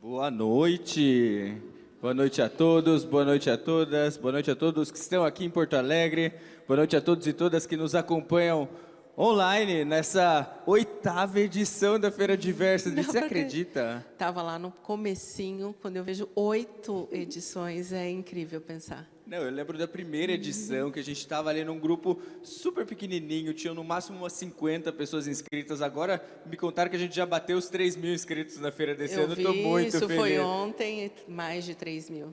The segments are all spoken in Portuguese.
Boa noite. Boa noite a todos, boa noite a todas, boa noite a todos que estão aqui em Porto Alegre, boa noite a todos e todas que nos acompanham online nessa 8ª edição da Feira Diversa. Você acredita? Estava lá no comecinho, quando eu vejo 8 edições, é incrível pensar. Não, eu lembro da primeira edição, que a gente estava ali num grupo super pequenininho, tinham no máximo umas 50 pessoas inscritas. Agora me contaram que a gente já bateu os 3.000 inscritos na feira desse ano. Estou muito isso feliz. foi ontem, mais de 3.000.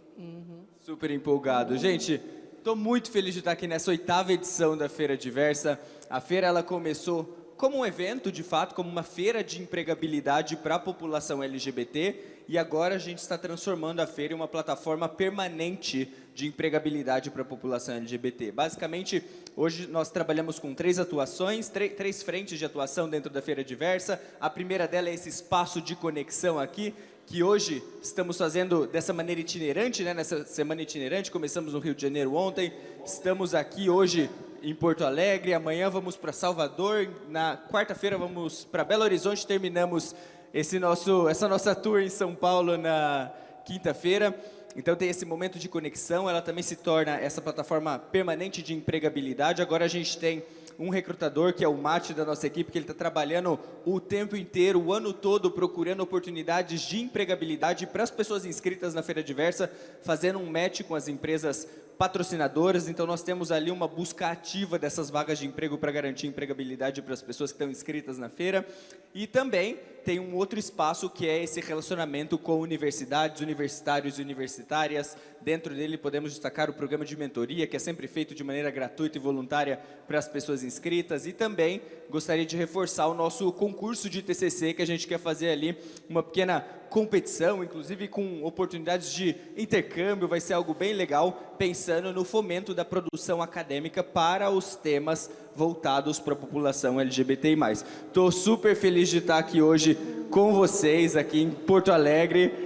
Super empolgado. Gente, estou muito feliz de estar aqui nessa 8ª edição da Feira Diversa. A feira ela começou como um evento, de fato, como uma feira de empregabilidade para a população LGBT, e agora a gente está transformando a feira em uma plataforma permanente de empregabilidade para a população LGBT. Basicamente, hoje nós trabalhamos com 3 atuações, 3 frentes de atuação dentro da Feira Diversa. A primeira dela é esse espaço de conexão aqui, que hoje estamos fazendo dessa maneira itinerante, né? Nessa semana itinerante. Começamos no Rio de Janeiro ontem, estamos aqui hoje em Porto Alegre, amanhã vamos para Salvador, na quarta-feira vamos para Belo Horizonte, terminamos essa nossa tour em São Paulo na quinta-feira. Então tem esse momento de conexão, ela também se torna essa plataforma permanente de empregabilidade. Agora a gente tem um recrutador, que é o Mate da nossa equipe, que ele está trabalhando o tempo inteiro, o ano todo, procurando oportunidades de empregabilidade para as pessoas inscritas na Feira Diversa, fazendo um match com as empresas patrocinadoras. Então nós temos ali uma busca ativa dessas vagas de emprego para garantir empregabilidade para as pessoas que estão inscritas na feira. E também tem um outro espaço que é esse relacionamento com universidades, universitários e universitárias. Dentro dele podemos destacar o programa de mentoria, que é sempre feito de maneira gratuita e voluntária para as pessoas inscritas. E também gostaria de reforçar o nosso concurso de TCC, que a gente quer fazer ali uma pequena competição, inclusive com oportunidades de intercâmbio. Vai ser algo bem legal, pensando no fomento da produção acadêmica para os temas voltados para a população LGBTI+. Estou super feliz de estar aqui hoje com vocês, aqui em Porto Alegre.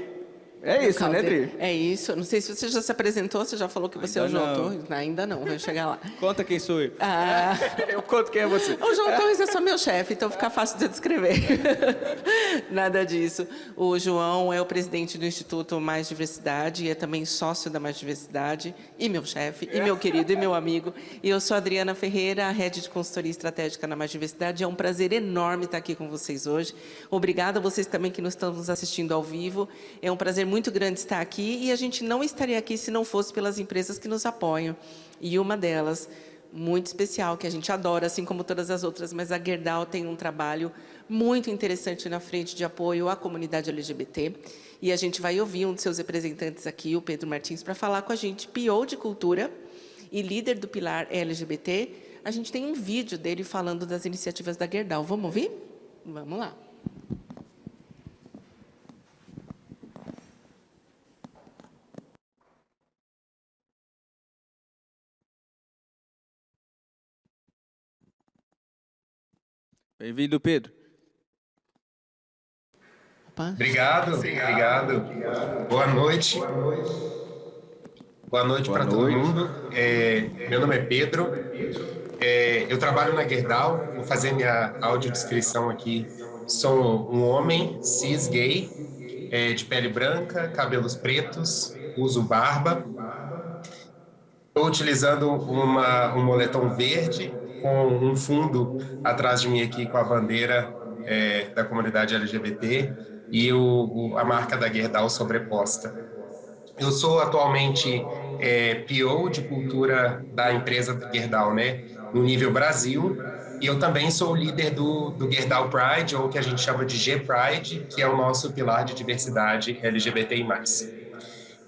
É isso, né, Dri? É isso. Não sei se você já se apresentou, você já falou que você é o João Torres. Ainda não, vai chegar lá. Conta quem sou eu. Eu conto quem é você. O João Torres é só meu chefe, então fica fácil de descrever. Nada disso. O João é o presidente do Instituto Mais Diversidade e é também sócio da Mais Diversidade, e meu chefe, e meu querido, e meu amigo. E eu sou a Adriana Ferreira, a Head de Consultoria Estratégica na Mais Diversidade. É um prazer enorme estar aqui com vocês hoje. Obrigada a vocês também que nos estão nos assistindo ao vivo. É um prazer muito grande estar aqui, e a gente não estaria aqui se não fosse pelas empresas que nos apoiam. E uma delas, muito especial, que a gente adora, assim como todas as outras, mas a Gerdau tem um trabalho muito interessante na frente de apoio à comunidade LGBT. E a gente vai ouvir um dos seus representantes aqui, o Pedro Martins, para falar com a gente, PO de Cultura e líder do Pilar LGBT. A gente tem um vídeo dele falando das iniciativas da Gerdau. Vamos ouvir? Vamos lá. Bem-vindo, Pedro. Opa. Obrigado. Boa noite. Boa noite para todo mundo. Meu nome é Pedro. Eu trabalho na Gerdau. Vou fazer minha audiodescrição aqui. Sou um homem cis gay, de pele branca, cabelos pretos, uso barba. Estou utilizando um moletom verde com um fundo atrás de mim aqui com a bandeira da comunidade LGBT e a marca da Gerdau sobreposta. Eu sou atualmente PO de cultura da empresa Gerdau, né, no nível Brasil, e eu também sou o líder do Gerdau Pride, ou que a gente chama de G-Pride, que é o nosso pilar de diversidade LGBTI+.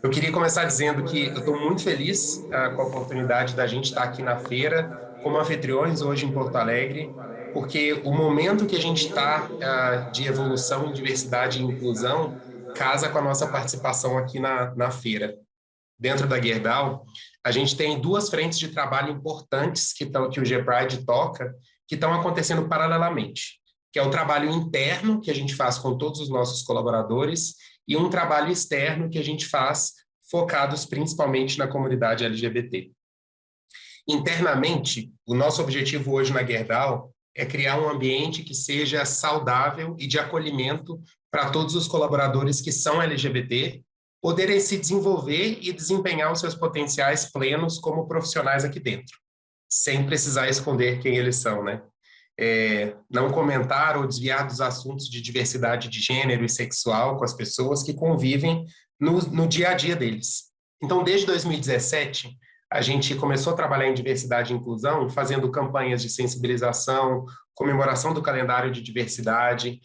Eu queria começar dizendo que eu estou muito feliz com a oportunidade da gente estar aqui na feira, como anfitriões hoje em Porto Alegre, porque o momento que a gente está de evolução, diversidade e inclusão casa com a nossa participação aqui na feira. Dentro da Gerdau, a gente tem 2 frentes de trabalho importantes que o G-Pride toca, que estão acontecendo paralelamente, que é o trabalho interno que a gente faz com todos os nossos colaboradores e um trabalho externo que a gente faz focados principalmente na comunidade LGBT. Internamente, o nosso objetivo hoje na Gerdau é criar um ambiente que seja saudável e de acolhimento para todos os colaboradores que são LGBT, poderem se desenvolver e desempenhar os seus potenciais plenos como profissionais aqui dentro, sem precisar esconder quem eles são, né? Não comentar ou desviar dos assuntos de diversidade de gênero e sexual com as pessoas que convivem no dia a dia deles. Então, desde 2017, a gente começou a trabalhar em diversidade e inclusão, fazendo campanhas de sensibilização, comemoração do calendário de diversidade,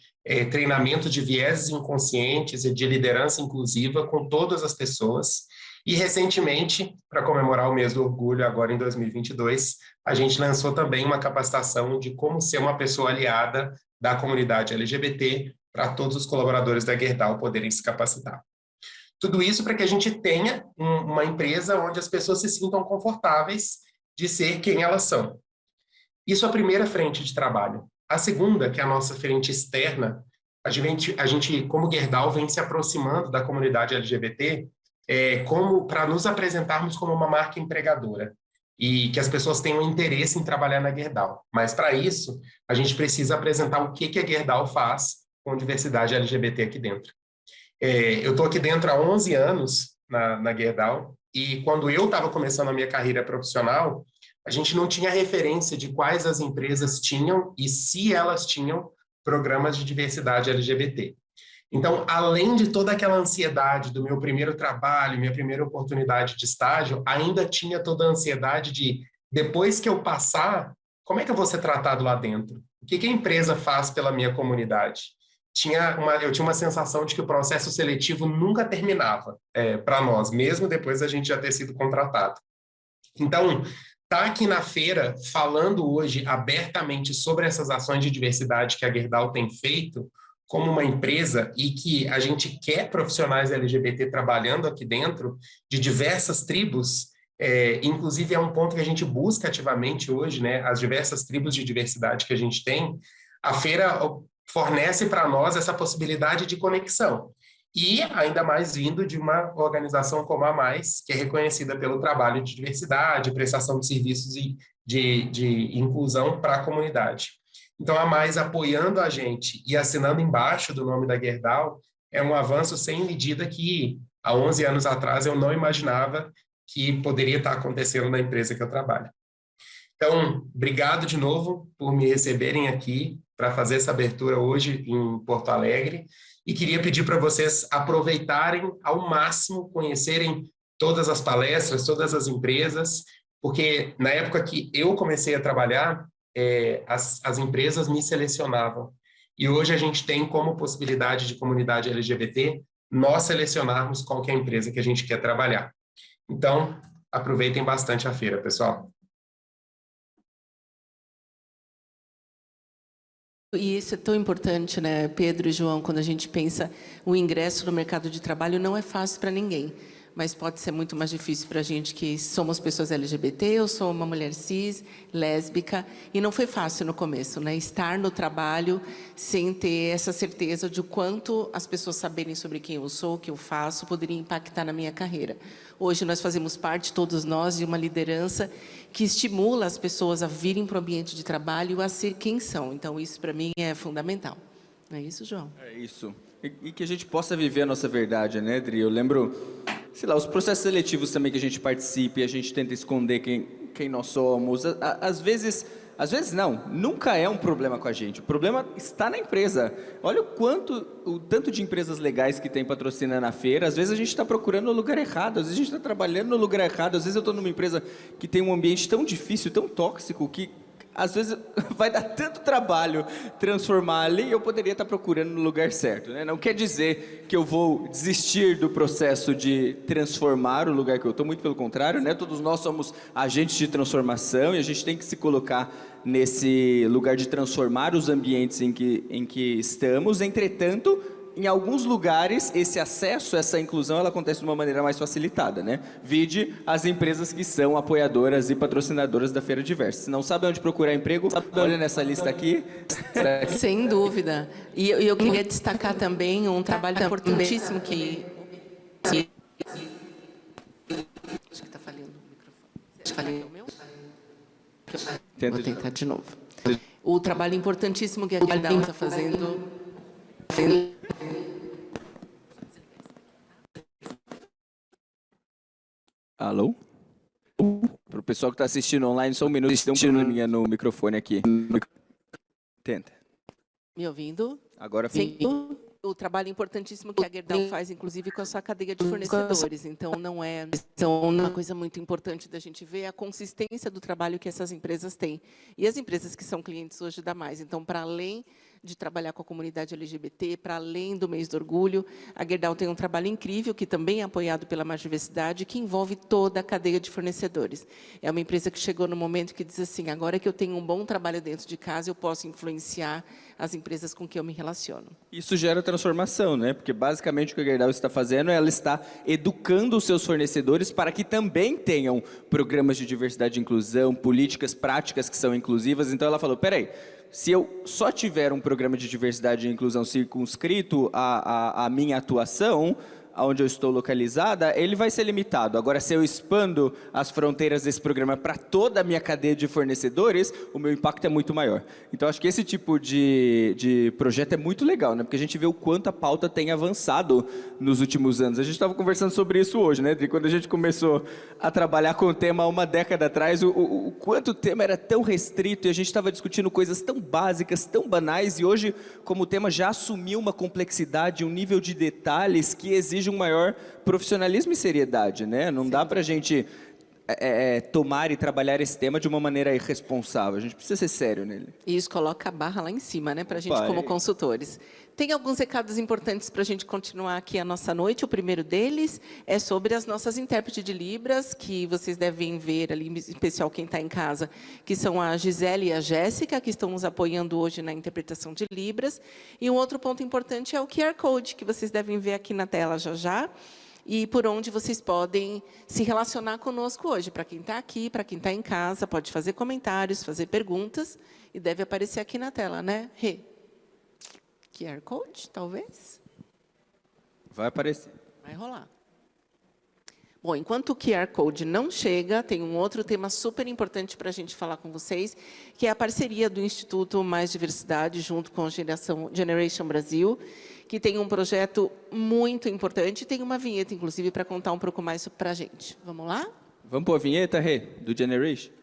treinamento de vieses inconscientes e de liderança inclusiva com todas as pessoas. E, recentemente, para comemorar o mês do orgulho, agora em 2022, a gente lançou também uma capacitação de como ser uma pessoa aliada da comunidade LGBT para todos os colaboradores da Gerdau poderem se capacitar. Tudo isso para que a gente tenha uma empresa onde as pessoas se sintam confortáveis de ser quem elas são. Isso é a primeira frente de trabalho. A segunda, que é a nossa frente externa, a gente como Gerdau, vem se aproximando da comunidade LGBT como para nos apresentarmos como uma marca empregadora e que as pessoas tenham interesse em trabalhar na Gerdau. Mas, para isso, a gente precisa apresentar o que a Gerdau faz com diversidade LGBT aqui dentro. Eu estou aqui dentro há 11 anos na Gerdau, e quando eu estava começando a minha carreira profissional, a gente não tinha referência de quais as empresas tinham e se elas tinham programas de diversidade LGBT. Então, além de toda aquela ansiedade do meu primeiro trabalho, minha primeira oportunidade de estágio, ainda tinha toda a ansiedade de, depois que eu passar, como é que eu vou ser tratado lá dentro? O que a empresa faz pela minha comunidade? Eu tinha uma sensação de que o processo seletivo nunca terminava para nós, mesmo depois da gente já ter sido contratado. Então, estar aqui na feira falando hoje abertamente sobre essas ações de diversidade que a Gerdau tem feito como uma empresa e que a gente quer profissionais LGBT trabalhando aqui dentro de diversas tribos, inclusive é um ponto que a gente busca ativamente hoje, né? As diversas tribos de diversidade que a gente tem, a feira fornece para nós essa possibilidade de conexão. E ainda mais vindo de uma organização como a Mais, que é reconhecida pelo trabalho de diversidade, prestação de serviços de inclusão para a comunidade. Então, a Mais apoiando a gente e assinando embaixo do nome da Gerdau é um avanço sem medida que, há 11 anos atrás, eu não imaginava que poderia estar acontecendo na empresa que eu trabalho. Então, obrigado de novo por me receberem aqui para fazer essa abertura hoje em Porto Alegre. E queria pedir para vocês aproveitarem ao máximo, conhecerem todas as palestras, todas as empresas, porque na época que eu comecei a trabalhar, as empresas me selecionavam. E hoje a gente tem como possibilidade de comunidade LGBT nós selecionarmos qual que é a empresa que a gente quer trabalhar. Então, aproveitem bastante a feira, pessoal. E isso é tão importante, né, Pedro e João, quando a gente pensa o ingresso no mercado de trabalho não é fácil para ninguém, mas pode ser muito mais difícil para a gente que somos pessoas LGBT, eu sou uma mulher cis, lésbica, e não foi fácil no começo, né, estar no trabalho sem ter essa certeza de o quanto as pessoas saberem sobre quem eu sou, o que eu faço, poderia impactar na minha carreira. Hoje nós fazemos parte, todos nós, de uma liderança que estimula as pessoas a virem para o ambiente de trabalho a ser quem são. Então, isso para mim é fundamental. Não é isso, João? É isso. E que a gente possa viver a nossa verdade, né, Dri? Eu lembro, sei lá, os processos seletivos também que a gente participa e a gente tenta esconder quem nós somos. Às vezes não, nunca é um problema com a gente. O problema está na empresa. Olha o tanto de empresas legais que tem patrocina na feira. Às vezes a gente está procurando no lugar errado, às vezes a gente está trabalhando no lugar errado, às vezes eu estou numa empresa que tem um ambiente tão difícil, tão tóxico, que às vezes vai dar tanto trabalho transformar ali, eu poderia estar procurando no lugar certo, né? Não quer dizer que eu vou desistir do processo de transformar o lugar que eu estou, muito pelo contrário, né? Todos nós somos agentes de transformação e a gente tem que se colocar nesse lugar de transformar os ambientes em que estamos. Entretanto, em alguns lugares, esse acesso, essa inclusão, ela acontece de uma maneira mais facilitada, né? Vide as empresas que são apoiadoras e patrocinadoras da Feira Diversa. Se não sabe onde procurar emprego, olha nessa lista aqui. Sem dúvida. E eu queria destacar também um trabalho importantíssimo que... Acho que está falhando o microfone. Está falhando o meu? Vou tentar de novo. o trabalho importantíssimo que a Gerdau está fazendo. Alô? Para o pessoal que está assistindo online, só um minuto, tem um probleminha no microfone aqui. Tenta. Me ouvindo? Agora sim. O trabalho importantíssimo que a Gerdau faz, inclusive, com a sua cadeia de fornecedores. Então, não é uma coisa muito importante da gente ver a consistência do trabalho que essas empresas têm. E as empresas que são clientes hoje da Mais. Então, para além de trabalhar com a comunidade LGBT, para além do mês do orgulho, a Gerdau tem um trabalho incrível, que também é apoiado pela Mais Diversidade, que envolve toda a cadeia de fornecedores. É uma empresa que chegou no momento que diz assim, agora que eu tenho um bom trabalho dentro de casa, eu posso influenciar as empresas com que eu me relaciono. Isso gera transformação, né? Porque basicamente o que a Gerdau está fazendo, ela está educando os seus fornecedores para que também tenham programas de diversidade e inclusão, políticas práticas que são inclusivas. Então ela falou, peraí, se eu só tiver um programa de diversidade e inclusão circunscrito à minha atuação, onde eu estou localizada, ele vai ser limitado. Agora, se eu expando as fronteiras desse programa para toda a minha cadeia de fornecedores, o meu impacto é muito maior. Então, acho que esse tipo de projeto é muito legal, né? Porque a gente vê o quanto a pauta tem avançado nos últimos anos. A gente estava conversando sobre isso hoje, né, Dri? Quando a gente começou a trabalhar com o tema há uma década atrás, o quanto o tema era tão restrito e a gente estava discutindo coisas tão básicas, tão banais, e hoje, como o tema já assumiu uma complexidade, um nível de detalhes que exige um maior profissionalismo e seriedade, né? Não dá para a gente tomar e trabalhar esse tema de uma maneira irresponsável. A gente precisa ser sério nele. E isso coloca a barra lá em cima, né, para a gente como consultores. Tem alguns recados importantes para a gente continuar aqui a nossa noite. O primeiro deles é sobre as nossas intérpretes de Libras, que vocês devem ver ali, em especial quem está em casa, que são a Gisele e a Jéssica, que estão nos apoiando hoje na interpretação de Libras. E um outro ponto importante é o QR Code, que vocês devem ver aqui na tela já já, e por onde vocês podem se relacionar conosco hoje. Para quem está aqui, para quem está em casa, pode fazer comentários, fazer perguntas, e deve aparecer aqui na tela, né, Rê? QR Code, talvez? Vai aparecer. Vai rolar. Bom, enquanto o QR Code não chega, tem um outro tema super importante para a gente falar com vocês, que é a parceria do Instituto Mais Diversidade, junto com a Generation Brasil, que tem um projeto muito importante, tem uma vinheta, inclusive, para contar um pouco mais para a gente. Vamos lá? Vamos pôr a vinheta, Rê, do Generation?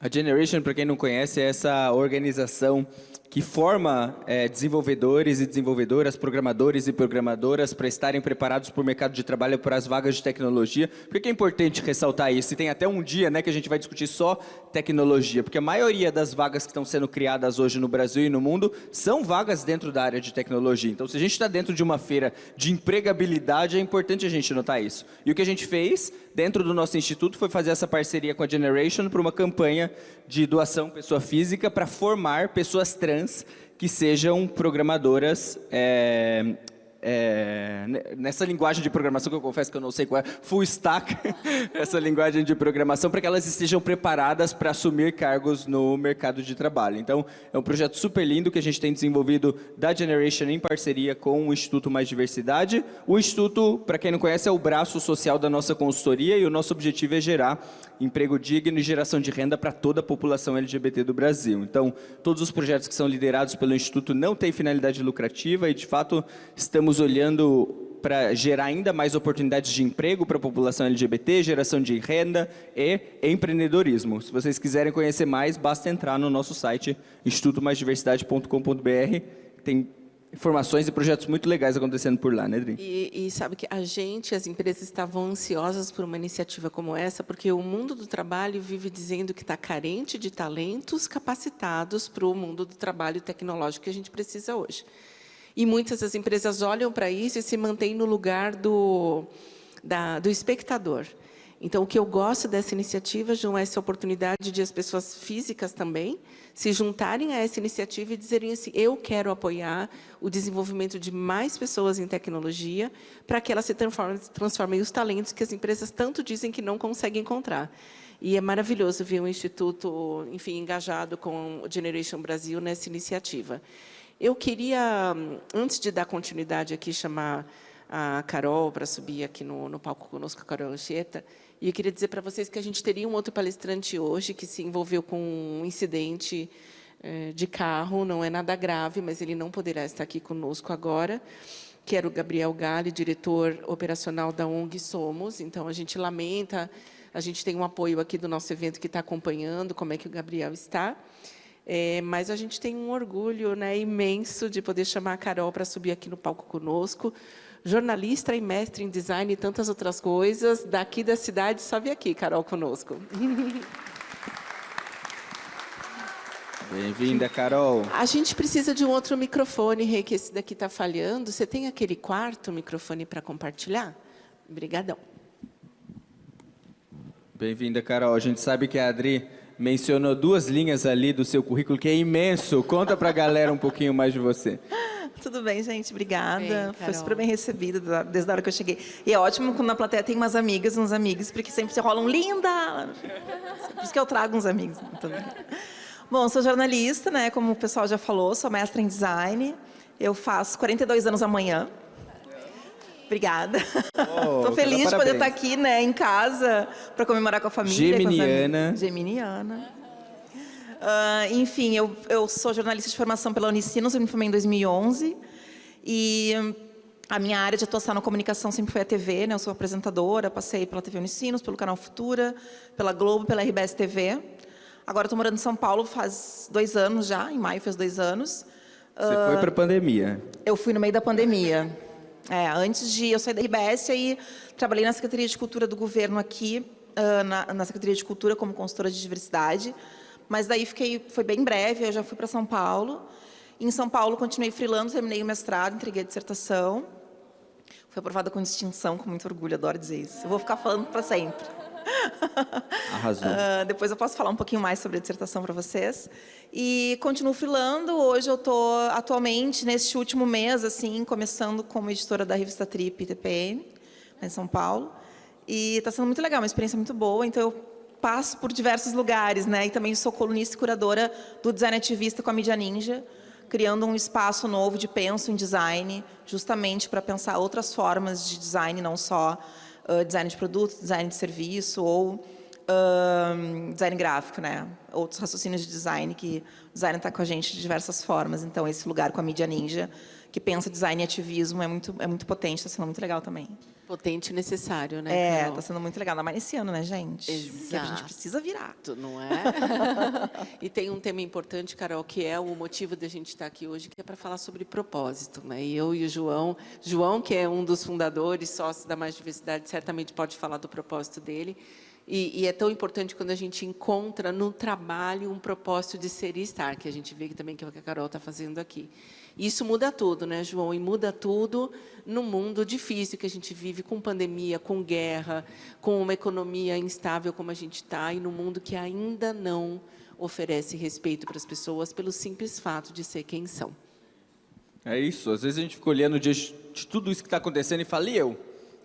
A Generation, para quem não conhece, é essa organização que forma desenvolvedores e desenvolvedoras, programadores e programadoras para estarem preparados para o mercado de trabalho, para as vagas de tecnologia. Por que é importante ressaltar isso? E tem até um dia, né, que a gente vai discutir só tecnologia, porque a maioria das vagas que estão sendo criadas hoje no Brasil e no mundo são vagas dentro da área de tecnologia. Então, se a gente está dentro de uma feira de empregabilidade, é importante a gente notar isso. E o que a gente fez dentro do nosso instituto foi fazer essa parceria com a Generation para uma campanha de doação pessoa física para formar pessoas trans que sejam programadoras nessa linguagem de programação, que eu confesso que eu não sei qual é, full stack, essa linguagem de programação, para que elas estejam preparadas para assumir cargos no mercado de trabalho. Então, é um projeto super lindo que a gente tem desenvolvido da Generation em parceria com o Instituto Mais Diversidade. O Instituto, para quem não conhece, é o braço social da nossa consultoria e o nosso objetivo é gerar emprego digno e geração de renda para toda a população LGBT do Brasil. Então, todos os projetos que são liderados pelo Instituto não têm finalidade lucrativa e, de fato, estamos olhando para gerar ainda mais oportunidades de emprego para a população LGBT, geração de renda e empreendedorismo. Se vocês quiserem conhecer mais, basta entrar no nosso site institutomaisdiversidade.com.br. Tem informações e projetos muito legais acontecendo por lá, né, Adri? E sabe que a gente, as empresas, estavam ansiosas por uma iniciativa como essa, porque o mundo do trabalho vive dizendo que está carente de talentos capacitados para o mundo do trabalho tecnológico que a gente precisa hoje. E muitas das empresas olham para isso e se mantêm no lugar do espectador. Então, o que eu gosto dessa iniciativa, João, é essa oportunidade de as pessoas físicas também se juntarem a essa iniciativa e dizerem assim, eu quero apoiar o desenvolvimento de mais pessoas em tecnologia para que elas se transformem em os talentos que as empresas tanto dizem que não conseguem encontrar. E é maravilhoso ver um instituto, enfim, engajado com o Generation Brasil nessa iniciativa. Eu queria, antes de dar continuidade aqui, chamar a Carol para subir aqui no palco conosco, a Carol Anchieta, e eu queria dizer para vocês que a gente teria um outro palestrante hoje que se envolveu com um incidente de carro, não é nada grave, mas ele não poderá estar aqui conosco agora, que era o Gabriel Galli, diretor operacional da ONG Somos. Então, a gente lamenta, a gente tem um apoio aqui do nosso evento que está acompanhando como é que o Gabriel está, mas a gente tem um orgulho, né, imenso de poder chamar a Carol para subir aqui no palco conosco, jornalista e mestre em design e tantas outras coisas, daqui da cidade, sobe aqui, Carol, conosco. Bem-vinda, Carol. A gente precisa de um outro microfone, Rei, que esse daqui está falhando. Você tem aquele quarto microfone para compartilhar? Obrigadão. Bem-vinda, Carol. A gente sabe que a Adri mencionou 2 linhas ali do seu currículo, que é imenso. Conta para a galera um pouquinho mais de você. Tudo bem, gente? Obrigada. Bem, foi super bem recebida desde a hora que eu cheguei. E é ótimo quando na plateia tem umas amigas, uns amigos, porque sempre se rolam linda. Por isso que eu trago uns amigos. Bom, sou jornalista, né? Como o pessoal já falou, sou mestra em design. Eu faço 42 anos amanhã. Obrigada. Estou feliz de poder estar aqui, né, em casa, para comemorar com a família. Geminiana. Com os Geminiana. Enfim, eu sou jornalista de formação pela Unicinos, eu me formei em 2011. E a minha área de atuação na comunicação sempre foi a TV, né? Eu sou apresentadora, passei pela TV Unicinos, pelo Canal Futura, pela Globo, pela RBS TV. Agora estou morando em São Paulo faz 2 anos já, em maio fez 2 anos. Você foi para a pandemia. Eu fui no meio da pandemia. Antes de eu sair da RBS, aí trabalhei na Secretaria de Cultura do governo aqui, na Secretaria de Cultura como consultora de diversidade. Mas daí foi bem breve, eu já fui para São Paulo. Em São Paulo, continuei freelance, terminei o mestrado, entreguei a dissertação. Fui aprovada com distinção, com muito orgulho, adoro dizer isso. Eu vou ficar falando para sempre. Arrasou. Depois eu posso falar um pouquinho mais sobre a dissertação para vocês. E continuo freelando. Hoje eu estou, atualmente, neste último mês, assim, começando como editora da revista Trip TPM, em São Paulo. E está sendo muito legal, uma experiência muito boa. Então, eu passo por diversos lugares, né? E também sou colunista e curadora do Design Ativista com a Mídia Ninja, criando um espaço novo de penso em design, justamente para pensar outras formas de design, não só design de produto, design de serviço ou design gráfico, né? Outros raciocínios de design que o design está com a gente de diversas formas. Então, esse lugar com a Mídia Ninja, que pensa design e ativismo, é muito potente, está sendo muito legal também. Potente e necessário, né, Carol? Está sendo muito legal. Ainda mais nesse ano, né, gente? Exato. Que a gente precisa virar. Não é? E tem um tema importante, Carol, que é o motivo da gente estar aqui hoje, que é para falar sobre propósito, né? E eu e o João, que é um dos fundadores, sócios da Mais Diversidade, certamente pode falar do propósito dele. E é tão importante quando a gente encontra no trabalho um propósito de ser e estar, que a gente vê que também que é o que a Carol está fazendo aqui. Isso muda tudo, né, João? E muda tudo no mundo difícil que a gente vive, com pandemia, com guerra, com uma economia instável como a gente está, e no mundo que ainda não oferece respeito para as pessoas pelo simples fato de ser quem são. É isso. Às vezes a gente fica olhando de tudo isso que está acontecendo e fala, e eu?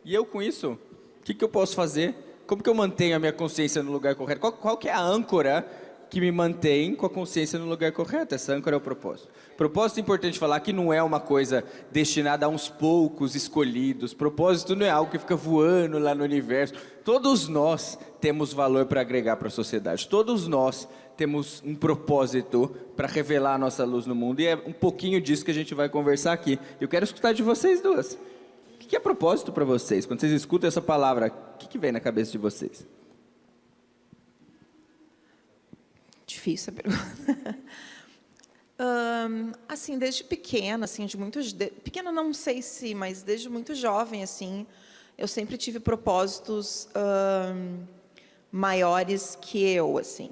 E eu com isso? O que eu posso fazer? Como que eu mantenho a minha consciência no lugar correto? Qual que é a âncora que me mantém com a consciência no lugar correto? Essa âncora é o propósito. Propósito é importante falar que não é uma coisa destinada a uns poucos escolhidos. Propósito não é algo que fica voando lá no universo. Todos nós temos valor para agregar para a sociedade. Todos nós temos um propósito para revelar a nossa luz no mundo. E é um pouquinho disso que a gente vai conversar aqui. Eu quero escutar de vocês duas. O que é propósito para vocês? Quando vocês escutam essa palavra, o que vem na cabeça de vocês? Difícil a pergunta. Assim, desde pequena, assim, pequena não sei se, mas desde muito jovem, assim, eu sempre tive propósitos maiores que eu, assim.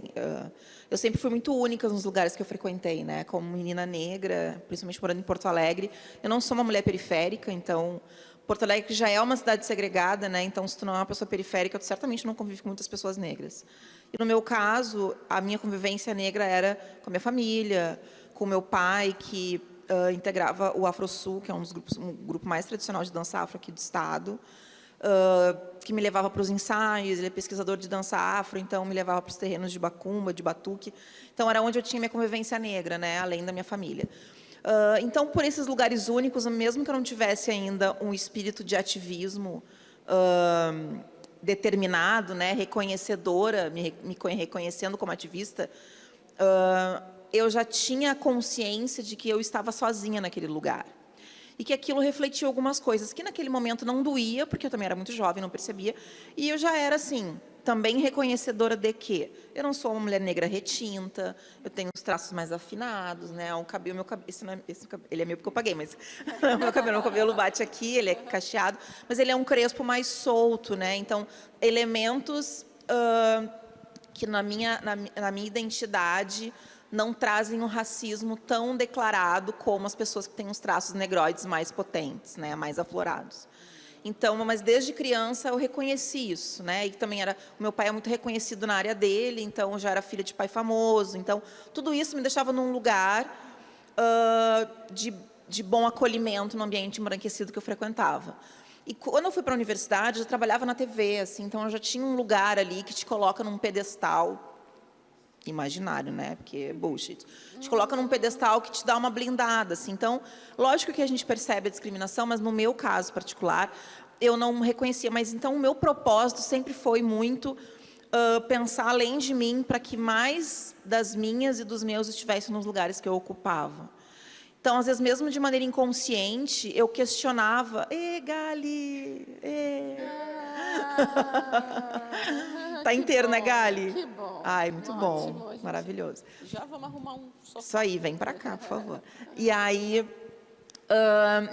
Eu sempre fui muito única nos lugares que eu frequentei, né? Como menina negra, principalmente morando em Porto Alegre. Eu não sou uma mulher periférica, então Porto Alegre já é uma cidade segregada, né? Então, se tu não é uma pessoa periférica, tu certamente não convive com muitas pessoas negras. E no meu caso, a minha convivência negra era com a minha família, com o meu pai, que integrava o Afrosul, que é um grupo mais tradicional de dança afro aqui do estado, que me levava para os ensaios. Ele é pesquisador de dança afro, então me levava para os terrenos de bacumba, de batuque. Então, era onde eu tinha minha convivência negra, né? Além da minha família. Então, por esses lugares únicos, mesmo que eu não tivesse ainda um espírito de ativismo determinado, né, reconhecedora, me reconhecendo como ativista, eu já tinha consciência de que eu estava sozinha naquele lugar. E que aquilo refletia algumas coisas que naquele momento não doía, porque eu também era muito jovem, não percebia, e eu já era, assim, também reconhecedora de que eu não sou uma mulher negra retinta, eu tenho os traços mais afinados, né? Um cabelo, ele é meu porque eu paguei, mas meu cabelo bate aqui, ele é cacheado, mas ele é um crespo mais solto, né? Então, elementos que na minha identidade não trazem um racismo tão declarado como as pessoas que têm os traços negroides mais potentes, né? Mais aflorados. Então, mas desde criança eu reconheci isso, né? E também o meu pai é muito reconhecido na área dele, então eu já era filha de pai famoso. Então, tudo isso me deixava num lugar de bom acolhimento no ambiente embranquecido que eu frequentava. E quando eu fui para a universidade, eu trabalhava na TV, assim, então eu já tinha um lugar ali que te coloca num pedestal imaginário, né? Porque é bullshit. Te coloca num pedestal que te dá uma blindada, assim. Então, lógico que a gente percebe a discriminação, mas no meu caso particular, eu não reconhecia. Mas então o meu propósito sempre foi muito pensar além de mim, para que mais das minhas e dos meus estivessem nos lugares que eu ocupava. Então, às vezes, mesmo de maneira inconsciente, eu questionava: Gali! Tá inteiro, né, Gali? Que bom. Ai, muito bom. Ótimo, gente. Maravilhoso. Já vamos arrumar um sofá. Isso aí, vem para cá, por favor. E aí,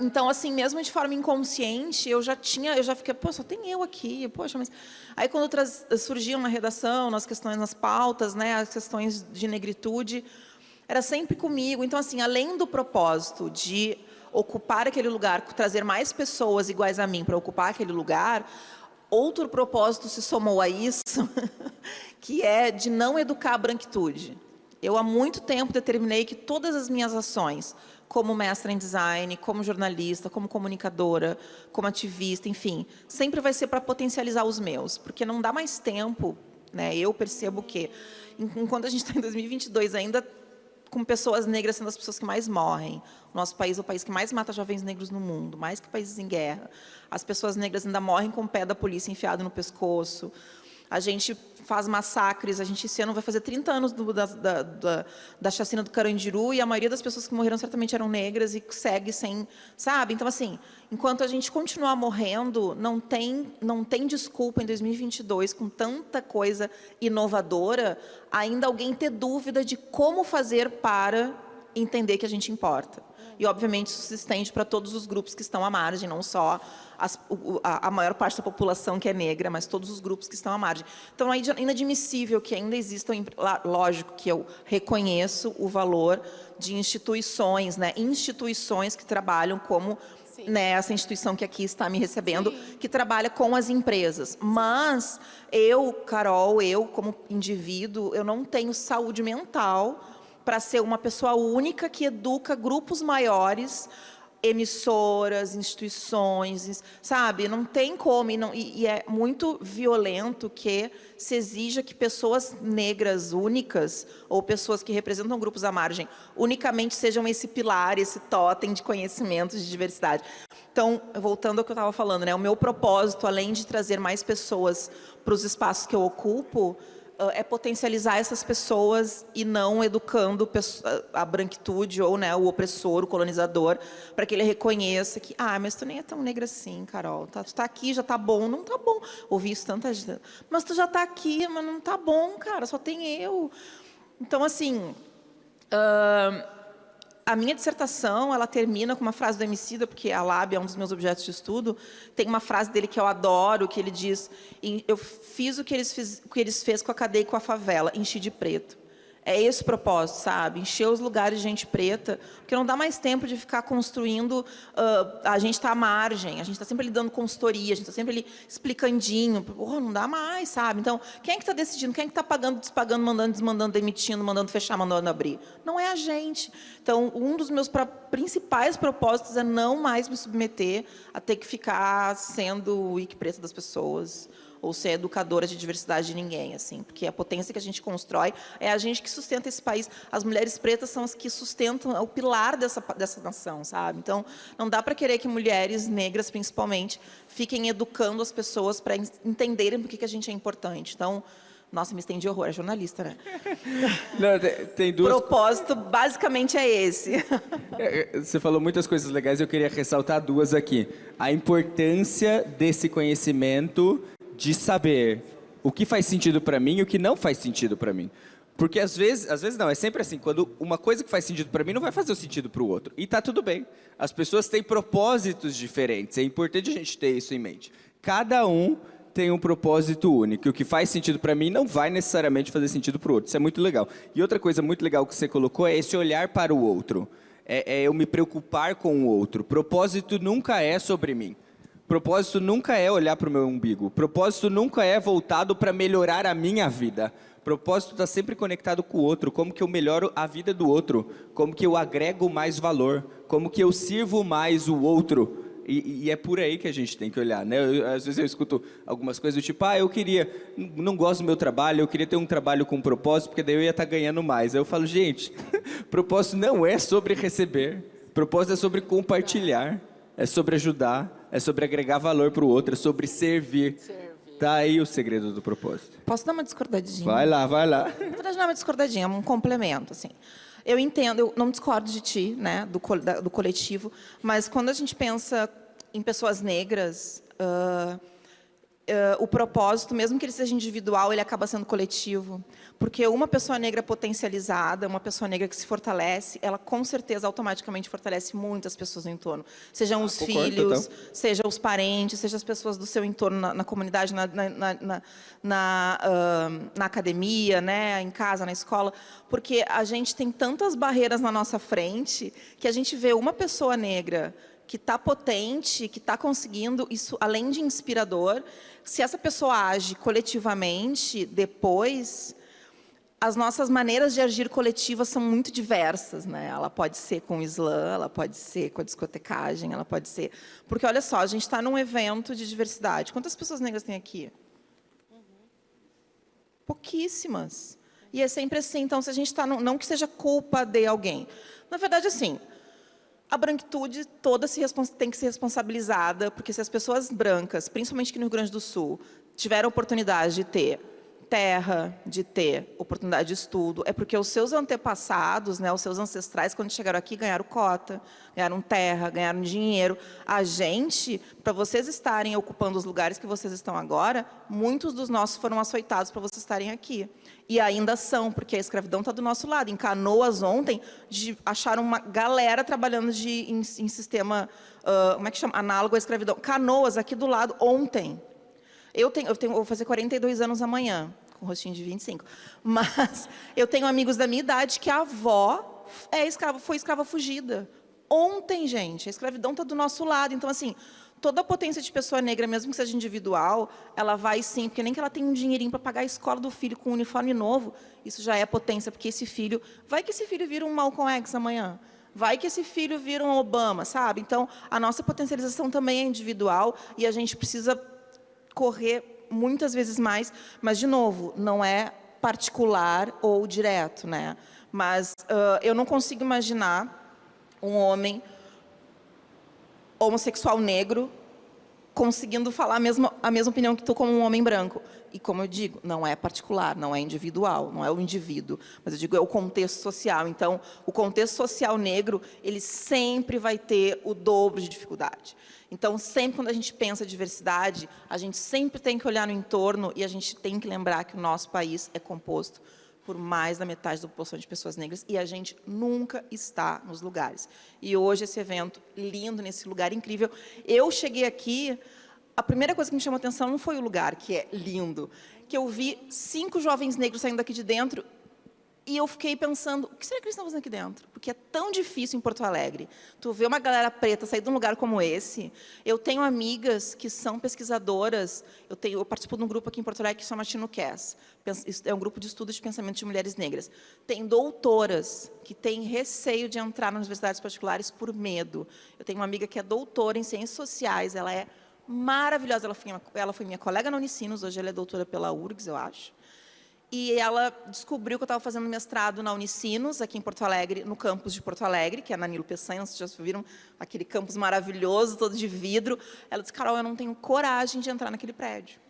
então, assim, mesmo de forma inconsciente, eu já fiquei, pô, só tem eu aqui, poxa, mas... Aí, quando surgiam na redação, nas questões, nas pautas, né, as questões de negritude, era sempre comigo. Então, assim, além do propósito de ocupar aquele lugar, trazer mais pessoas iguais a mim para ocupar aquele lugar, outro propósito se somou a isso, que é de não educar a branquitude. Eu, há muito tempo, determinei que todas as minhas ações, como mestra em design, como jornalista, como comunicadora, como ativista, enfim, sempre vai ser para potencializar os meus, porque não dá mais tempo, né? Eu percebo que, enquanto a gente está em 2022 ainda, com pessoas negras sendo as pessoas que mais morrem. O nosso país é o país que mais mata jovens negros no mundo, mais que países em guerra. As pessoas negras ainda morrem com o pé da polícia enfiado no pescoço. A gente faz massacres. Esse ano vai fazer 30 anos da chacina do Carandiru, e a maioria das pessoas que morreram certamente eram negras e segue sem... Sabe? Então, assim, enquanto a gente continuar morrendo, não tem desculpa em 2022, com tanta coisa inovadora, ainda alguém ter dúvida de como fazer para entender que a gente importa. E, obviamente, isso se estende para todos os grupos que estão à margem, não só a maior parte da população que é negra, mas todos os grupos que estão à margem. Então, é inadmissível que ainda existam, lógico que eu reconheço o valor de instituições, né? Instituições que trabalham como... Né, essa instituição que aqui está me recebendo, que trabalha com as empresas. Mas eu, Carol, como indivíduo, eu não tenho saúde mental para ser uma pessoa única que educa grupos maiores, emissoras, instituições, sabe? Não tem como, e é muito violento que se exija que pessoas negras únicas, ou pessoas que representam grupos à margem, unicamente sejam esse pilar, esse totem de conhecimentos de diversidade. Então, voltando ao que eu estava falando, né? O meu propósito, além de trazer mais pessoas para os espaços que eu ocupo, é potencializar essas pessoas e não educando a branquitude ou, né, o opressor, o colonizador, para que ele reconheça que, mas tu nem é tão negra assim, Carol. Tu tá aqui, já tá bom. Não tá bom. Ouvi isso tanta gente. Mas tu já tá aqui, mas não tá bom, cara. Só tem eu. Então, assim, a minha dissertação, ela termina com uma frase do Emicida, porque a Lab é um dos meus objetos de estudo. Tem uma frase dele que eu adoro, que ele diz: eu fiz o que eles fez com a cadeia e com a favela, enchi de preto. É esse o propósito, sabe? Encher os lugares de gente preta, porque não dá mais tempo de ficar construindo. A gente está à margem, a gente está sempre ali dando consultoria, a gente está sempre ali explicandinho. Não dá mais, sabe? Então, quem é que está decidindo? Quem é que está pagando, despagando, mandando, desmandando, demitindo, mandando fechar, mandando abrir? Não é a gente. Então, um dos meus principais propósitos é não mais me submeter a ter que ficar sendo o wiki preta das pessoas, ou ser educadora de diversidade de ninguém, assim, porque a potência que a gente constrói é a gente que sustenta esse país. As mulheres pretas são as que sustentam o pilar dessa nação, sabe? Então, não dá para querer que mulheres negras, principalmente, fiquem educando as pessoas para entenderem por que a gente é importante. Então, nossa, me estendi horror, é jornalista, né? Não, tem duas... O propósito, basicamente, é esse. Você falou muitas coisas legais, eu queria ressaltar duas aqui. A importância desse conhecimento de saber o que faz sentido para mim e o que não faz sentido para mim. Porque às vezes não, é sempre assim, quando uma coisa que faz sentido para mim não vai fazer o sentido para o outro. E tá tudo bem. As pessoas têm propósitos diferentes, é importante a gente ter isso em mente. Cada um tem um propósito único, e o que faz sentido para mim não vai necessariamente fazer sentido para o outro. Isso é muito legal. E outra coisa muito legal que você colocou é esse olhar para o outro. É eu me preocupar com o outro. Propósito nunca é sobre mim. Propósito nunca é olhar para o meu umbigo. Propósito nunca é voltado para melhorar a minha vida. Propósito está sempre conectado com o outro. Como que eu melhoro a vida do outro? Como que eu agrego mais valor? Como que eu sirvo mais o outro? E é por aí que a gente tem que olhar, né? Às vezes eu escuto algumas coisas do tipo, não gosto do meu trabalho, eu queria ter um trabalho com propósito, porque daí eu ia estar ganhando mais. Aí eu falo, gente, propósito não é sobre receber. Propósito é sobre compartilhar, é sobre ajudar, é sobre agregar valor para o outro, é sobre servir. Tá aí o segredo do propósito. Posso dar uma discordadinha? Vai lá. Na verdade, não é uma discordadinha, é um complemento, assim. Eu entendo, eu não discordo de ti, né, do coletivo, mas quando a gente pensa em pessoas negras, o propósito, mesmo que ele seja individual, ele acaba sendo coletivo. Porque uma pessoa negra potencializada, uma pessoa negra que se fortalece, ela com certeza automaticamente fortalece muitas pessoas no entorno. Sejam os filhos, então, sejam os parentes, sejam as pessoas do seu entorno na comunidade, na academia, né, em casa, na escola. Porque a gente tem tantas barreiras na nossa frente que a gente vê uma pessoa negra que está potente, que está conseguindo, isso além de inspirador, se essa pessoa age coletivamente, depois, as nossas maneiras de agir coletivas são muito diversas, né? Ela pode ser com o Islã, ela pode ser com a discotecagem, ela pode ser... Porque, olha só, a gente está num evento de diversidade. Quantas pessoas negras tem aqui? Pouquíssimas. E é sempre assim. Então, se a gente está... Não que seja culpa de alguém. Na verdade, assim... A branquitude toda tem que ser responsabilizada, porque se as pessoas brancas, principalmente aqui no Rio Grande do Sul, tiveram oportunidade de ter terra, de ter oportunidade de estudo, é porque os seus antepassados, né, os seus ancestrais, quando chegaram aqui, ganharam cota, ganharam terra, ganharam dinheiro. A gente, para vocês estarem ocupando os lugares que vocês estão agora, muitos dos nossos foram açoitados para vocês estarem aqui. E ainda são, porque a escravidão está do nosso lado. Em Canoas, ontem, acharam uma galera trabalhando em sistema, como é que chama? Análogo à escravidão. Canoas, aqui do lado, ontem. Eu vou fazer 42 anos amanhã, com rostinho de 25. Mas eu tenho amigos da minha idade que a avó foi escrava fugida. Ontem, gente, a escravidão está do nosso lado. Então, assim, toda a potência de pessoa negra, mesmo que seja individual, ela vai sim, porque nem que ela tenha um dinheirinho para pagar a escola do filho com um uniforme novo, isso já é potência, porque esse filho... Vai que esse filho vira um Malcolm X amanhã. Vai que esse filho vira um Obama, sabe? Então, a nossa potencialização também é individual e a gente precisa correr muitas vezes mais, mas, de novo, não é particular ou direto, né? Mas eu não consigo imaginar um homem homossexual negro conseguindo falar a mesma opinião que tu como um homem branco. E, como eu digo, não é particular, não é individual, não é o indivíduo, mas eu digo, é o contexto social. Então, o contexto social negro, ele sempre vai ter o dobro de dificuldade. Então, sempre quando a gente pensa diversidade, a gente sempre tem que olhar no entorno e a gente tem que lembrar que o nosso país é composto por mais da metade da população de pessoas negras, e a gente nunca está nos lugares. E hoje esse evento lindo, nesse lugar incrível. Eu cheguei aqui, a primeira coisa que me chamou a atenção não foi o lugar, que é lindo, que eu vi 5 jovens negros saindo daqui de dentro, e eu fiquei pensando, o que será que eles estão fazendo aqui dentro? Porque é tão difícil em Porto Alegre. Tu vê uma galera preta sair de um lugar como esse. Eu tenho amigas que são pesquisadoras. Eu participo de um grupo aqui em Porto Alegre que se chama TinoCast. É um grupo de estudos de pensamento de mulheres negras. Tem doutoras que têm receio de entrar nas universidades particulares por medo. Eu tenho uma amiga que é doutora em ciências sociais. Ela é maravilhosa. Ela foi minha colega na Unicinos. Hoje ela é doutora pela URGS, eu acho. E ela descobriu que eu estava fazendo mestrado na Unicinos, aqui em Porto Alegre, no campus de Porto Alegre, que é na Nilo Peçanha, vocês já viram aquele campus maravilhoso, todo de vidro. Ela disse, Carol, eu não tenho coragem de entrar naquele prédio.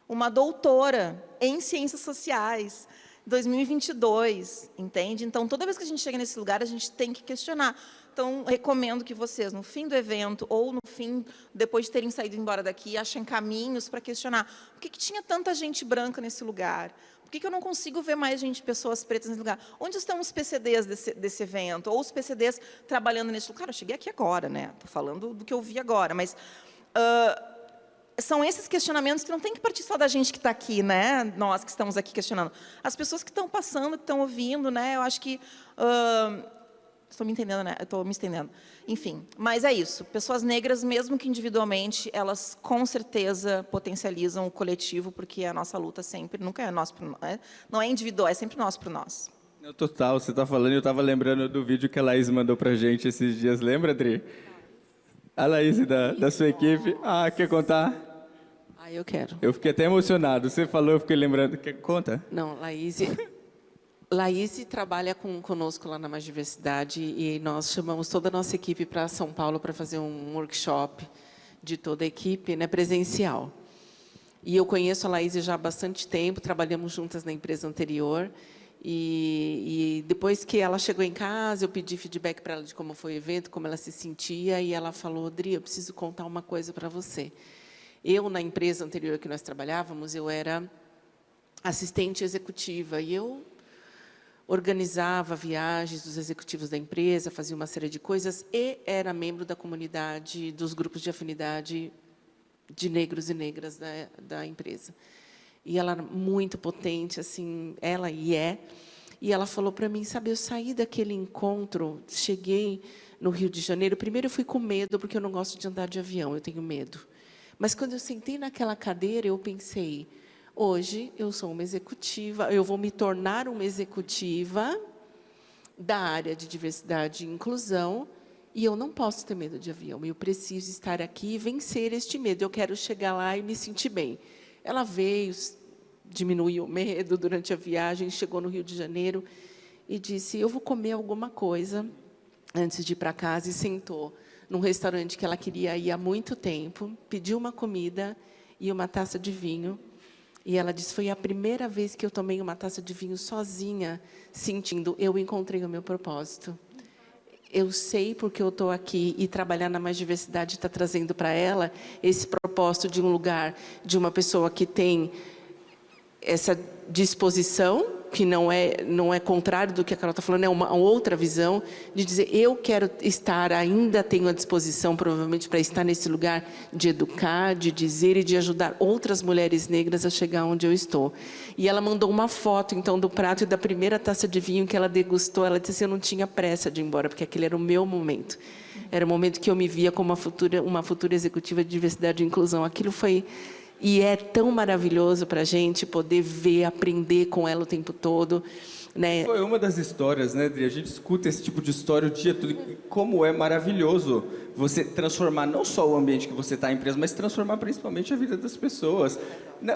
Uma doutora em Ciências Sociais, 2022, entende? Então, toda vez que a gente chega nesse lugar, a gente tem que questionar. Então, recomendo que vocês, no fim do evento, ou no fim, depois de terem saído embora daqui, achem caminhos para questionar. Por que tinha tanta gente branca nesse lugar? Por que eu não consigo ver mais pessoas pretas nesse lugar? Onde estão os PCDs desse evento? Ou os PCDs trabalhando nesse lugar? Eu cheguei aqui agora, né? Estou falando do que eu vi agora, mas são esses questionamentos que não tem que partir só da gente que está aqui, né? Nós que estamos aqui questionando. As pessoas que estão passando, que estão ouvindo, né? Eu acho que... Estou me entendendo, né? Estou me estendendo. Enfim, mas é isso. Pessoas negras, mesmo que individualmente, elas com certeza potencializam o coletivo, porque a nossa luta sempre, nunca é nós por nós, não é individual, é sempre nós por nós. Total, você está falando e eu estava lembrando do vídeo que a Laís mandou para a gente esses dias. Lembra, Adri? A Laís da sua equipe. Ah, quer contar? Ah, eu quero. Eu fiquei até emocionado. Você falou, eu fiquei lembrando. Conta? Não, Laís trabalha conosco lá na Mais Diversidade e nós chamamos toda a nossa equipe para São Paulo para fazer um workshop de toda a equipe, né, presencial. E eu conheço a Laís já há bastante tempo, trabalhamos juntas na empresa anterior. E depois que ela chegou em casa, eu pedi feedback para ela de como foi o evento, como ela se sentia, e ela falou, Adri, eu preciso contar uma coisa para você. Eu, na empresa anterior que nós trabalhávamos, eu era assistente executiva, e eu organizava viagens dos executivos da empresa, fazia uma série de coisas, e era membro da comunidade, dos grupos de afinidade de negros e negras da empresa. E ela era muito potente, assim, ela e ela falou para mim, sabe, eu saí daquele encontro, cheguei no Rio de Janeiro, primeiro eu fui com medo, porque eu não gosto de andar de avião, eu tenho medo. Mas quando eu sentei naquela cadeira, eu pensei, hoje eu sou uma executiva, eu vou me tornar uma executiva da área de diversidade e inclusão, e eu não posso ter medo de avião, eu preciso estar aqui e vencer este medo, eu quero chegar lá e me sentir bem. Ela veio, diminuiu o medo durante a viagem, chegou no Rio de Janeiro e disse, eu vou comer alguma coisa antes de ir para casa, e sentou num restaurante que ela queria ir há muito tempo, pediu uma comida e uma taça de vinho, e ela disse, foi a primeira vez que eu tomei uma taça de vinho sozinha, sentindo, eu encontrei o meu propósito. Eu sei porque eu estou aqui, e trabalhar na Mais Diversidade está trazendo para ela esse propósito de um lugar, de uma pessoa que tem essa disposição, que não é contrário do que a Carol está falando, é uma outra visão, de dizer, eu quero estar, ainda tenho a disposição, provavelmente, para estar nesse lugar de educar, de dizer e de ajudar outras mulheres negras a chegar onde eu estou. E ela mandou uma foto, então, do prato e da primeira taça de vinho que ela degustou. Ela disse assim, eu não tinha pressa de ir embora, porque aquele era o meu momento. Era o momento que eu me via como uma futura executiva de diversidade e inclusão. Aquilo foi... E é tão maravilhoso para a gente poder ver, aprender com ela o tempo todo, né? Foi uma das histórias, né, Adri? A gente escuta esse tipo de história o dia todo. E como é maravilhoso você transformar não só o ambiente que você está em empresa, mas transformar principalmente a vida das pessoas. Não,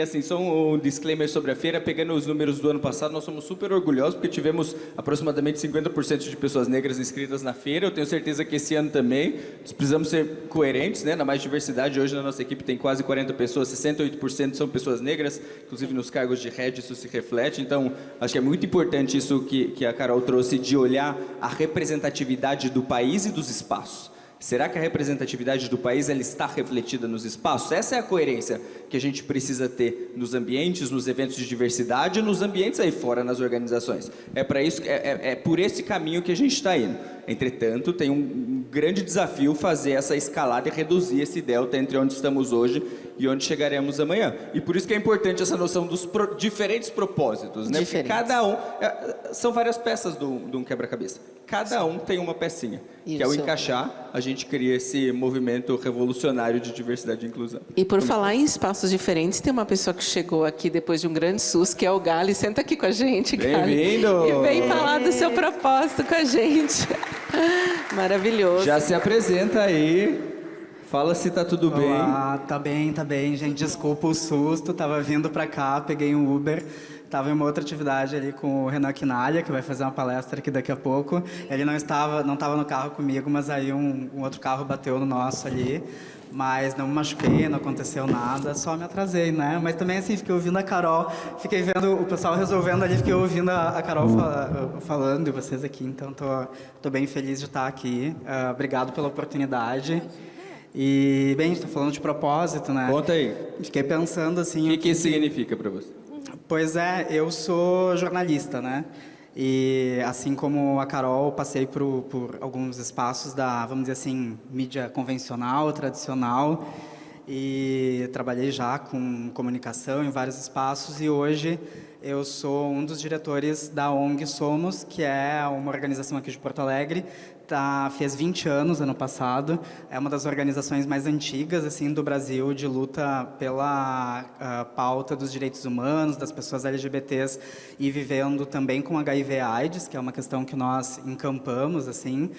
assim, só um disclaimer sobre a feira. Pegando os números do ano passado, nós somos super orgulhosos, porque tivemos aproximadamente 50% de pessoas negras inscritas na feira. Eu tenho certeza que esse ano também. Nós precisamos ser coerentes, né? Na Mais Diversidade, hoje na nossa equipe tem quase 40 pessoas, 68% são pessoas negras, inclusive nos cargos de head isso se reflete. Então, acho que é muito importante isso que a Carol trouxe, de olhar a representatividade do país e dos espaços. Será que a representatividade do país ela está refletida nos espaços? Essa é a coerência que a gente precisa ter nos ambientes, nos eventos de diversidade, nos ambientes aí fora, nas organizações. É para isso, é por esse caminho que a gente está indo. Entretanto, tem um grande desafio fazer essa escalada e reduzir esse delta entre onde estamos hoje e onde chegaremos amanhã. E por isso que é importante essa noção dos diferentes propósitos, né? Porque cada um... são várias peças de um quebra-cabeça. Cada um tem uma pecinha. Que ao encaixar, a gente cria esse movimento revolucionário de diversidade e inclusão. E por falar em espaços diferentes, tem uma pessoa que chegou aqui depois de um grande susto, que é o Gali. Senta aqui com a gente, Gali. Bem-vindo! E vem falar do seu propósito com a gente. Maravilhoso. Já se apresenta aí. Fala se tá tudo bem. Olá, tá bem, gente. Desculpa o susto, tava vindo pra cá, peguei um Uber. Estava em uma outra atividade ali com o Renan Quinalha, que vai fazer uma palestra aqui daqui a pouco. Ele não estava no carro comigo, mas aí um outro carro bateu no nosso ali. Mas não me machuquei, não aconteceu nada, só me atrasei, né? Mas também, assim, fiquei ouvindo a Carol, fiquei vendo o pessoal resolvendo ali, fiquei ouvindo a Carol falando e vocês aqui. Então, tô bem feliz de estar aqui. Obrigado pela oportunidade. E, bem, a gente está falando de propósito, né? Conta aí. Fiquei pensando, assim... O que isso significa para você? Pois é, eu sou jornalista, né? E assim como a Carol, passei por alguns espaços da, vamos dizer assim, mídia convencional, tradicional, e trabalhei já com comunicação em vários espaços, e hoje eu sou um dos diretores da ONG Somos, que é uma organização aqui de Porto Alegre. Fez 20 anos ano passado, é uma das organizações mais antigas assim do Brasil de luta pela pauta dos direitos humanos, das pessoas LGBTs e vivendo também com HIV/AIDS, que é uma questão que nós encampamos assim.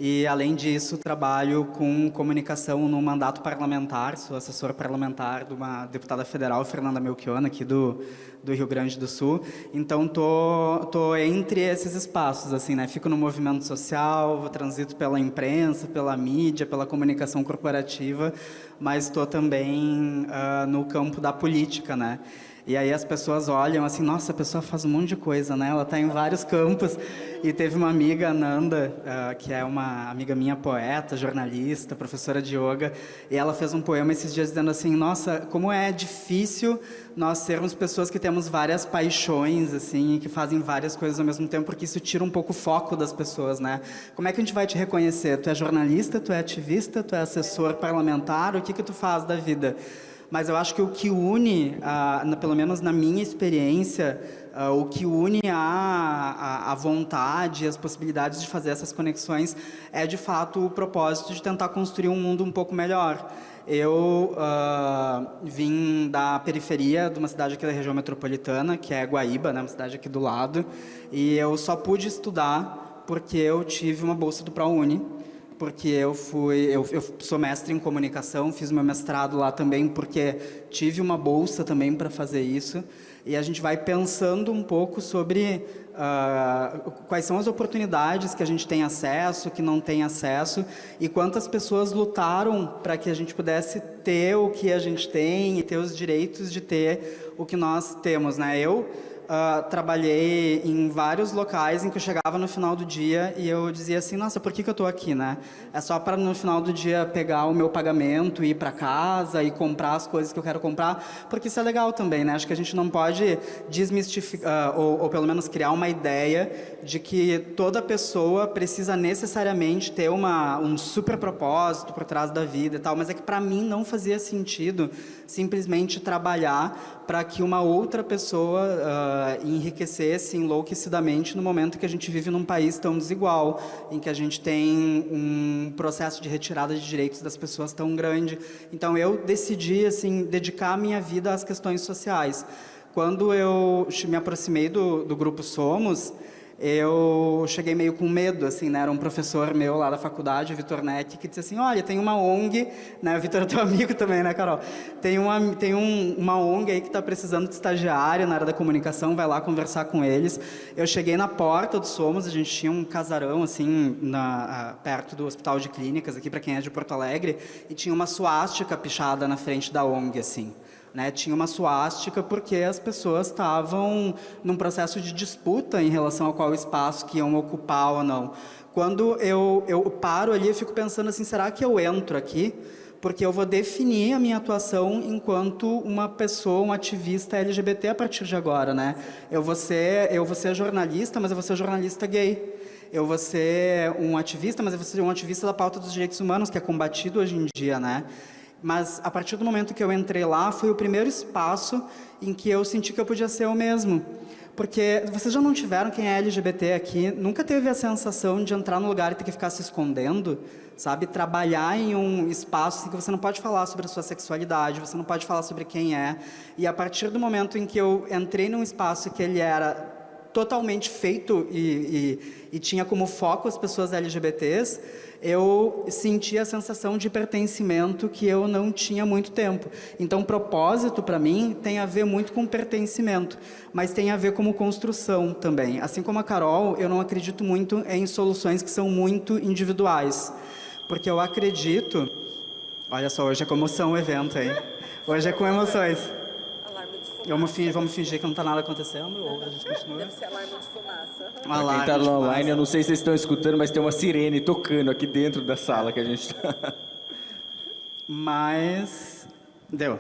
E, além disso, trabalho com comunicação no mandato parlamentar, sou assessor parlamentar de uma deputada federal, Fernanda Melchiona, aqui do Rio Grande do Sul. Então, tô entre esses espaços, assim, né? Fico no movimento social, transito pela imprensa, pela mídia, pela comunicação corporativa, mas estou também no campo da política, né? E aí as pessoas olham assim, nossa, a pessoa faz um monte de coisa, né? Ela está em vários campos. E teve uma amiga, a Nanda, que é uma amiga minha, poeta, jornalista, professora de yoga, e ela fez um poema esses dias dizendo assim, nossa, como é difícil nós sermos pessoas que temos várias paixões, assim, e que fazem várias coisas ao mesmo tempo, porque isso tira um pouco o foco das pessoas, né? Como é que a gente vai te reconhecer? Tu é jornalista, tu é ativista, tu é assessor parlamentar, o que tu faz da vida? Mas eu acho que o que une, pelo menos na minha experiência, o que une a vontade, as possibilidades de fazer essas conexões é, de fato, o propósito de tentar construir um mundo um pouco melhor. Eu vim da periferia de uma cidade aqui da região metropolitana, que é Guaíba, né, uma cidade aqui do lado, e eu só pude estudar porque eu tive uma bolsa do ProUni, porque eu sou mestre em comunicação, fiz meu mestrado lá também porque tive uma bolsa também para fazer isso, e a gente vai pensando um pouco sobre quais são as oportunidades que a gente tem acesso, que não tem acesso, e quantas pessoas lutaram para que a gente pudesse ter o que a gente tem e ter os direitos de ter o que nós temos, né? Eu trabalhei em vários locais em que eu chegava no final do dia e eu dizia assim, nossa, por que eu estou aqui, né? É só para no final do dia pegar o meu pagamento, ir para casa e comprar as coisas que eu quero comprar, porque isso é legal também, né? Acho que a gente não pode desmistificar, ou pelo menos criar uma ideia de que toda pessoa precisa necessariamente ter um super propósito por trás da vida e tal, mas é que para mim não fazia sentido simplesmente trabalhar para que uma outra pessoa enriquecesse enlouquecidamente no momento que a gente vive num país tão desigual, em que a gente tem um processo de retirada de direitos das pessoas tão grande. Então eu decidi assim, dedicar a minha vida às questões sociais. Quando eu me aproximei do Grupo Somos, eu cheguei meio com medo, assim, né? Era um professor meu lá da faculdade, o Vitor Neck, que disse assim, olha, tem uma ONG, né? O Vitor é teu amigo também, né, Carol? Tem uma ONG aí que está precisando de estagiário na área da comunicação, vai lá conversar com eles. Eu cheguei na porta do Somos, a gente tinha um casarão, assim, perto do Hospital de Clínicas, aqui para quem é de Porto Alegre, e tinha uma suástica pichada na frente da ONG, assim. Né, tinha uma suástica porque as pessoas estavam num processo de disputa em relação a qual espaço que iam ocupar ou não. Quando eu paro ali, eu fico pensando assim, será que eu entro aqui? porque eu vou definir a minha atuação enquanto uma pessoa, um ativista LGBT a partir de agora, né? Eu vou ser jornalista, mas eu vou ser jornalista gay. Eu vou ser um ativista, mas eu vou ser um ativista da pauta dos direitos humanos, que é combatido hoje em dia, né? Mas, a partir do momento que eu entrei lá, foi o primeiro espaço em que eu senti que eu podia ser eu mesmo. Porque vocês já não tiveram, quem é LGBT aqui, nunca teve a sensação de entrar no lugar e ter que ficar se escondendo, sabe? Trabalhar em um espaço em que você não pode falar sobre a sua sexualidade, você não pode falar sobre quem é. E a partir do momento em que eu entrei num espaço que ele era totalmente feito e tinha como foco as pessoas LGBTs, eu senti a sensação de pertencimento que eu não tinha há muito tempo. Então, propósito, para mim, tem a ver muito com pertencimento, mas tem a ver como construção também. Assim como a Carol, eu não acredito muito em soluções que são muito individuais, porque eu acredito... Olha só, hoje é comoção o evento, hein? Hoje é com emoções. Vamos fingir que não está nada acontecendo, ou a gente continua? Deve ser alarme de fumaça. Pra quem tá no online, eu não sei se vocês estão escutando, mas tem uma sirene tocando aqui dentro da sala que a gente tá. Mas... Deu.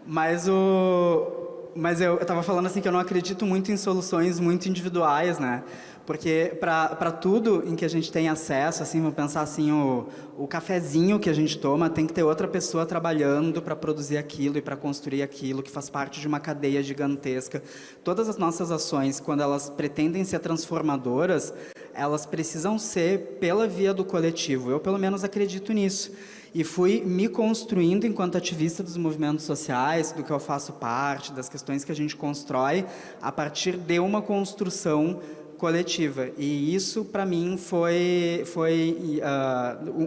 Mas eu estava falando assim que eu não acredito muito em soluções muito individuais, né? Porque para tudo em que a gente tem acesso, assim, vamos pensar assim, o cafezinho que a gente toma, tem que ter outra pessoa trabalhando para produzir aquilo e para construir aquilo, que faz parte de uma cadeia gigantesca. Todas as nossas ações, quando elas pretendem ser transformadoras, elas precisam ser pela via do coletivo. Eu, pelo menos, acredito nisso. E fui me construindo enquanto ativista dos movimentos sociais, do que eu faço parte, das questões que a gente constrói, a partir de uma construção coletiva. E isso, para mim, foi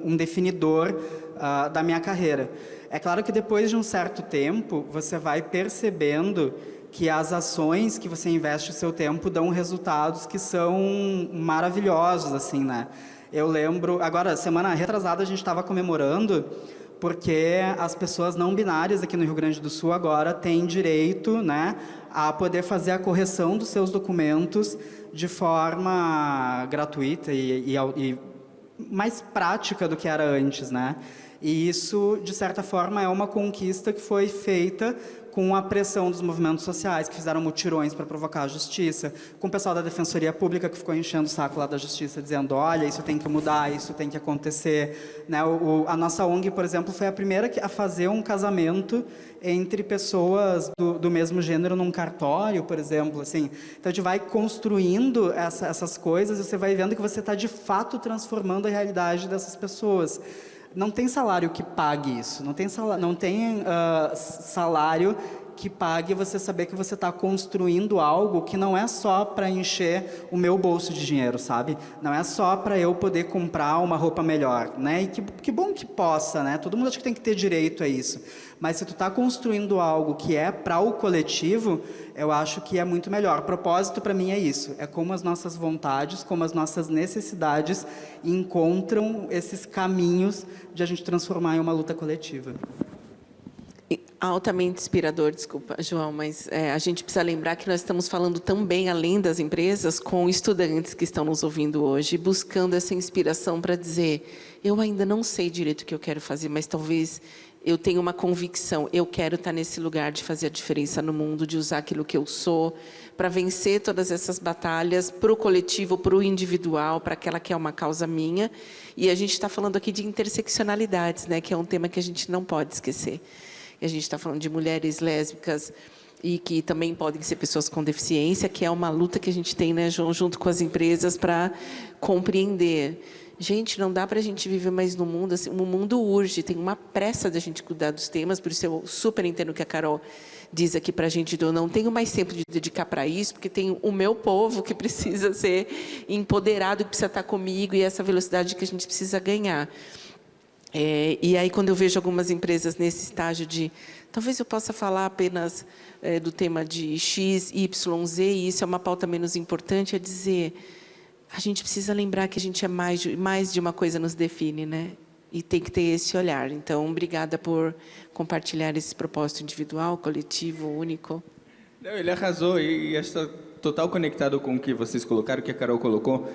um definidor da minha carreira. É claro que depois de um certo tempo, você vai percebendo que as ações que você investe o seu tempo dão resultados que são maravilhosos, assim, né? Eu lembro, agora, semana retrasada, a gente estava comemorando porque as pessoas não binárias aqui no Rio Grande do Sul agora têm direito, né, a poder fazer a correção dos seus documentos de forma gratuita e mais prática do que era antes, né? E isso, de certa forma, é uma conquista que foi feita com a pressão dos movimentos sociais, que fizeram mutirões para provocar a justiça, com o pessoal da Defensoria Pública, que ficou enchendo o saco lá da justiça, dizendo, olha, isso tem que mudar, isso tem que acontecer. Né? A nossa ONG, por exemplo, foi a primeira a fazer um casamento entre pessoas do mesmo gênero num cartório, por exemplo. Assim. Então, a gente vai construindo essas coisas e você vai vendo que você está, de fato, transformando a realidade dessas pessoas. Não tem salário que pague isso, não tem salário que pague você saber que você está construindo algo que não é só para encher o meu bolso de dinheiro, sabe? Não é só para eu poder comprar uma roupa melhor, né? E que bom que possa, né? Todo mundo acha que tem que ter direito a isso. Mas se tu está construindo algo que é para o coletivo, eu acho que é muito melhor. Propósito para mim é isso, é como as nossas vontades, como as nossas necessidades encontram esses caminhos de a gente transformar em uma luta coletiva. Altamente inspirador, desculpa, João, mas a gente precisa lembrar que nós estamos falando também, além das empresas, com estudantes que estão nos ouvindo hoje, buscando essa inspiração para dizer, eu ainda não sei direito o que eu quero fazer, mas talvez eu tenha uma convicção, eu quero estar nesse lugar de fazer a diferença no mundo, de usar aquilo que eu sou, para vencer todas essas batalhas, para o coletivo, para o individual, para aquela que é uma causa minha. E a gente está falando aqui de interseccionalidades, né, que é um tema que a gente não pode esquecer. A gente está falando de mulheres lésbicas e que também podem ser pessoas com deficiência, que é uma luta que a gente tem, né, João, junto com as empresas para compreender. Gente, não dá para a gente viver mais no mundo, assim, o mundo urge, tem uma pressa da gente cuidar dos temas, por isso eu super entendo o que a Carol diz aqui para a gente, eu não tenho mais tempo de dedicar para isso, porque tem o meu povo que precisa ser empoderado, que precisa estar comigo, e essa velocidade que a gente precisa ganhar. E aí, quando eu vejo algumas empresas nesse estágio de, talvez eu possa falar apenas do tema de X, Y, Z, e isso é uma pauta menos importante, é dizer, a gente precisa lembrar que a gente é mais de uma coisa nos define, né? E tem que ter esse olhar. Então, obrigada por compartilhar esse propósito individual, coletivo, único. Não, ele arrasou e está total conectado com o que vocês colocaram, o que a Carol colocou.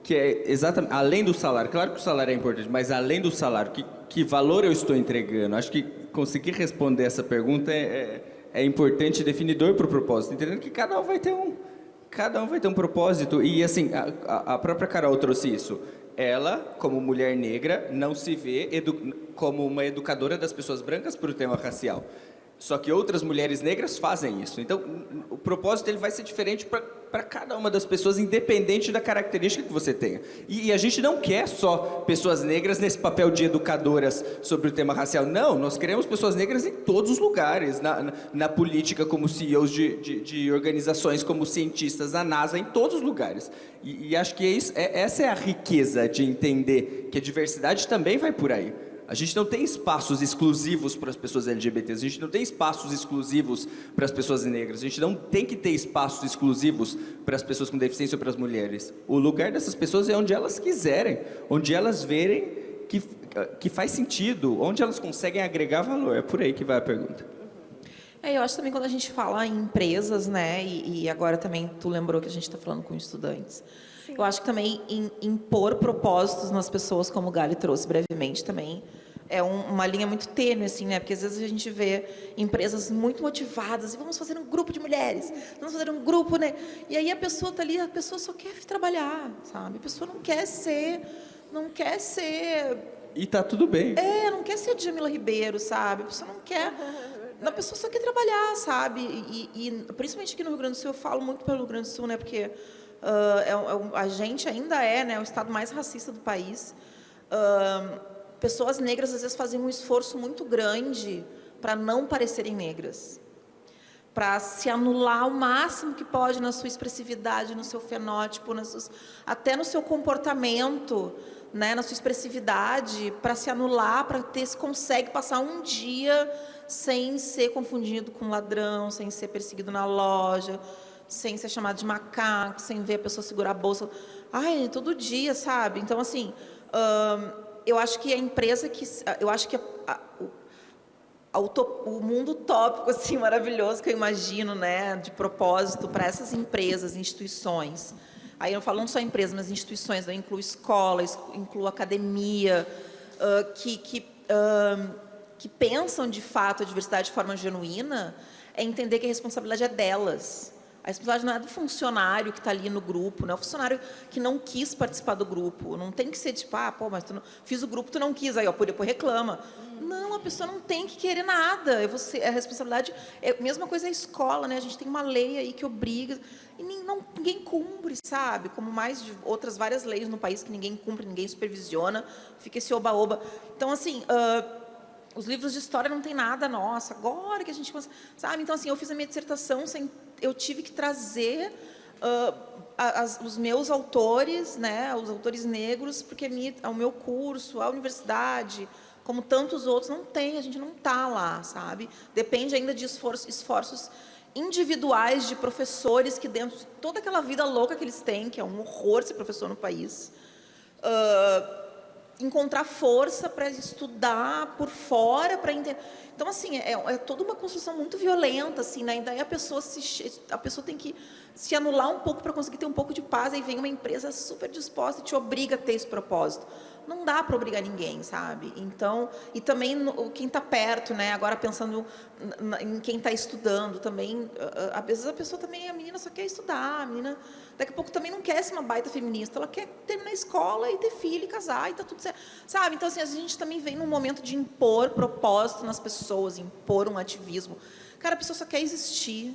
que é exatamente, além do salário, claro que o salário é importante, mas além do salário, que valor eu estou entregando? Acho que conseguir responder essa pergunta é importante e definidor para o propósito, entendendo que cada um vai ter um propósito. E assim, a própria Carol trouxe isso. Ela, como mulher negra, não se vê como uma educadora das pessoas brancas por tema racial. Só que outras mulheres negras fazem isso. Então, o propósito ele vai ser diferente para cada uma das pessoas, independente da característica que você tenha. E a gente não quer só pessoas negras nesse papel de educadoras sobre o tema racial. Não, nós queremos pessoas negras em todos os lugares. Na política, como CEOs de organizações, como cientistas, na NASA, em todos os lugares. E acho que essa é a riqueza de entender que a diversidade também vai por aí. A gente não tem espaços exclusivos para as pessoas LGBTs, a gente não tem espaços exclusivos para as pessoas negras, a gente não tem que ter espaços exclusivos para as pessoas com deficiência ou para as mulheres. O lugar dessas pessoas é onde elas quiserem, onde elas verem que faz sentido, onde elas conseguem agregar valor. É por aí que vai a pergunta. Eu acho também quando a gente fala em empresas, né, e agora também tu lembrou que a gente está falando com estudantes. Sim. Eu acho que também impor propósitos nas pessoas, como o Gali trouxe brevemente também, é uma linha muito tênue, assim, né, porque às vezes a gente vê empresas muito motivadas, e vamos fazer um grupo de mulheres, vamos fazer um grupo, né, e aí a pessoa está ali, a pessoa só quer trabalhar, sabe, a pessoa não quer ser... E tá tudo bem. Não quer ser Djamila Ribeiro, sabe, a pessoa não quer... A pessoa só quer trabalhar, sabe? E principalmente aqui no Rio Grande do Sul, eu falo muito pelo Rio Grande do Sul, né? Porque a gente ainda né, o estado mais racista do país. Pessoas negras, às vezes, fazem um esforço muito grande para não parecerem negras. Para se anular o máximo que pode na sua expressividade, no seu fenótipo, até no seu comportamento, né, na sua expressividade, para se anular, para ter se consegue passar um dia sem ser confundido com ladrão, sem ser perseguido na loja, sem ser chamado de macaco, sem ver a pessoa segurar a bolsa. Todo dia, sabe? Então, assim, eu acho que a empresa eu acho que o mundo utópico, assim, maravilhoso que eu imagino, né, de propósito para essas empresas, instituições. Aí eu falo não só empresas, mas instituições, eu incluo escolas, incluo academia, que pensam, de fato, a diversidade de forma genuína, é entender que a responsabilidade é delas. A responsabilidade não é do funcionário que está ali no grupo, não é o funcionário que não quis participar do grupo. Não tem que ser tipo, mas tu não, fiz o grupo, tu não quis, aí, depois reclama. Não, a pessoa não tem que querer nada. A responsabilidade, a mesma coisa é a escola, né? A gente tem uma lei aí que obriga, e ninguém cumpre, sabe? Como mais de outras várias leis no país que ninguém cumpre, ninguém supervisiona, fica esse oba-oba. Então, assim... os livros de história não tem nada, nossa, agora que a gente... Sabe? Então, assim, eu fiz a minha dissertação, eu tive que trazer os meus autores, né, os autores negros, porque o meu curso, a universidade, como tantos outros, não tem, a gente não está lá, sabe? Depende ainda de esforços individuais de professores que dentro de toda aquela vida louca que eles têm, que é um horror ser professor no país... encontrar força para estudar por fora, para entender. Então, assim, é toda uma construção muito violenta, assim, né? E daí a pessoa tem que se anular um pouco para conseguir ter um pouco de paz, aí vem uma empresa super disposta e te obriga a ter esse propósito. Não dá para obrigar ninguém, sabe? Então, e também quem está perto, né? Agora pensando em quem está estudando também, às vezes a pessoa também, a menina só quer estudar, a menina daqui a pouco também não quer ser uma baita feminista, ela quer terminar a escola e ter filho e casar e tá tudo certo, sabe? Então, assim, a gente também vem num momento de impor propósito nas pessoas, impor um ativismo. Cara, a pessoa só quer existir,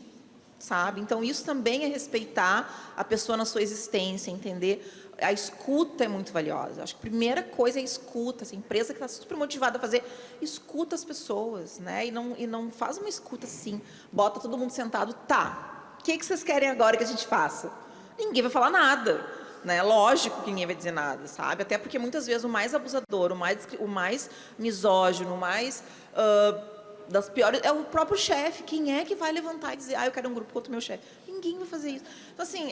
sabe? Então, isso também é respeitar a pessoa na sua existência, entender. A escuta é muito valiosa. Acho que a primeira coisa é a escuta. Essa empresa que está super motivada a fazer, escuta as pessoas, né? E não faz uma escuta assim, bota todo mundo sentado, tá, o que vocês querem agora que a gente faça? Ninguém vai falar nada, né? Lógico que ninguém vai dizer nada, sabe? Até porque muitas vezes o mais abusador, o mais misógino, o mais... das piores, é o próprio chefe. Quem é que vai levantar e dizer, eu quero um grupo contra o meu chefe? Ninguém vai fazer isso. Então, assim,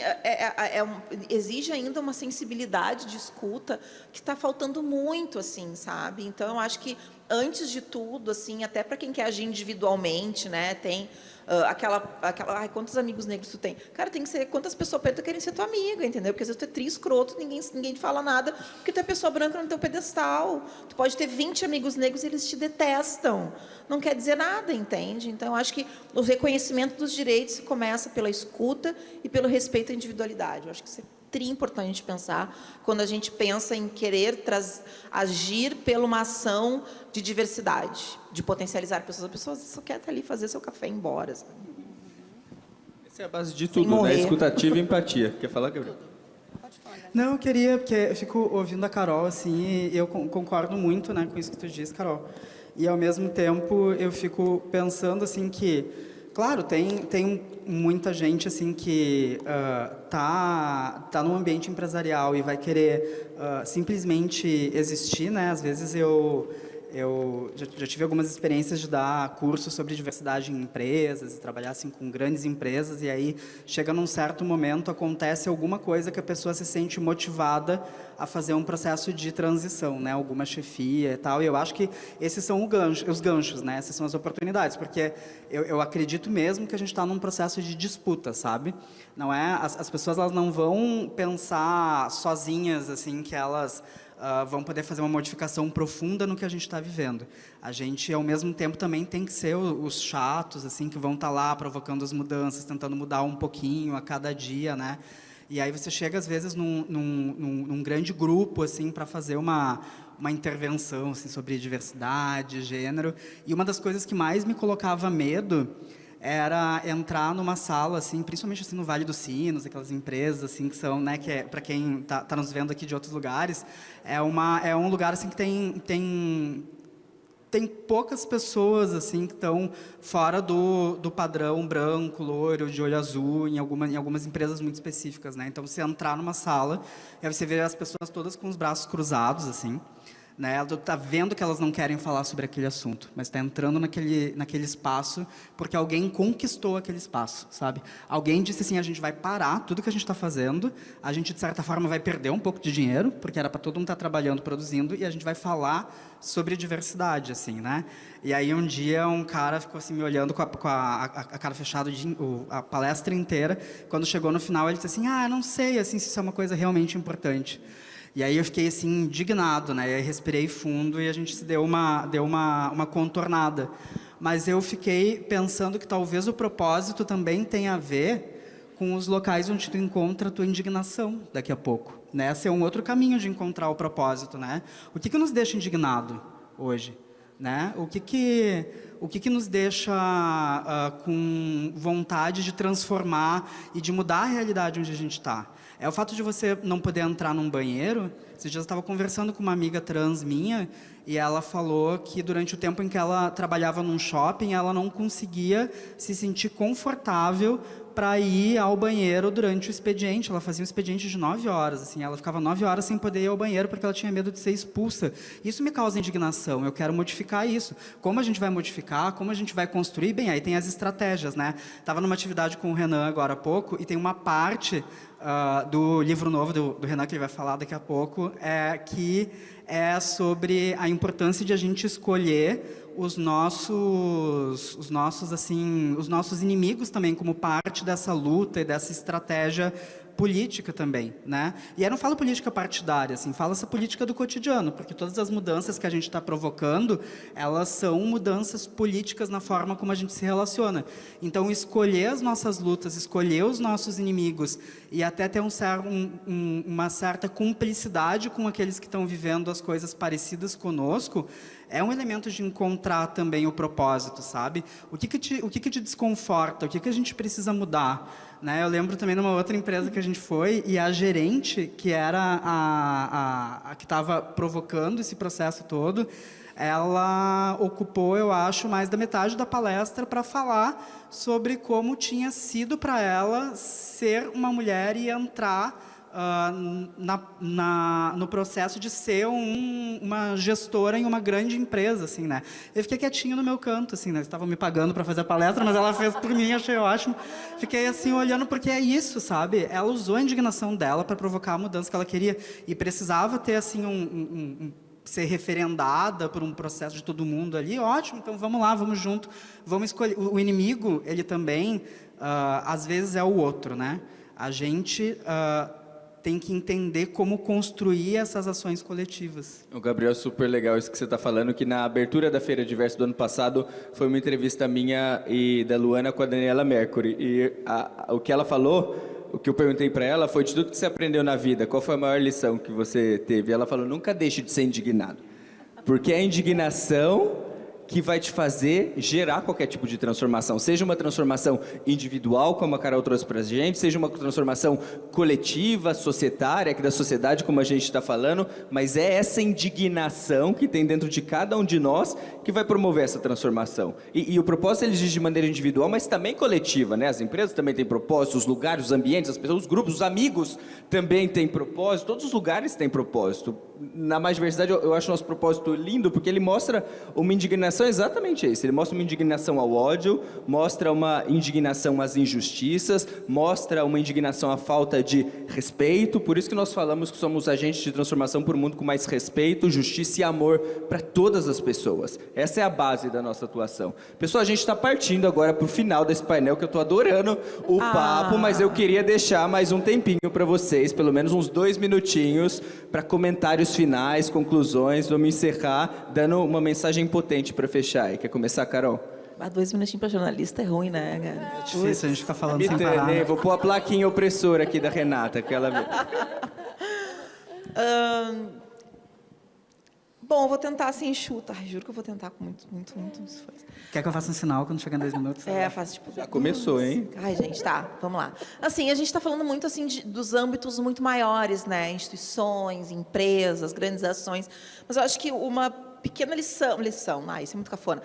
exige ainda uma sensibilidade de escuta que está faltando muito, assim, sabe? Então, eu acho que antes de tudo, assim, até para quem quer agir individualmente, né, tem ai, quantos amigos negros tu tem? Cara, tem que ser quantas pessoas pretas querem ser tua amiga, entendeu? Porque às vezes tu é tri escroto, ninguém te fala nada, porque tu é pessoa branca no teu pedestal. Tu pode ter 20 amigos negros e eles te detestam. Não quer dizer nada, entende? Então, eu acho que o reconhecimento dos direitos começa pela escuta e pelo respeito à individualidade. Eu acho que isso é tri importante pensar quando a gente pensa em querer agir pela uma ação de diversidade, de potencializar pessoas. A pessoa só quer estar ali, fazer seu café e ir embora. Sabe? Essa é a base de tudo, né? Escutativa e empatia. Quer falar, Gabriel? Não, eu queria, porque eu fico ouvindo a Carol, assim, e eu concordo muito, né, com isso que tu diz, Carol. E, ao mesmo tempo, eu fico pensando, assim, que, claro, tem muita gente, assim, que tá num ambiente empresarial e vai querer simplesmente existir, né? Às vezes eu já tive algumas experiências de dar cursos sobre diversidade em empresas, e trabalhar assim, com grandes empresas, e aí chega num certo momento, acontece alguma coisa que a pessoa se sente motivada a fazer um processo de transição, né? Alguma chefia e tal, e eu acho que esses são os ganchos, né? Essas são as oportunidades, porque eu acredito mesmo que a gente está num processo de disputa, sabe? Não é, as pessoas elas não vão pensar sozinhas, assim, que elas vão poder fazer uma modificação profunda no que a gente está vivendo. A gente, ao mesmo tempo, também tem que ser os chatos, assim, que vão estar lá provocando as mudanças, tentando mudar um pouquinho a cada dia, né? E aí você chega, às vezes, num grande grupo, assim, para fazer uma intervenção, assim, sobre diversidade, gênero. E uma das coisas que mais me colocava medo era entrar numa sala, assim, principalmente assim, no Vale dos Sinos, aquelas empresas assim, que são, né, que para quem tá nos vendo aqui de outros lugares, é um lugar assim, que tem poucas pessoas assim, que estão fora do padrão branco, loiro, de olho azul, em algumas empresas muito específicas, né? Então, você entrar numa sala, aí você vê as pessoas todas com os braços cruzados, assim, né? Ela está vendo que elas não querem falar sobre aquele assunto, mas está entrando naquele espaço porque alguém conquistou aquele espaço, sabe? Alguém disse assim, a gente vai parar tudo que a gente está fazendo, a gente, de certa forma, vai perder um pouco de dinheiro, porque era para todo mundo estar trabalhando, produzindo, e a gente vai falar sobre diversidade, assim, né? E aí, um dia, um cara ficou assim, me olhando com a cara fechada a palestra inteira. Quando chegou no final, ele disse assim, não sei assim, se isso é uma coisa realmente importante. E aí eu fiquei assim, indignado, né? E aí respirei fundo e a gente se deu uma contornada. Mas eu fiquei pensando que talvez o propósito também tenha a ver com os locais onde tu encontra a tua indignação daqui a pouco, né? Esse é um outro caminho de encontrar o propósito, né? O que nos deixa indignado hoje, né? O que nos deixa com vontade de transformar e de mudar a realidade onde a gente está? É o fato de você não poder entrar num banheiro. Esses dias eu estava conversando com uma amiga trans minha e ela falou que durante o tempo em que ela trabalhava num shopping, ela não conseguia se sentir confortável para ir ao banheiro durante o expediente. Ela fazia um expediente de 9 horas, assim, ela ficava 9 horas sem poder ir ao banheiro porque ela tinha medo de ser expulsa. Isso me causa indignação, eu quero modificar isso. Como a gente vai modificar, como a gente vai construir? Bem, aí tem as estratégias, né? Estava numa atividade com o Renan agora há pouco e tem uma parte do livro novo do Renan, que ele vai falar daqui a pouco, que é sobre a importância de a gente escolher os nossos inimigos também como parte dessa luta e dessa estratégia política também, né? E aí não falo política partidária, assim, falo essa política do cotidiano, porque todas as mudanças que a gente está provocando, elas são mudanças políticas na forma como a gente se relaciona. Então, escolher as nossas lutas, escolher os nossos inimigos e até ter uma certa cumplicidade com aqueles que estão vivendo as coisas parecidas conosco, é um elemento de encontrar também o propósito, sabe? O que te desconforta? O que a gente precisa mudar? Né? Eu lembro também de uma outra empresa que a gente foi e a gerente, que era a que estava provocando esse processo todo, ela ocupou, eu acho, mais da metade da palestra para falar sobre como tinha sido para ela ser uma mulher e entrar no processo de ser uma gestora em uma grande empresa, assim, né? Eu fiquei quietinho no meu canto, assim, né? Estavam me pagando para fazer a palestra, mas ela fez por mim, achei ótimo. Fiquei assim olhando porque é isso, sabe? Ela usou a indignação dela para provocar a mudança que ela queria e precisava ter assim ser referendada por um processo de todo mundo ali, ótimo, então vamos lá, vamos junto, vamos escolher. O inimigo, ele também, às vezes, é o outro, né? A gente tem que entender como construir essas ações coletivas. O Gabriel, super legal isso que você está falando, que na abertura da Feira Diversa do ano passado foi uma entrevista minha e da Luana com a Daniela Mercury, e o que ela falou... O que eu perguntei para ela foi de tudo que você aprendeu na vida, qual foi a maior lição que você teve? Ela falou, nunca deixe de ser indignado, porque é a indignação que vai te fazer gerar qualquer tipo de transformação, seja uma transformação individual, como a Carol trouxe para a gente, seja uma transformação coletiva, societária, que da sociedade, como a gente está falando, mas é essa indignação que tem dentro de cada um de nós que vai promover essa transformação. E o propósito ele existe de maneira individual, mas também coletiva, né? As empresas também têm propósito, os lugares, os ambientes, as pessoas, os grupos, os amigos também têm propósito, todos os lugares têm propósito. Na Mais Diversidade, eu acho o nosso propósito lindo, porque ele mostra uma indignação exatamente isso. Ele mostra uma indignação ao ódio, mostra uma indignação às injustiças, mostra uma indignação à falta de respeito. Por isso que nós falamos que somos agentes de transformação por um mundo com mais respeito, justiça e amor para todas as pessoas. Essa é a base da nossa atuação. Pessoal, a gente está partindo agora para o final desse painel, que eu estou adorando o papo, mas eu queria deixar mais um tempinho para vocês, pelo menos uns 2 minutinhos, para comentários finais, conclusões. Vamos encerrar dando uma mensagem potente para fechar. E quer começar, Carol? 2 minutinhos para jornalista é ruim, né, cara? É difícil a gente ficar falando Me sem parar. treinei, vou pôr a plaquinha opressora aqui da Renata, que ela... Bom, eu vou tentar ser enxuta. Ai, juro que eu vou tentar com muito esforço. Quer que eu faça um sinal quando chegar em 2 minutos? Faz tipo... Já começou, hein? Ai, gente, tá, vamos lá. Assim, a gente está falando muito assim dos âmbitos muito maiores, né? Instituições, empresas, grandes ações. Mas eu acho que uma pequena lição, isso é muito cafona.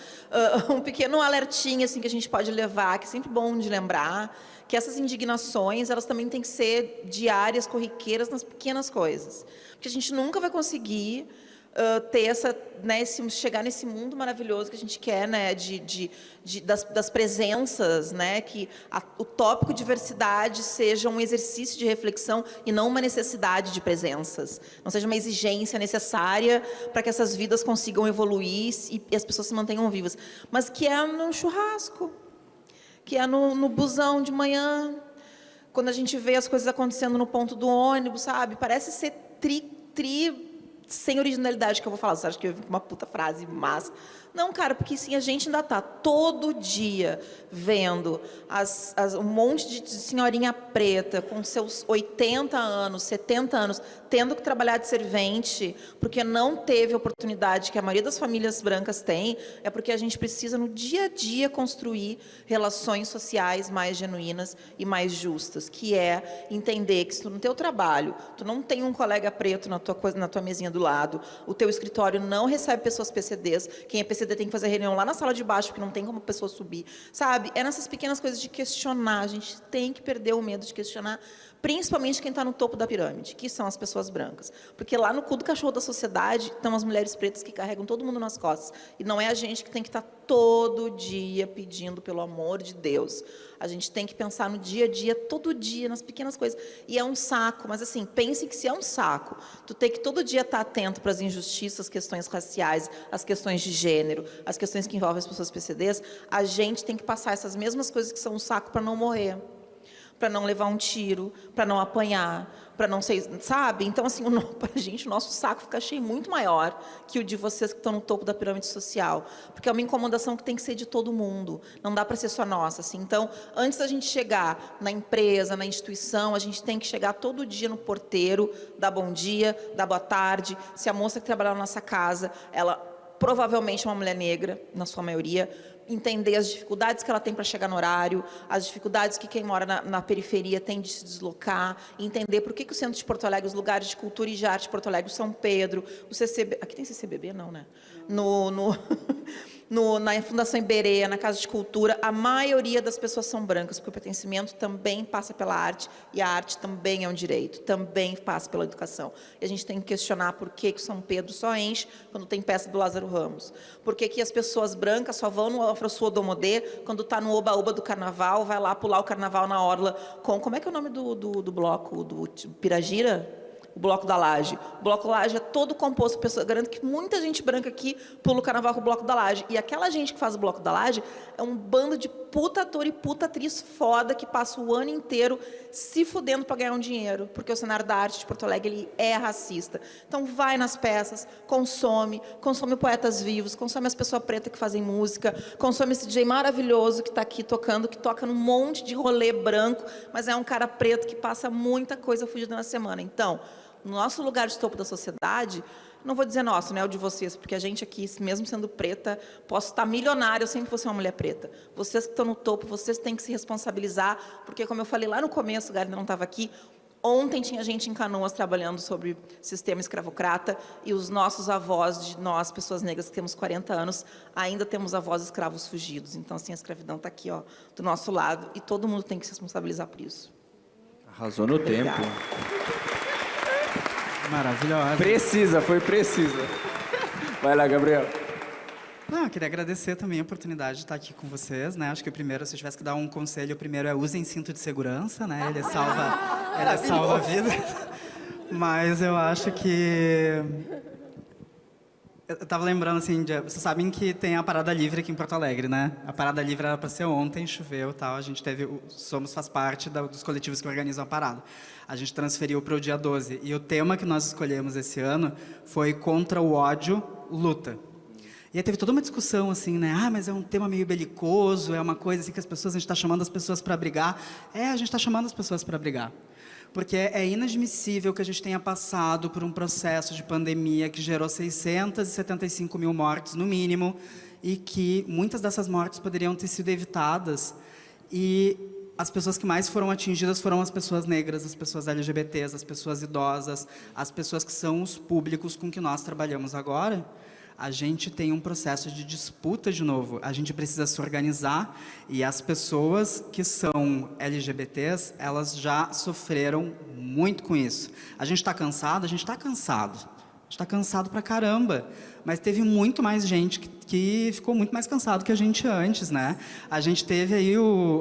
Um pequeno alertinho assim que a gente pode levar, que é sempre bom de lembrar, que essas indignações, elas também têm que ser diárias, corriqueiras nas pequenas coisas. Porque a gente nunca vai conseguir ter essa, né, chegar nesse mundo maravilhoso que a gente quer, né, das presenças, né, que o tópico diversidade seja um exercício de reflexão e não uma necessidade de presenças, não seja uma exigência necessária para que essas vidas consigam evoluir e as pessoas se mantenham vivas, mas que é no churrasco, que é no busão de manhã, quando a gente vê as coisas acontecendo no ponto do ônibus, sabe, parece ser sem originalidade que eu vou falar. Você acha que eu vi uma puta frase massa? Não, cara, porque sim, a gente ainda está todo dia vendo um monte de senhorinha preta com seus 80 anos, 70 anos, tendo que trabalhar de servente, porque não teve a oportunidade que a maioria das famílias brancas tem, é porque a gente precisa, no dia a dia, construir relações sociais mais genuínas e mais justas, que é entender que se no teu trabalho, tu não tem um colega preto na tua mesinha do lado, o teu escritório não recebe pessoas PCDs, quem é PCD tem que fazer reunião lá na sala de baixo, porque não tem como a pessoa subir, sabe? É nessas pequenas coisas de questionar, a gente tem que perder o medo de questionar, principalmente quem está no topo da pirâmide, que são as pessoas brancas. Porque lá no cu do cachorro da sociedade estão as mulheres pretas que carregam todo mundo nas costas. E não é a gente que tem que estar todo dia pedindo pelo amor de Deus. A gente tem que pensar no dia a dia, todo dia, nas pequenas coisas. E é um saco, mas assim, pense que se é um saco, tu tem que todo dia estar atento para as injustiças, as questões raciais, as questões de gênero, as questões que envolvem as pessoas PCDs, a gente tem que passar essas mesmas coisas que são um saco para não morrer, para não levar um tiro, para não apanhar, para não ser, sabe? Então, assim, para a gente, o nosso saco fica cheio muito maior que o de vocês que estão no topo da pirâmide social, porque é uma incomodação que tem que ser de todo mundo, não dá para ser só nossa, assim. Então, antes da gente chegar na empresa, na instituição, a gente tem que chegar todo dia no porteiro, dar bom dia, dar boa tarde. Se a moça que trabalha na nossa casa, ela provavelmente é uma mulher negra, na sua maioria, entender as dificuldades que ela tem para chegar no horário, as dificuldades que quem mora na periferia tem de se deslocar, entender por que o centro de Porto Alegre, os lugares de cultura e de arte de Porto Alegre, São Pedro, o CCB... Aqui tem CCBB? Não, né? Na Fundação Iberê, na Casa de Cultura, a maioria das pessoas são brancas, porque o pertencimento também passa pela arte, e a arte também é um direito, também passa pela educação. E a gente tem que questionar por que São Pedro só enche quando tem peça do Lázaro Ramos. Por que as pessoas brancas só vão no Afro-Sul Domodê quando está no Oba-Oba do Carnaval, vai lá pular o Carnaval na orla com... Como é que é o nome do bloco? Do Piragira? o Bloco da Laje. O Bloco da Laje é todo composto por pessoas. Garanto que muita gente branca aqui pula o carnaval com o Bloco da Laje. E aquela gente que faz o Bloco da Laje é um bando de puta ator e puta atriz foda que passa o ano inteiro se fudendo para ganhar um dinheiro. Porque o cenário da arte de Porto Alegre ele é racista. Então vai nas peças, consome poetas vivos, consome as pessoas pretas que fazem música, consome esse DJ maravilhoso que está aqui tocando, que toca num monte de rolê branco, mas é um cara preto que passa muita coisa fugida na semana. Então, no nosso lugar de topo da sociedade, não vou dizer nosso, né, o de vocês, porque a gente aqui, mesmo sendo preta, posso estar milionária, eu sempre vou ser uma mulher preta. Vocês que estão no topo, vocês têm que se responsabilizar, porque, como eu falei lá no começo, o Gary não estava aqui, ontem tinha gente em Canoas trabalhando sobre sistema escravocrata e os nossos avós, de nós, pessoas negras que temos 40 anos, ainda temos avós escravos fugidos. Então, assim, a escravidão está aqui, ó, do nosso lado, e todo mundo tem que se responsabilizar por isso. Arrasou no tempo. Maravilhosa. Precisa, foi precisa. Vai lá, Gabriel. Não, eu queria agradecer também a oportunidade de estar aqui com vocês, né? Acho que o primeiro, se eu tivesse que dar um conselho, o primeiro é usem cinto de segurança, né? Ele salva a vida. Mas eu acho que... Eu estava lembrando, assim, vocês sabem que tem a Parada Livre aqui em Porto Alegre, né? A Parada Livre era para ser ontem, choveu e tal. A gente faz parte dos coletivos que organizam a parada. A gente transferiu para o dia 12. E o tema que nós escolhemos esse ano foi Contra o Ódio, Luta. E aí teve toda uma discussão, assim, né? Ah, mas é um tema meio belicoso, é uma coisa assim que a gente está chamando as pessoas para brigar. A gente está chamando as pessoas para brigar. Porque é inadmissível que a gente tenha passado por um processo de pandemia que gerou 675 mil mortes, no mínimo, e que muitas dessas mortes poderiam ter sido evitadas. E as pessoas que mais foram atingidas foram as pessoas negras, as pessoas LGBTs, as pessoas idosas, as pessoas que são os públicos com que nós trabalhamos agora. A gente tem um processo de disputa de novo. A gente precisa se organizar e as pessoas que são LGBTs, elas já sofreram muito com isso. A gente está cansado? A gente está cansado. A gente está cansado pra caramba. Mas teve muito mais gente que ficou muito mais cansado que a gente antes, né? A gente teve aí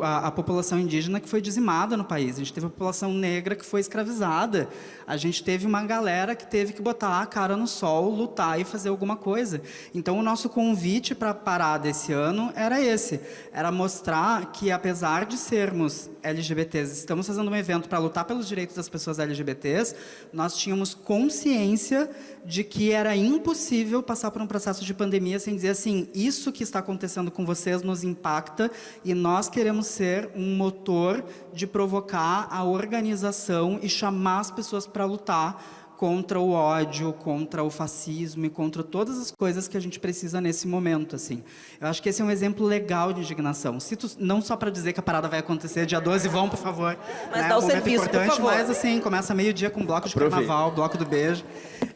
a população indígena que foi dizimada no país. A gente teve a população negra que foi escravizada. A gente teve uma galera que teve que botar a cara no sol, lutar e fazer alguma coisa. Então, o nosso convite para a parada esse ano era esse. Era mostrar que, apesar de sermos LGBTs, estamos fazendo um evento para lutar pelos direitos das pessoas LGBTs, nós tínhamos consciência de que era impossível passar por um processo de pandemia sem dizer assim, isso que está acontecendo com vocês nos impacta e nós queremos ser um motor de provocar a organização e chamar as pessoas para lutar contra o ódio, contra o fascismo e contra todas as coisas que a gente precisa nesse momento, assim. Eu acho que esse é um exemplo legal de indignação. Não só para dizer que a parada vai acontecer dia 12, vão, por favor. Mas dá o serviço, por favor. Mas, assim, começa meio-dia com bloco de carnaval, bloco do beijo.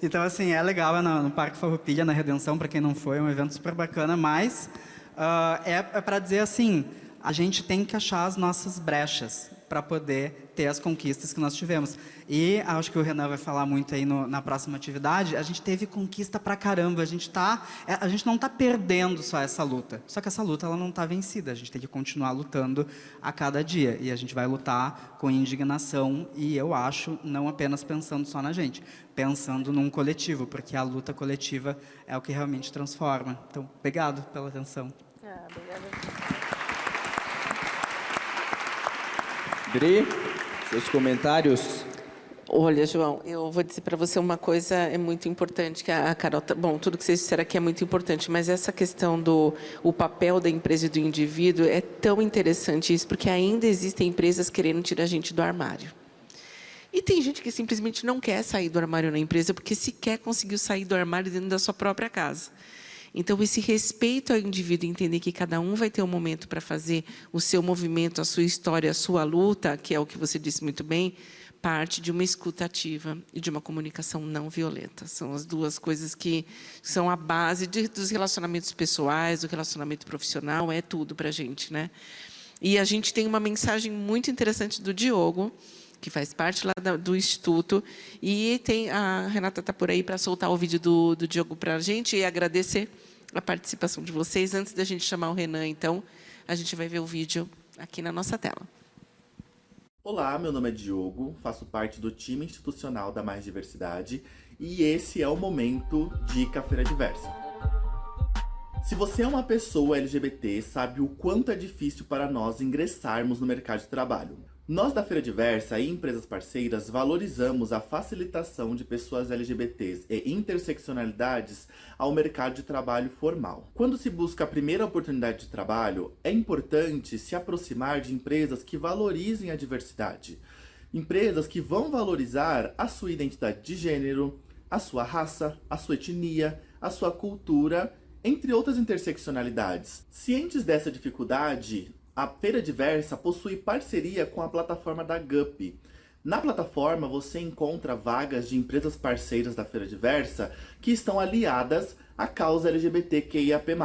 Então, assim, é legal, é no Parque Farroupilha, na Redenção, para quem não foi, é um evento super bacana, mas é para dizer assim, a gente tem que achar as nossas brechas para poder ter as conquistas que nós tivemos. E acho que o Renan vai falar muito aí na próxima atividade, a gente teve conquista pra caramba, a gente não está perdendo só essa luta, só que essa luta ela não está vencida, a gente tem que continuar lutando a cada dia, e a gente vai lutar com indignação, e eu acho, não apenas pensando só na gente, pensando num coletivo, porque a luta coletiva é o que realmente transforma. Então, obrigado pela atenção. Obrigada. Dri, seus comentários? Olha, João, eu vou dizer para você uma coisa é muito importante, que a Carol... Bom, tudo que vocês disseram aqui é muito importante, mas essa questão o papel da empresa e do indivíduo é tão interessante isso, porque ainda existem empresas querendo tirar a gente do armário. E tem gente que simplesmente não quer sair do armário na empresa, porque sequer conseguiu sair do armário dentro da sua própria casa. Então, esse respeito ao indivíduo, entender que cada um vai ter um momento para fazer o seu movimento, a sua história, a sua luta, que é o que você disse muito bem, parte de uma escuta ativa e de uma comunicação não violenta. São as duas coisas que são a base dos relacionamentos pessoais, do relacionamento profissional, é tudo para a gente, né? E a gente tem uma mensagem muito interessante do Diogo, que faz parte lá do Instituto, e a Renata está por aí para soltar o vídeo do Diogo para a gente e agradecer a participação de vocês. Antes da gente chamar o Renan, então, a gente vai ver o vídeo aqui na nossa tela. Olá, meu nome é Diogo, faço parte do time institucional da Mais Diversidade e esse é o momento Dica Feira Diversa. Se você é uma pessoa LGBT, sabe o quanto é difícil para nós ingressarmos no mercado de trabalho. Nós da Feira Diversa e empresas parceiras valorizamos a facilitação de pessoas LGBTs e interseccionalidades ao mercado de trabalho formal. Quando se busca a primeira oportunidade de trabalho, é importante se aproximar de empresas que valorizem a diversidade. Empresas que vão valorizar a sua identidade de gênero, a sua raça, a sua etnia, a sua cultura, entre outras interseccionalidades. Cientes dessa dificuldade, a Feira Diversa possui parceria com a plataforma da GUP. Na plataforma você encontra vagas de empresas parceiras da Feira Diversa que estão aliadas à causa LGBTQIAP+.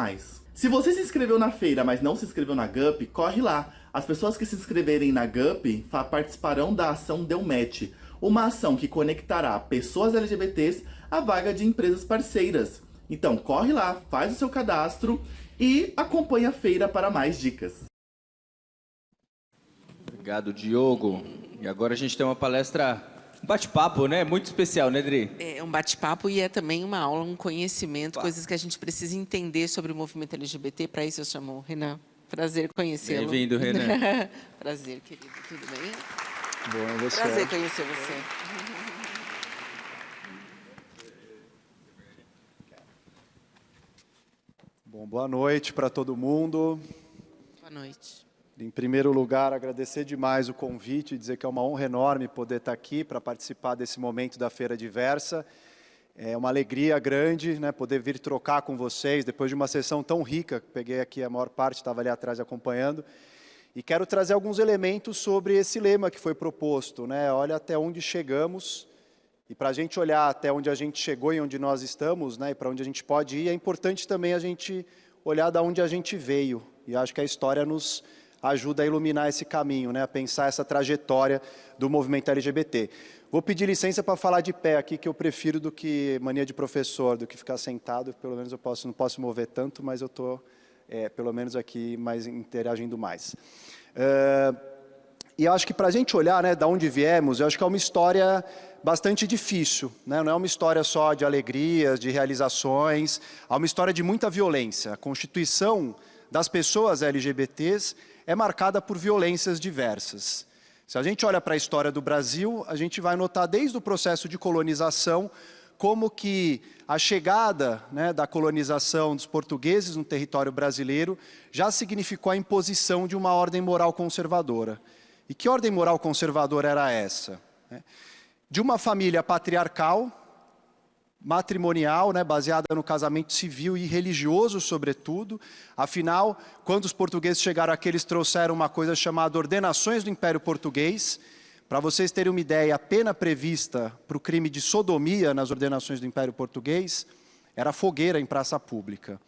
Se você se inscreveu na feira, mas não se inscreveu na GUP, corre lá. As pessoas que se inscreverem na GUP participarão da ação Deu Match, uma ação que conectará pessoas LGBTs à vaga de empresas parceiras. Então corre lá, faz o seu cadastro e acompanhe a feira para mais dicas. Obrigado, Diogo. E agora a gente tem uma palestra, um bate-papo, né? Muito especial, né, Dri? É um bate-papo e é também uma aula, um conhecimento, coisas que a gente precisa entender sobre o movimento LGBT. Para isso eu chamo o Renan. Prazer conhecê-lo. Bem-vindo, Renan. Prazer, querido. Tudo bem? Bom, você. Prazer conhecer você. Bom, boa noite para todo mundo. Boa noite. Em primeiro lugar, agradecer demais o convite, dizer que é uma honra enorme poder estar aqui para participar desse momento da Feira Diversa. É uma alegria grande, né, poder vir trocar com vocês, depois de uma sessão tão rica, peguei aqui a maior parte, estava ali atrás acompanhando, e quero trazer alguns elementos sobre esse lema que foi proposto, né, olha até onde chegamos, e para a gente olhar até onde a gente chegou e onde nós estamos, né, e para onde a gente pode ir, é importante também a gente olhar de onde a gente veio, e acho que a história nos ajuda a iluminar esse caminho, né, a pensar essa trajetória do movimento LGBT. Vou pedir licença para falar de pé aqui, que eu prefiro do que mania de professor, do que ficar sentado, pelo menos eu não posso mover tanto, mas eu estou, pelo menos aqui, mais interagindo mais. E acho que para a gente olhar, né, de onde viemos, eu acho que é uma história bastante difícil, né? Não é uma história só de alegrias, de realizações, é uma história de muita violência. A constituição das pessoas LGBTs é marcada por violências diversas. Se a gente olha para a história do Brasil, a gente vai notar desde o processo de colonização, como que a chegada, né, da colonização dos portugueses no território brasileiro já significou a imposição de uma ordem moral conservadora. E que ordem moral conservadora era essa? De uma família patriarcal, matrimonial, né, baseada no casamento civil e religioso, sobretudo. Afinal, quando os portugueses chegaram aqui, eles trouxeram uma coisa chamada Ordenações do Império Português. Para vocês terem uma ideia, a pena prevista para o crime de sodomia nas Ordenações do Império Português era fogueira em praça pública.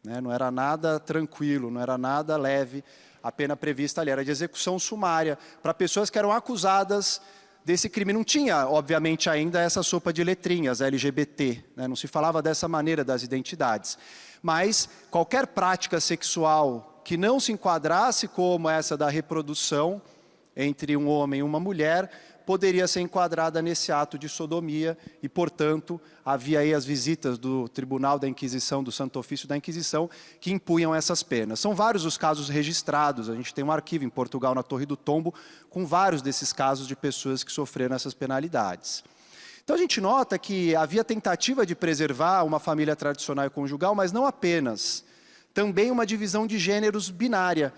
Né? Não era nada tranquilo, não era nada leve. A pena prevista ali era de execução sumária para pessoas que eram acusadas desse crime. Não tinha, obviamente, ainda essa sopa de letrinhas LGBT, né? Não se falava dessa maneira das identidades. Mas qualquer prática sexual que não se enquadrasse como essa da reprodução entre um homem e uma mulher, poderia ser enquadrada nesse ato de sodomia e, portanto, havia aí as visitas do Tribunal da Inquisição, do Santo Ofício da Inquisição, que impunham essas penas. São vários os casos registrados, a gente tem um arquivo em Portugal, na Torre do Tombo, com vários desses casos de pessoas que sofreram essas penalidades. Então a gente nota que havia tentativa de preservar uma família tradicional e conjugal, mas não apenas. Também uma divisão de gêneros binária,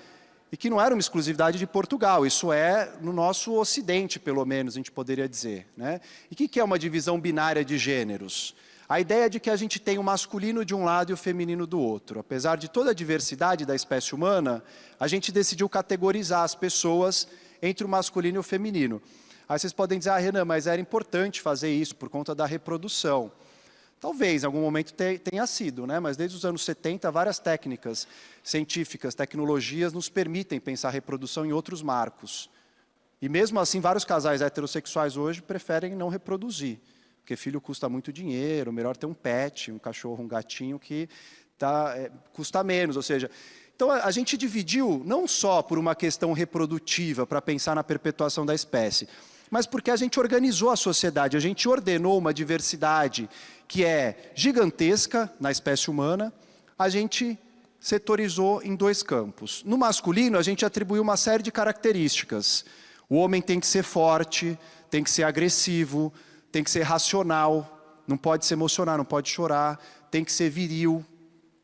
e que não era uma exclusividade de Portugal, isso é no nosso ocidente, pelo menos, a gente poderia dizer. Né? E o que é uma divisão binária de gêneros? A ideia de que a gente tem o masculino de um lado e o feminino do outro. Apesar de toda a diversidade da espécie humana, a gente decidiu categorizar as pessoas entre o masculino e o feminino. Aí vocês podem dizer, Renan, mas era importante fazer isso por conta da reprodução. Talvez, em algum momento tenha sido, né? Mas desde os anos 70, várias técnicas científicas, tecnologias nos permitem pensar a reprodução em outros marcos. E mesmo assim, vários casais heterossexuais hoje preferem não reproduzir, porque filho custa muito dinheiro, melhor ter um pet, um cachorro, um gatinho que custa menos. Ou seja, Então, a gente dividiu não só por uma questão reprodutiva, para pensar na perpetuação da espécie, mas porque a gente organizou a sociedade, a gente ordenou uma diversidade que é gigantesca na espécie humana, a gente setorizou em 2 campos. No masculino, a gente atribuiu uma série de características. O homem tem que ser forte, tem que ser agressivo, tem que ser racional, não pode se emocionar, não pode chorar, tem que ser viril,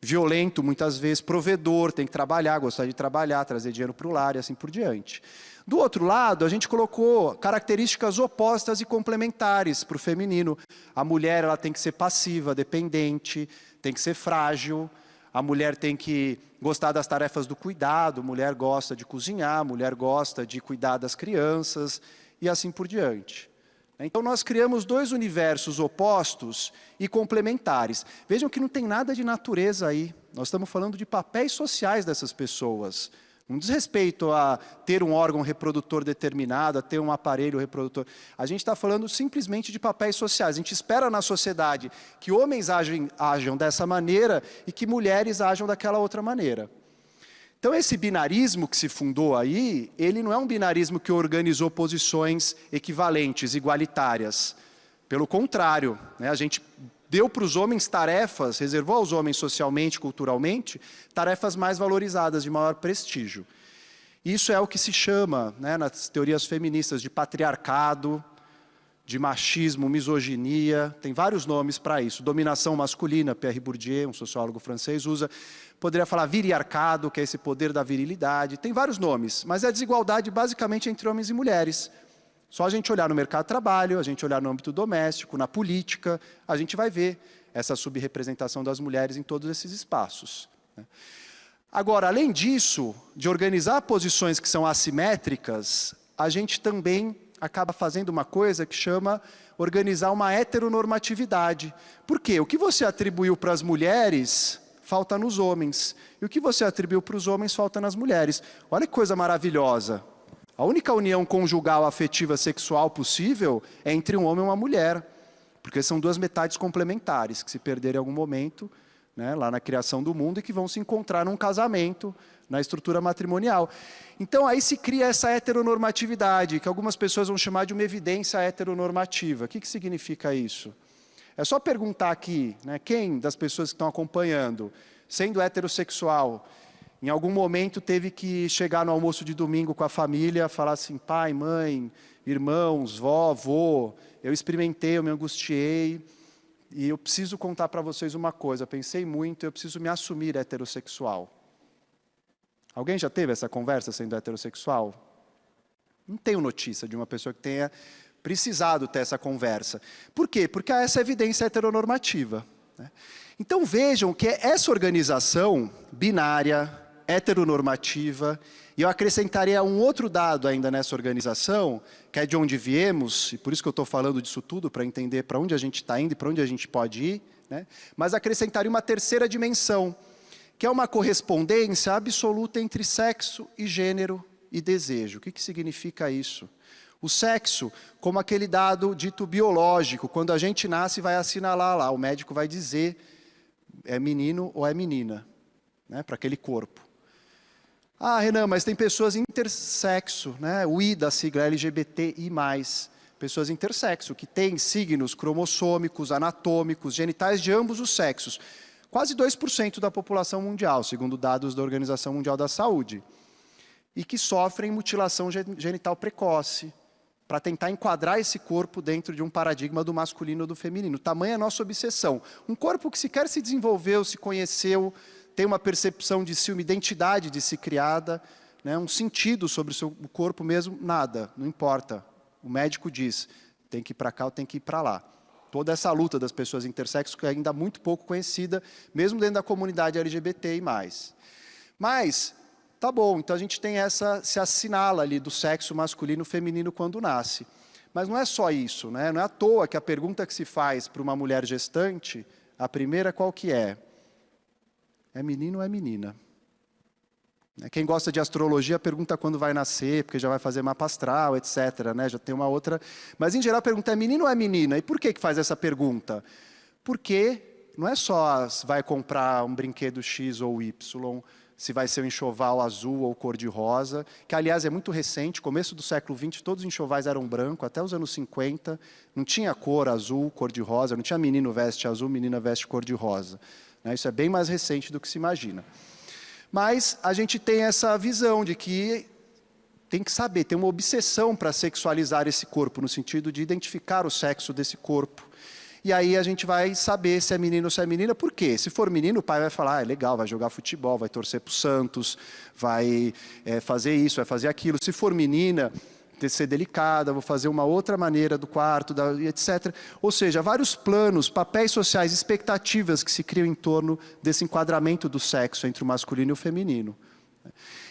violento muitas vezes, provedor, tem que trabalhar, gostar de trabalhar, trazer dinheiro para o lar e assim por diante. Do outro lado, a gente colocou características opostas e complementares para o feminino. A mulher ela tem que ser passiva, dependente, tem que ser frágil, a mulher tem que gostar das tarefas do cuidado, a mulher gosta de cozinhar, a mulher gosta de cuidar das crianças e assim por diante. Então, nós criamos 2 universos opostos e complementares. Vejam que não tem nada de natureza aí. Nós estamos falando de papéis sociais dessas pessoas. Não diz respeito a ter um órgão reprodutor determinado, a ter um aparelho reprodutor. A gente está falando simplesmente de papéis sociais. A gente espera na sociedade que homens ajam dessa maneira e que mulheres ajam daquela outra maneira. Então, esse binarismo que se fundou aí, ele não é um binarismo que organizou posições equivalentes, igualitárias. Pelo contrário, né, a gente deu para os homens tarefas, reservou aos homens socialmente, culturalmente, tarefas mais valorizadas, de maior prestígio. Isso é o que se chama, né, nas teorias feministas, de patriarcado, de machismo, misoginia, tem vários nomes para isso. Dominação masculina, Pierre Bourdieu, um sociólogo francês, usa. Poderia falar viriarcado, que é esse poder da virilidade. Tem vários nomes, mas é a desigualdade basicamente entre homens e mulheres. Só a gente olhar no mercado de trabalho, a gente olhar no âmbito doméstico, na política, a gente vai ver essa subrepresentação das mulheres em todos esses espaços. Agora, além disso, de organizar posições que são assimétricas, a gente também acaba fazendo uma coisa que chama organizar uma heteronormatividade. Por quê? O que você atribuiu para as mulheres falta nos homens. E o que você atribuiu para os homens falta nas mulheres. Olha que coisa maravilhosa. A única união conjugal, afetiva, sexual possível é entre um homem e uma mulher. Porque são 2 metades complementares que se perderem em algum momento, né, lá na criação do mundo, e que vão se encontrar num casamento, na estrutura matrimonial. Então, aí se cria essa heteronormatividade, que algumas pessoas vão chamar de uma evidência heteronormativa. O que significa isso? É só perguntar aqui, né, quem das pessoas que estão acompanhando, sendo heterossexual, em algum momento teve que chegar no almoço de domingo com a família, falar assim, pai, mãe, irmãos, vó, avô, eu experimentei, eu me angustiei, e eu preciso contar para vocês uma coisa, pensei muito, eu preciso me assumir heterossexual. Alguém já teve essa conversa sendo heterossexual? Não tenho notícia de uma pessoa que tenha precisado ter essa conversa. Por quê? Porque há essa evidência heteronormativa, né? Então vejam que essa organização binária, heteronormativa, e eu acrescentaria um outro dado ainda nessa organização, que é de onde viemos, e por isso que eu estou falando disso tudo, para entender para onde a gente está indo e para onde a gente pode ir, né? Mas acrescentaria uma terceira dimensão, que é uma correspondência absoluta entre sexo e gênero e desejo. O que significa isso? O sexo, como aquele dado dito biológico, quando a gente nasce vai assinalar lá, o médico vai dizer é menino ou é menina, né, para aquele corpo. Ah, Renan, mas tem pessoas intersexo, né, o I da sigla LGBTI+, pessoas intersexo, que têm signos cromossômicos, anatômicos, genitais de ambos os sexos. Quase 2% da população mundial, segundo dados da Organização Mundial da Saúde. E que sofrem mutilação genital precoce, para tentar enquadrar esse corpo dentro de um paradigma do masculino ou do feminino. Tamanha a nossa obsessão. Um corpo que sequer se desenvolveu, se conheceu, tem uma percepção de si, uma identidade de si criada, né, um sentido sobre o seu corpo mesmo, nada, não importa. O médico diz, tem que ir para cá ou tem que ir para lá. Toda essa luta das pessoas intersexo que é ainda muito pouco conhecida, mesmo dentro da comunidade LGBTI+. Mas, tá bom, então a gente tem se assinala ali do sexo masculino e feminino quando nasce. Mas não é só isso, né? Não é à toa que a pergunta que se faz para uma mulher gestante, a primeira qual que é? É menino ou é menina? Quem gosta de astrologia pergunta quando vai nascer, porque já vai fazer mapa astral, etc., né? Já tem uma outra... Mas, em geral, a pergunta é menino ou é menina? E por que faz essa pergunta? Porque não é só vai comprar um brinquedo X ou Y, se vai ser um enxoval azul ou cor-de-rosa, que, aliás, é muito recente, começo do século XX, todos os enxovais eram branco, até os anos 50, não tinha cor azul, cor-de-rosa, não tinha menino veste azul, menina veste cor-de-rosa. Né? Isso é bem mais recente do que se imagina. Mas a gente tem essa visão de que tem que saber, tem uma obsessão para sexualizar esse corpo, no sentido de identificar o sexo desse corpo. E aí a gente vai saber se é menino ou se é menina. Por quê? Se for menino, o pai vai falar, é legal, vai jogar futebol, vai torcer para o Santos, vai fazer isso, vai fazer aquilo. Se for menina, tem que ser delicada, vou fazer uma outra maneira do quarto, etc. Ou seja, vários planos, papéis sociais, expectativas que se criam em torno desse enquadramento do sexo entre o masculino e o feminino.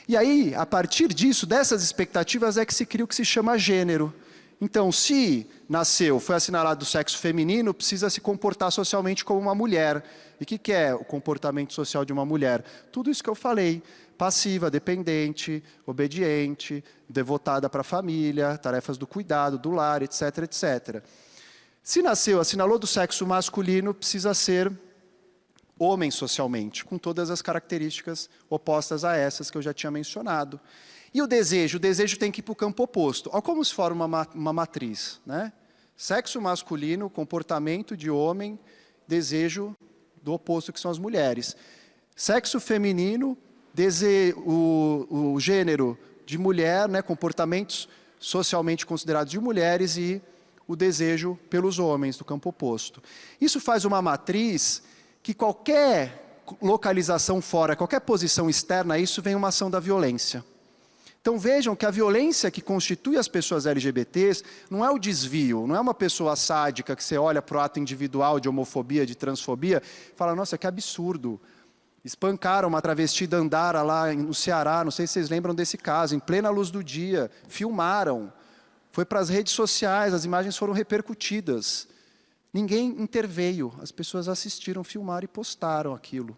E aí, a partir disso, dessas expectativas, é que se cria o que se chama gênero. Então, se nasceu, foi assinalado do sexo feminino, precisa se comportar socialmente como uma mulher. E o que é o comportamento social de uma mulher? Tudo isso que eu falei. Passiva, dependente, obediente, devotada para a família, tarefas do cuidado, do lar, etc, etc. Se nasceu, assinalou do sexo masculino, precisa ser homem socialmente, com todas as características opostas a essas que eu já tinha mencionado. E o desejo tem que ir para o campo oposto. Olha como se forma uma matriz, né? Sexo masculino, comportamento de homem, desejo do oposto, que são as mulheres. Sexo feminino, o gênero de mulher, né? Comportamentos socialmente considerados de mulheres e o desejo pelos homens, do campo oposto. Isso faz uma matriz que qualquer localização fora, qualquer posição externa a isso, vem uma ação da violência. Então vejam que a violência que constitui as pessoas LGBTs não é o desvio, não é uma pessoa sádica que você olha para o ato individual de homofobia, de transfobia, e fala, nossa, que absurdo. Espancaram uma travesti Dandara lá no Ceará, não sei se vocês lembram desse caso, em plena luz do dia, filmaram, foi para as redes sociais, as imagens foram repercutidas. Ninguém interveio, as pessoas assistiram, filmaram e postaram aquilo.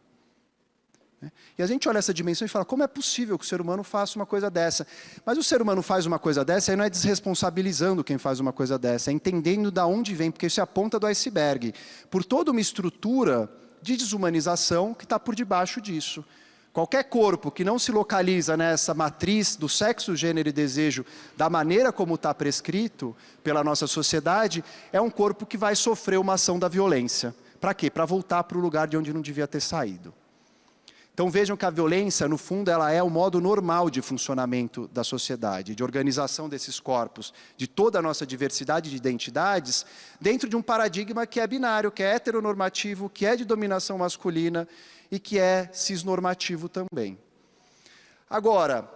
E a gente olha essa dimensão e fala, como é possível que o ser humano faça uma coisa dessa? Mas o ser humano faz uma coisa dessa, aí não é desresponsabilizando quem faz uma coisa dessa, é entendendo de onde vem, porque isso é a ponta do iceberg, por toda uma estrutura de desumanização que está por debaixo disso. Qualquer corpo que não se localiza nessa matriz do sexo, gênero e desejo da maneira como está prescrito pela nossa sociedade, é um corpo que vai sofrer uma ação da violência. Para quê? Para voltar para o lugar de onde não devia ter saído. Então vejam que a violência, no fundo, ela é o modo normal de funcionamento da sociedade, de organização desses corpos, de toda a nossa diversidade de identidades, dentro de um paradigma que é binário, que é heteronormativo, que é de dominação masculina e que é cisnormativo também. Agora,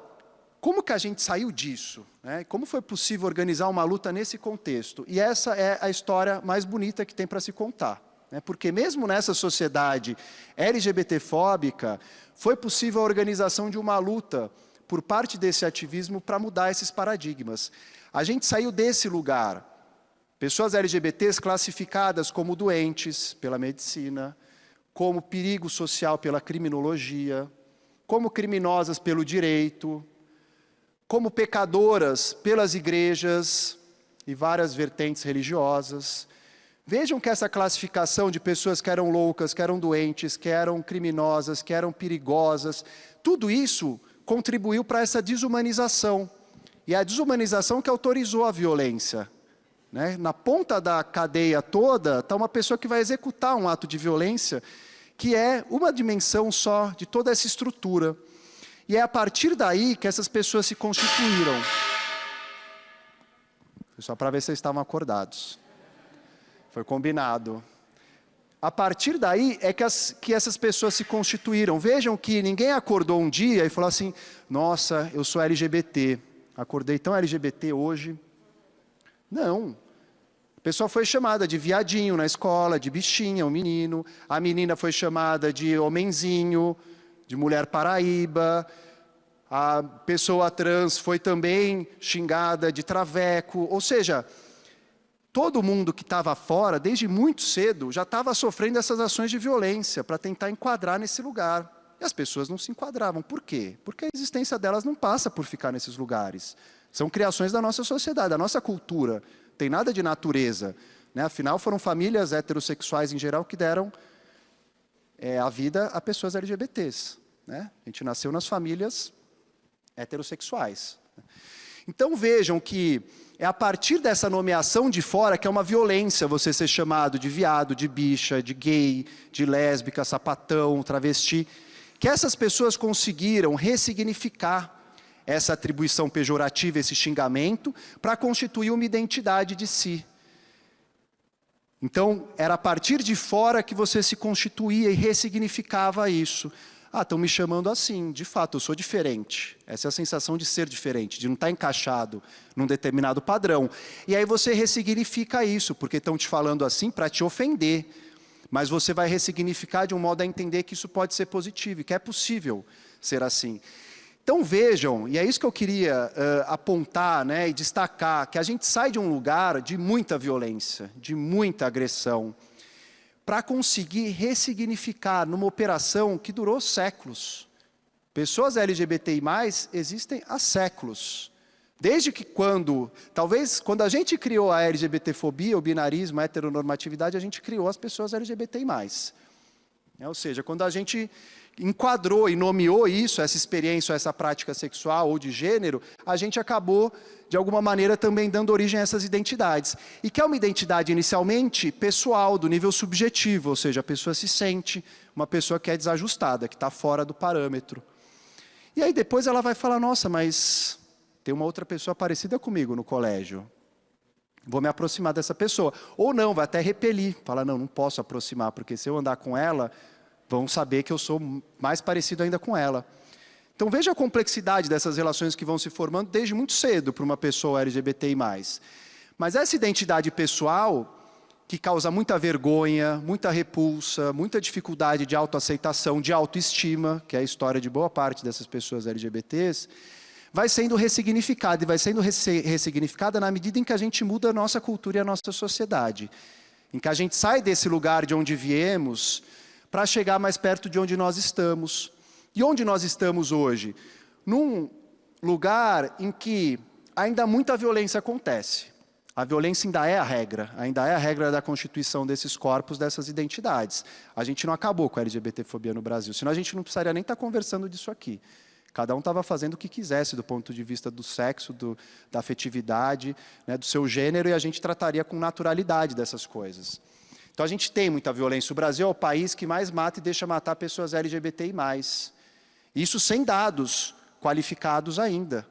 como que a gente saiu disso? Né? Como foi possível organizar uma luta nesse contexto? E essa é a história mais bonita que tem para se contar. Porque mesmo nessa sociedade LGBTfóbica, foi possível a organização de uma luta por parte desse ativismo para mudar esses paradigmas. A gente saiu desse lugar. Pessoas LGBTs classificadas como doentes pela medicina, como perigo social pela criminologia, como criminosas pelo direito, como pecadoras pelas igrejas e várias vertentes religiosas. Vejam que essa classificação de pessoas que eram loucas, que eram doentes, que eram criminosas, que eram perigosas, tudo isso contribuiu para essa desumanização. E é a desumanização que autorizou a violência. Né? Na ponta da cadeia toda está uma pessoa que vai executar um ato de violência, que é uma dimensão só de toda essa estrutura. E é a partir daí que essas pessoas se constituíram. Só para ver se vocês estavam acordados. Foi combinado. A partir daí é que essas pessoas se constituíram. Vejam que ninguém acordou um dia e falou assim, nossa, eu sou LGBT. Acordei tão LGBT hoje. Não. A pessoa foi chamada de viadinho na escola, de bichinha, um menino. A menina foi chamada de homenzinho, de mulher paraíba. A pessoa trans foi também xingada de traveco. Ou seja, todo mundo que estava fora, desde muito cedo, já estava sofrendo essas ações de violência para tentar enquadrar nesse lugar. E as pessoas não se enquadravam. Por quê? Porque a existência delas não passa por ficar nesses lugares. São criações da nossa sociedade, da nossa cultura. Não tem nada de natureza. Né? Afinal, foram famílias heterossexuais em geral que deram a vida a pessoas LGBTs. né? A gente nasceu nas famílias heterossexuais. Então vejam que é a partir dessa nomeação de fora que é uma violência você ser chamado de viado, de bicha, de gay, de lésbica, sapatão, travesti, que essas pessoas conseguiram ressignificar essa atribuição pejorativa, esse xingamento, para constituir uma identidade de si. Então, era a partir de fora que você se constituía e ressignificava isso. Ah, estão me chamando assim, de fato, eu sou diferente. Essa é a sensação de ser diferente, de não estar encaixado num determinado padrão. E aí você ressignifica isso, porque estão te falando assim para te ofender. Mas você vai ressignificar de um modo a entender que isso pode ser positivo, e que é possível ser assim. Então vejam, e é isso que eu queria apontar, né, e destacar, que a gente sai de um lugar de muita violência, de muita agressão, para conseguir ressignificar numa operação que durou séculos. Pessoas LGBTI+, existem há séculos. Desde que talvez quando a gente criou a LGBTfobia, o binarismo, a heteronormatividade, a gente criou as pessoas LGBTI+. Ou seja, quando a gente enquadrou e nomeou isso, essa experiência, essa prática sexual ou de gênero, a gente acabou, de alguma maneira, também dando origem a essas identidades. E que é uma identidade, inicialmente, pessoal, do nível subjetivo, ou seja, a pessoa se sente uma pessoa que é desajustada, que está fora do parâmetro. E aí depois ela vai falar, nossa, mas tem uma outra pessoa parecida comigo no colégio. Vou me aproximar dessa pessoa. Ou não, vai até repelir. Fala, não posso aproximar, porque se eu andar com ela, vão saber que eu sou mais parecido ainda com ela. Então veja a complexidade dessas relações que vão se formando desde muito cedo para uma pessoa LGBTI+. Mas essa identidade pessoal, que causa muita vergonha, muita repulsa, muita dificuldade de autoaceitação, de autoestima, que é a história de boa parte dessas pessoas LGBTs, vai sendo ressignificada, e vai sendo ressignificada na medida em que a gente muda a nossa cultura e a nossa sociedade. Em que a gente sai desse lugar de onde viemos para chegar mais perto de onde nós estamos. E onde nós estamos hoje? Num lugar em que ainda muita violência acontece. A violência ainda é a regra da constituição desses corpos, dessas identidades. A gente não acabou com a LGBTfobia no Brasil, senão a gente não precisaria nem estar conversando disso aqui. Cada um estava fazendo o que quisesse do ponto de vista do sexo, da afetividade, né, do seu gênero, e a gente trataria com naturalidade dessas coisas. Então a gente tem muita violência. O Brasil é o país que mais mata e deixa matar pessoas LGBTI+. Isso sem dados qualificados ainda.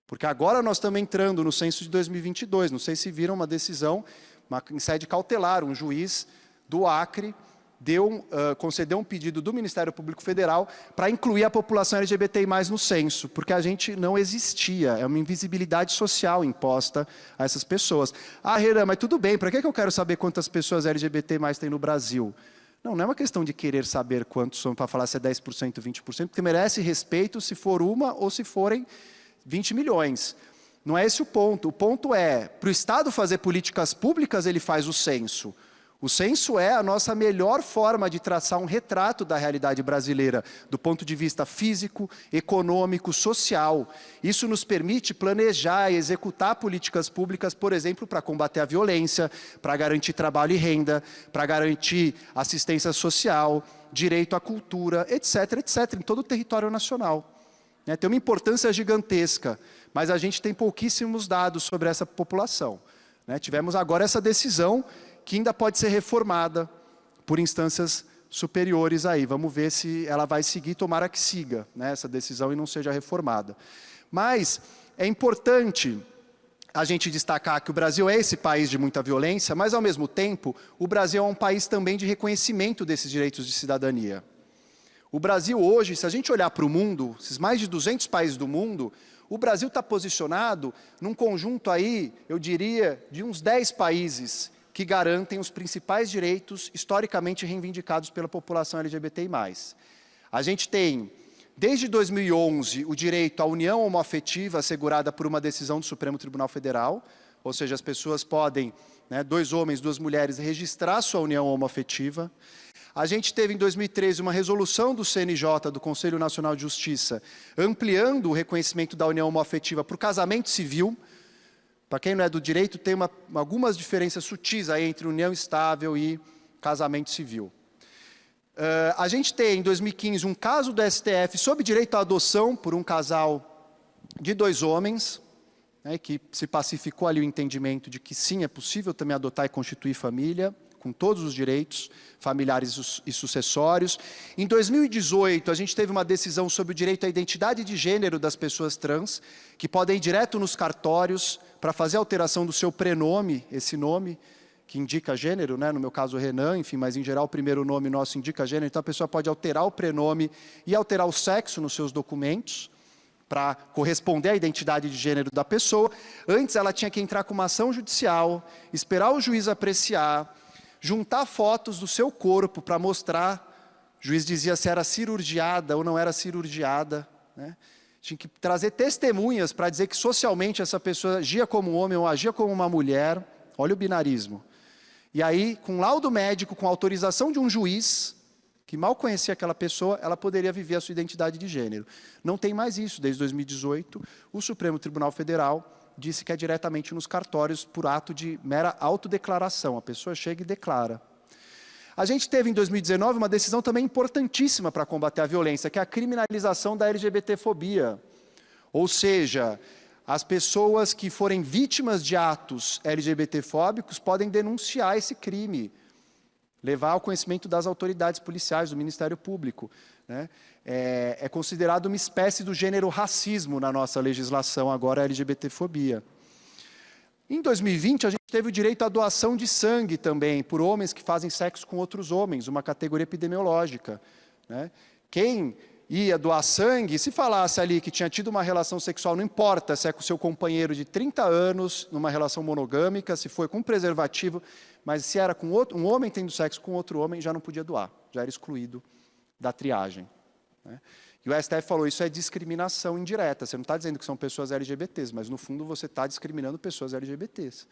Porque agora nós estamos entrando no censo de 2022. Não sei se viram uma decisão, em sede cautelar, um juiz do Acre concedeu um pedido do Ministério Público Federal para incluir a população LGBTI+ no censo, porque a gente não existia, é uma invisibilidade social imposta a essas pessoas. Ah, Renan, mas tudo bem, para que eu quero saber quantas pessoas LGBT+ tem no Brasil? Não é uma questão de querer saber quantos são, para falar se é 10%, 20%, porque merece respeito se for uma ou se forem 20 milhões. Não é esse o ponto é, para o Estado fazer políticas públicas, ele faz o censo. O censo é a nossa melhor forma de traçar um retrato da realidade brasileira, do ponto de vista físico, econômico, social. Isso nos permite planejar e executar políticas públicas, por exemplo, para combater a violência, para garantir trabalho e renda, para garantir assistência social, direito à cultura, etc., etc., em todo o território nacional. Tem uma importância gigantesca, mas a gente tem pouquíssimos dados sobre essa população. Tivemos agora essa decisão que ainda pode ser reformada por instâncias superiores aí. Vamos ver se ela vai seguir, tomara que siga, essa decisão e não seja reformada. Mas é importante a gente destacar que o Brasil é esse país de muita violência, mas ao mesmo tempo o Brasil é um país também de reconhecimento desses direitos de cidadania. O Brasil hoje, se a gente olhar para o mundo, esses mais de 200 países do mundo, o Brasil está posicionado num conjunto aí, eu diria, de uns 10 países que garantem os principais direitos historicamente reivindicados pela população LGBTI+. A gente tem, desde 2011, o direito à união homoafetiva assegurada por uma decisão do Supremo Tribunal Federal, ou seja, as pessoas podem, 2 homens, 2 mulheres, registrar sua união homoafetiva. A gente teve, em 2013, uma resolução do CNJ, do Conselho Nacional de Justiça, ampliando o reconhecimento da união homoafetiva para o casamento civil. Para quem não é do direito, tem algumas diferenças sutis aí entre união estável e casamento civil. A gente tem, em 2015, um caso do STF sobre direito à adoção por um casal de 2 homens, né, que se pacificou ali o entendimento de que sim, é possível também adotar e constituir família, com todos os direitos familiares e sucessórios. Em 2018, a gente teve uma decisão sobre o direito à identidade de gênero das pessoas trans, que podem ir direto nos cartórios para fazer a alteração do seu prenome, esse nome, que indica gênero, né? No meu caso Renan, enfim, mas em geral o primeiro nome nosso indica gênero, então a pessoa pode alterar o prenome e alterar o sexo nos seus documentos para corresponder à identidade de gênero da pessoa. Antes ela tinha que entrar com uma ação judicial, esperar o juiz apreciar, juntar fotos do seu corpo para mostrar, o juiz dizia se era cirurgiada ou não era cirurgiada, né? Tinha que trazer testemunhas para dizer que socialmente essa pessoa agia como um homem ou agia como uma mulher. Olha o binarismo. E aí, com laudo médico, com autorização de um juiz, que mal conhecia aquela pessoa, ela poderia viver a sua identidade de gênero. Não tem mais isso. Desde 2018, o Supremo Tribunal Federal disse que é diretamente nos cartórios por ato de mera autodeclaração. A pessoa chega e declara. A gente teve, em 2019, uma decisão também importantíssima para combater a violência, que é a criminalização da LGBTfobia. Ou seja, as pessoas que forem vítimas de atos LGBTfóbicos podem denunciar esse crime, levar ao conhecimento das autoridades policiais, do Ministério Público, né? É considerado uma espécie do gênero racismo na nossa legislação, agora a LGBTfobia. Em 2020, a gente teve o direito à doação de sangue também, por homens que fazem sexo com outros homens, uma categoria epidemiológica, né? Quem ia doar sangue, se falasse ali que tinha tido uma relação sexual, não importa se é com o seu companheiro de 30 anos, numa relação monogâmica, se foi com preservativo, mas se era com um homem tendo sexo com outro homem, já não podia doar, já era excluído da triagem, né? E o STF falou, isso é discriminação indireta, você não está dizendo que são pessoas LGBTs, mas no fundo você está discriminando pessoas LGBTs.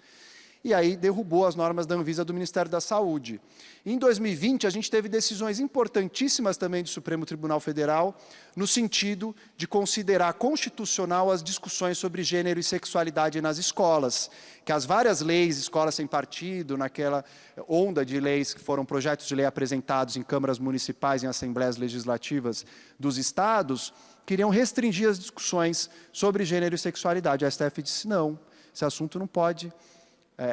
E aí derrubou as normas da Anvisa do Ministério da Saúde. Em 2020, a gente teve decisões importantíssimas também do Supremo Tribunal Federal, no sentido de considerar constitucional as discussões sobre gênero e sexualidade nas escolas, que as várias leis, escolas sem partido, naquela onda de leis que foram projetos de lei apresentados em câmaras municipais e em assembleias legislativas dos estados, queriam restringir as discussões sobre gênero e sexualidade. A STF disse não, esse assunto não pode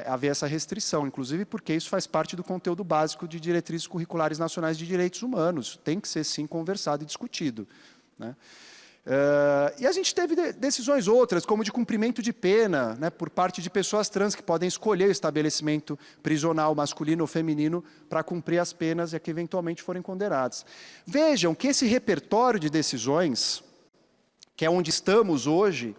haver essa restrição, inclusive porque isso faz parte do conteúdo básico de diretrizes curriculares nacionais de direitos humanos. Tem que ser, sim, conversado e discutido, né? E a gente teve decisões outras, como de cumprimento de pena, né, por parte de pessoas trans que podem escolher o estabelecimento prisional masculino ou feminino para cumprir as penas e que eventualmente forem condenadas. Vejam que esse repertório de decisões, que é onde estamos hoje,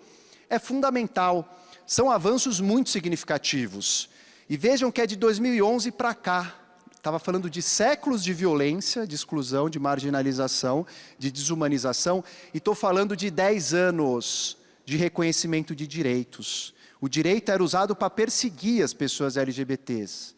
é fundamental. São avanços muito significativos. E vejam que é de 2011 para cá. Estava falando de séculos de violência, de exclusão, de marginalização, de desumanização. E estou falando de 10 anos de reconhecimento de direitos. O direito era usado para perseguir as pessoas LGBTs.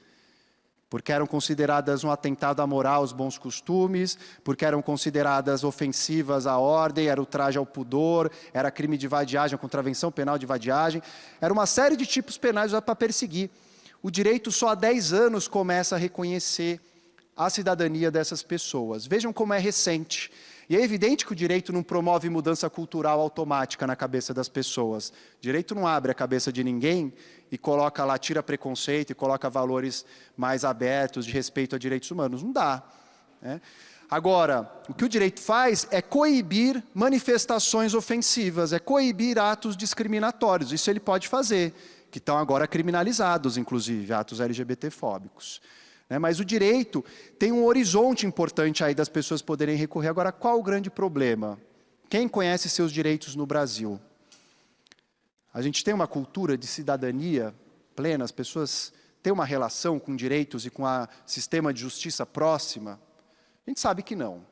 Porque eram consideradas um atentado à moral, aos bons costumes, porque eram consideradas ofensivas à ordem, era ultraje ao pudor, era crime de vadiagem, contravenção penal de vadiagem. Era uma série de tipos penais usados para perseguir. O direito só há 10 anos começa a reconhecer a cidadania dessas pessoas. Vejam como é recente. E é evidente que o direito não promove mudança cultural automática na cabeça das pessoas. O direito não abre a cabeça de ninguém e coloca lá, tira preconceito e coloca valores mais abertos de respeito a direitos humanos. Não dá, né? Agora, o que o direito faz é coibir manifestações ofensivas, é coibir atos discriminatórios. Isso ele pode fazer, que estão agora criminalizados, inclusive, atos LGBTfóbicos. Mas o direito tem um horizonte importante aí das pessoas poderem recorrer. Agora, qual o grande problema? Quem conhece seus direitos no Brasil? A gente tem uma cultura de cidadania plena, as pessoas têm uma relação com direitos e com o sistema de justiça próxima? A gente sabe que não,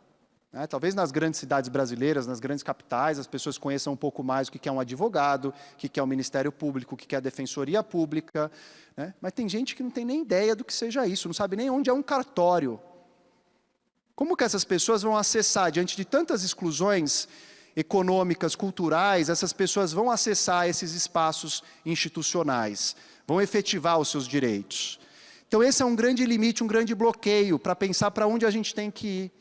né? Talvez nas grandes cidades brasileiras, nas grandes capitais, as pessoas conheçam um pouco mais o que é um advogado, o que é o Ministério Público, o que é a Defensoria Pública, né? Mas tem gente que não tem nem ideia do que seja isso, não sabe nem onde é um cartório. Como que essas pessoas vão acessar, diante de tantas exclusões econômicas, culturais, essas pessoas vão acessar esses espaços institucionais, vão efetivar os seus direitos? Então esse é um grande limite, um grande bloqueio para pensar para onde a gente tem que ir.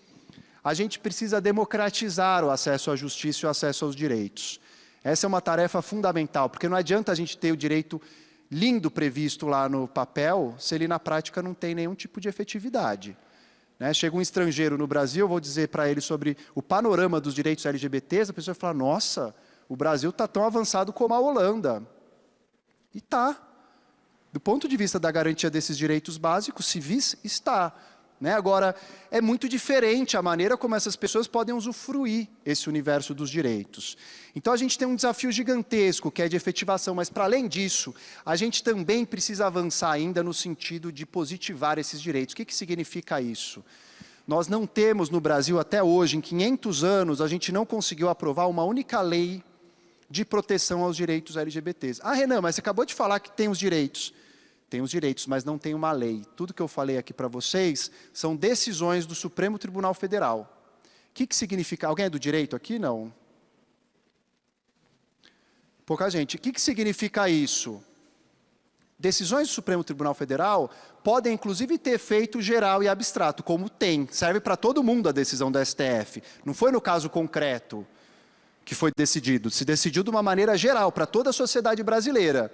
A gente precisa democratizar o acesso à justiça e o acesso aos direitos. Essa é uma tarefa fundamental, porque não adianta a gente ter o direito lindo previsto lá no papel, se ele na prática não tem nenhum tipo de efetividade. Né? Chega um estrangeiro no Brasil, eu vou dizer para ele sobre o panorama dos direitos LGBTs, a pessoa fala, nossa, o Brasil está tão avançado como a Holanda. E está. Do ponto de vista da garantia desses direitos básicos civis, está. Né? Agora, é muito diferente a maneira como essas pessoas podem usufruir esse universo dos direitos. Então, a gente tem um desafio gigantesco, que é de efetivação, mas, para além disso, a gente também precisa avançar ainda no sentido de positivar esses direitos. O que significa isso? Nós não temos no Brasil, até hoje, em 500 anos, a gente não conseguiu aprovar uma única lei de proteção aos direitos LGBTs. Ah, Renan, mas você acabou de falar que tem os direitos. Tem os direitos, mas não tem uma lei. Tudo que eu falei aqui para vocês são decisões do Supremo Tribunal Federal. O que significa? Alguém é do direito aqui? Não. Pouca gente. O que significa isso? Decisões do Supremo Tribunal Federal podem, inclusive, ter efeito geral e abstrato, como tem. Serve para todo mundo a decisão da STF. Não foi no caso concreto que foi decidido. Se decidiu de uma maneira geral, para toda a sociedade brasileira.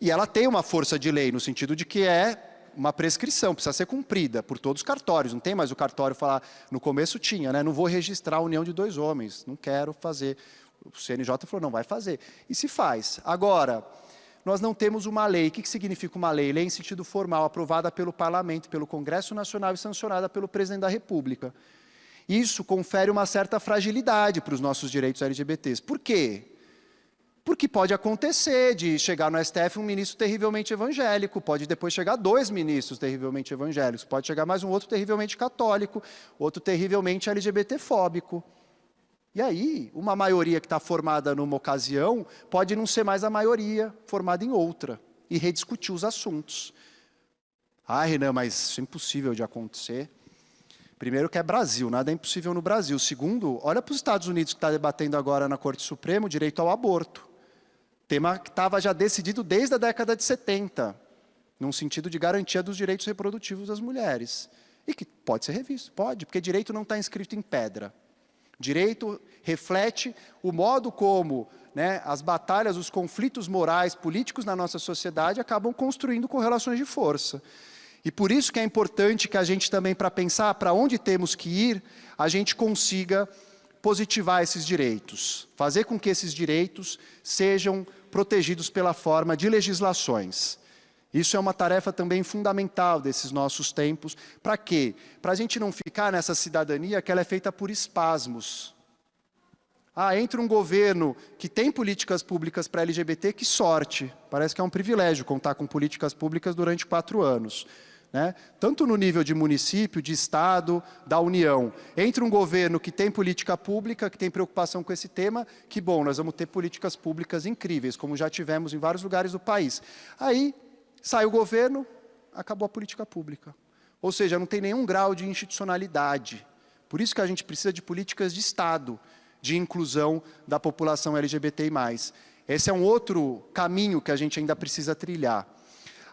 E ela tem uma força de lei, no sentido de que é uma prescrição, precisa ser cumprida por todos os cartórios. Não tem mais o cartório falar, no começo tinha, né? Não vou registrar a união de dois homens, não quero fazer. O CNJ falou, não vai fazer. E se faz. Agora, nós não temos uma lei. O que significa uma lei? Lei em sentido formal, aprovada pelo Parlamento, pelo Congresso Nacional e sancionada pelo Presidente da República. Isso confere uma certa fragilidade para os nossos direitos LGBTs. Por quê? Porque pode acontecer de chegar no STF um ministro terrivelmente evangélico, pode depois chegar 2 ministros terrivelmente evangélicos, pode chegar mais um outro terrivelmente católico, outro terrivelmente LGBT-fóbico. E aí, uma maioria que está formada numa ocasião pode não ser mais a maioria formada em outra, e rediscutir os assuntos. Ah, Renan, mas isso é impossível de acontecer. Primeiro que é Brasil, nada é impossível no Brasil. Segundo, olha para os Estados Unidos que está debatendo agora na Corte Suprema o direito ao aborto. Tema que estava já decidido desde a década de 70, num sentido de garantia dos direitos reprodutivos das mulheres. E que pode ser revisto, pode, porque direito não está inscrito em pedra. Direito reflete o modo como, né, as batalhas, os conflitos morais, políticos na nossa sociedade acabam construindo correlações de força. E por isso que é importante que a gente também, para pensar para onde temos que ir, a gente consiga positivar esses direitos, fazer com que esses direitos sejam protegidos pela forma de legislações. Isso é uma tarefa também fundamental desses nossos tempos. Para quê? Para a gente não ficar nessa cidadania que ela é feita por espasmos. Ah, entra um governo que tem políticas públicas para LGBT, que sorte. Parece que é um privilégio contar com políticas públicas durante 4 anos. Né? Tanto no nível de município, de estado, da União. Entra um governo que tem política pública, que tem preocupação com esse tema, que bom, nós vamos ter políticas públicas incríveis, como já tivemos em vários lugares do país. Aí, sai o governo, acabou a política pública. Ou seja, não tem nenhum grau de institucionalidade. Por isso que a gente precisa de políticas de Estado, de inclusão da população LGBTI+. Esse é um outro caminho que a gente ainda precisa trilhar.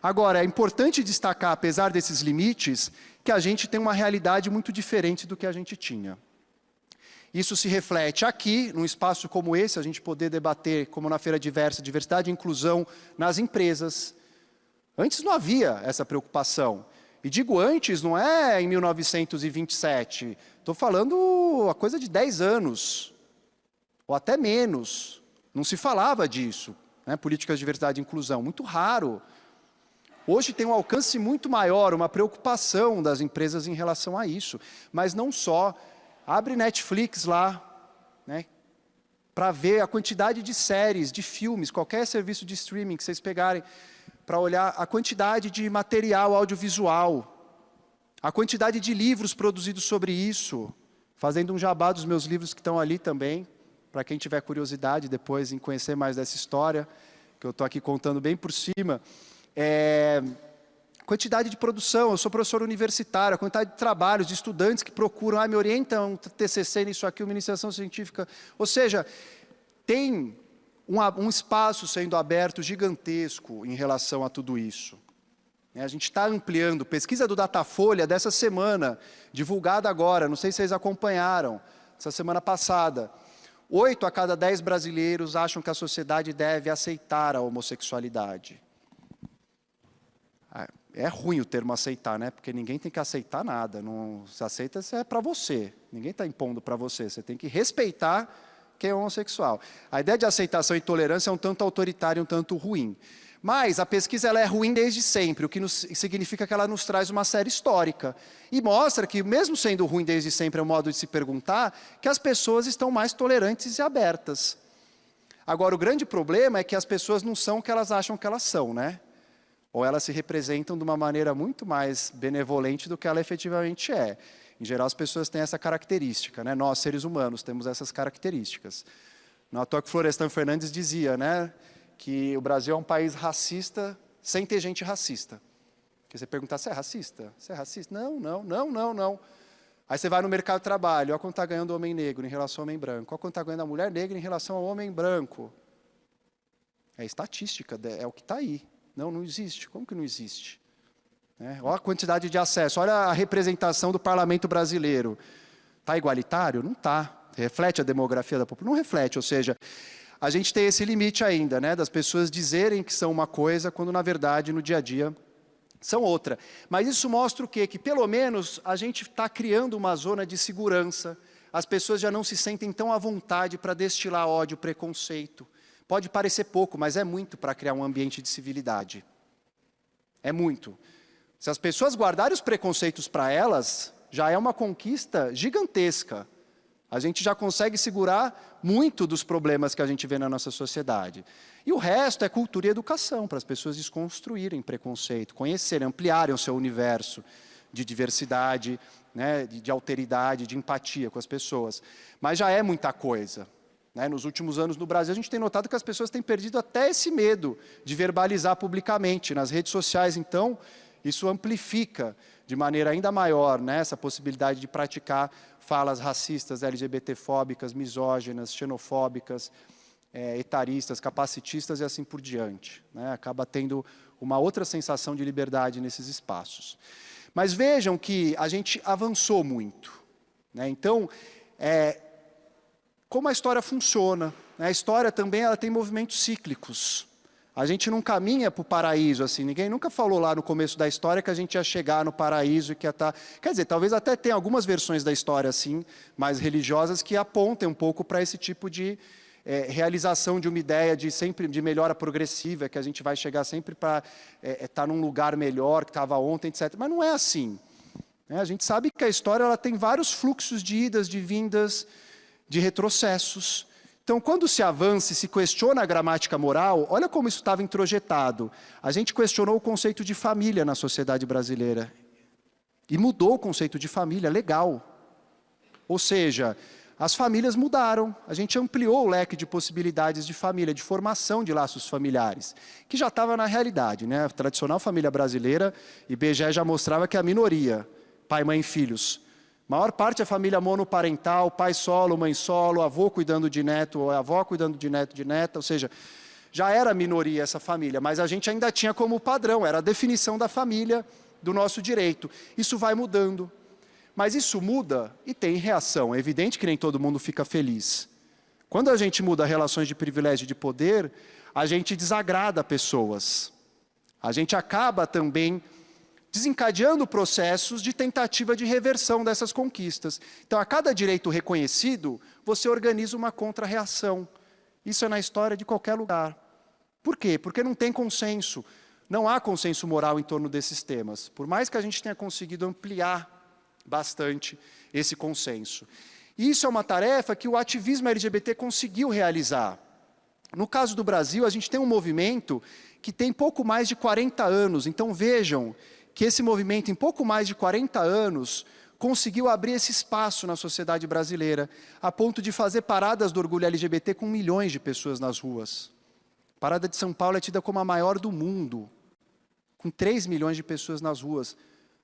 Agora, é importante destacar, apesar desses limites, que a gente tem uma realidade muito diferente do que a gente tinha. Isso se reflete aqui, num espaço como esse, a gente poder debater, como na Feira Diversa, diversidade e inclusão nas empresas. Antes não havia essa preocupação. E digo antes, não é em 1927. Estou falando a coisa de 10 anos, ou até menos. Não se falava disso, né? Políticas de diversidade e inclusão, muito raro. Hoje tem um alcance muito maior, uma preocupação das empresas em relação a isso. Mas não só. Abre Netflix lá, né, para ver a quantidade de séries, de filmes, qualquer serviço de streaming que vocês pegarem, para olhar a quantidade de material audiovisual, a quantidade de livros produzidos sobre isso, fazendo um jabá dos meus livros que estão ali também, para quem tiver curiosidade depois em conhecer mais dessa história, que eu estou aqui contando bem por cima. Quantidade de produção, eu sou professor universitário, a quantidade de trabalhos, de estudantes que procuram, me orientam um TCC nisso aqui, uma iniciação científica. Ou seja, tem um espaço sendo aberto gigantesco em relação a tudo isso. A gente está ampliando. Pesquisa do Datafolha dessa semana, divulgada agora, não sei se vocês acompanharam, essa semana passada. 8 a cada 10 brasileiros acham que a sociedade deve aceitar a homossexualidade. É ruim o termo aceitar, né? Porque ninguém tem que aceitar nada. Não se aceita, isso é para você. Ninguém está impondo para você. Você tem que respeitar quem é homossexual. A ideia de aceitação e tolerância é um tanto autoritária, um tanto ruim. Mas a pesquisa ela é ruim desde sempre, o que significa que ela nos traz uma série histórica. E mostra que, mesmo sendo ruim desde sempre, é um modo de se perguntar, que as pessoas estão mais tolerantes e abertas. Agora, o grande problema é que as pessoas não são o que elas acham que elas são, né? Ou elas se representam de uma maneira muito mais benevolente do que ela efetivamente é. Em geral, as pessoas têm essa característica, né? Nós, seres humanos, temos essas características. Não à toa que Florestan Fernandes dizia, né, que o Brasil é um país racista sem ter gente racista. Porque você perguntar, você é racista? Você é racista? Não. Aí você vai no mercado de trabalho, olha quanto está ganhando o homem negro em relação ao homem branco, olha quanto está ganhando a mulher negra em relação ao homem branco. É estatística, é o que está aí. Não existe. Como que não existe? Olha a quantidade de acesso, olha a representação do parlamento brasileiro. Está igualitário? Não está. Reflete a demografia da população? Não reflete, ou seja, a gente tem esse limite ainda, né, das pessoas dizerem que são uma coisa, quando na verdade, no dia a dia, são outra. Mas isso mostra o quê? Que pelo menos a gente está criando uma zona de segurança, as pessoas já não se sentem tão à vontade para destilar ódio, preconceito. Pode parecer pouco, mas é muito para criar um ambiente de civilidade. É muito. Se as pessoas guardarem os preconceitos para elas, já é uma conquista gigantesca. A gente já consegue segurar muito dos problemas que a gente vê na nossa sociedade. E o resto é cultura e educação, para as pessoas desconstruírem preconceito, conhecerem, ampliarem o seu universo de diversidade, né, de alteridade, de empatia com as pessoas. Mas já é muita coisa. Nos últimos anos no Brasil, a gente tem notado que as pessoas têm perdido até esse medo de verbalizar publicamente. Nas redes sociais, então, isso amplifica de maneira ainda maior, né, essa possibilidade de praticar falas racistas, LGBTfóbicas, misóginas, xenofóbicas, etaristas, capacitistas e assim por diante. Acaba tendo uma outra sensação de liberdade nesses espaços. Mas vejam que a gente avançou muito. Então, como a história funciona. A história também ela tem movimentos cíclicos. A gente não caminha para o paraíso, assim. Ninguém nunca falou lá no começo da história que a gente ia chegar no paraíso e que ia estar... Quer dizer, talvez até tenha algumas versões da história, assim, mais religiosas, que apontem um pouco para esse tipo de realização de uma ideia de melhora progressiva, que a gente vai chegar sempre para estar num lugar melhor que estava ontem, etc. Mas não é assim. A gente sabe que a história ela tem vários fluxos de idas, de vindas, de retrocessos. Então, quando se avança e se questiona a gramática moral, olha como isso estava introjetado. A gente questionou o conceito de família na sociedade brasileira. E mudou o conceito de família, legal. Ou seja, as famílias mudaram. A gente ampliou o leque de possibilidades de família, de formação de laços familiares, que já estava na realidade, né? A tradicional família brasileira, IBGE já mostrava que é a minoria, pai, mãe e filhos. A maior parte é família monoparental, pai solo, mãe solo, avô cuidando de neto, avó cuidando de neto, de neta, ou seja, já era minoria essa família, mas a gente ainda tinha como padrão, era a definição da família, do nosso direito. Isso vai mudando, mas isso muda e tem reação, é evidente que nem todo mundo fica feliz. Quando a gente muda relações de privilégio e de poder, a gente desagrada pessoas, a gente acaba também desencadeando processos de tentativa de reversão dessas conquistas. Então, a cada direito reconhecido, você organiza uma contra-reação. Isso é na história de qualquer lugar. Por quê? Porque não tem consenso. Não há consenso moral em torno desses temas. Por mais que a gente tenha conseguido ampliar bastante esse consenso. E isso é uma tarefa que o ativismo LGBT conseguiu realizar. No caso do Brasil, a gente tem um movimento que tem pouco mais de 40 anos. Então, vejam que esse movimento, em pouco mais de 40 anos, conseguiu abrir esse espaço na sociedade brasileira, a ponto de fazer paradas do orgulho LGBT com milhões de pessoas nas ruas. A Parada de São Paulo é tida como a maior do mundo, com 3 milhões de pessoas nas ruas.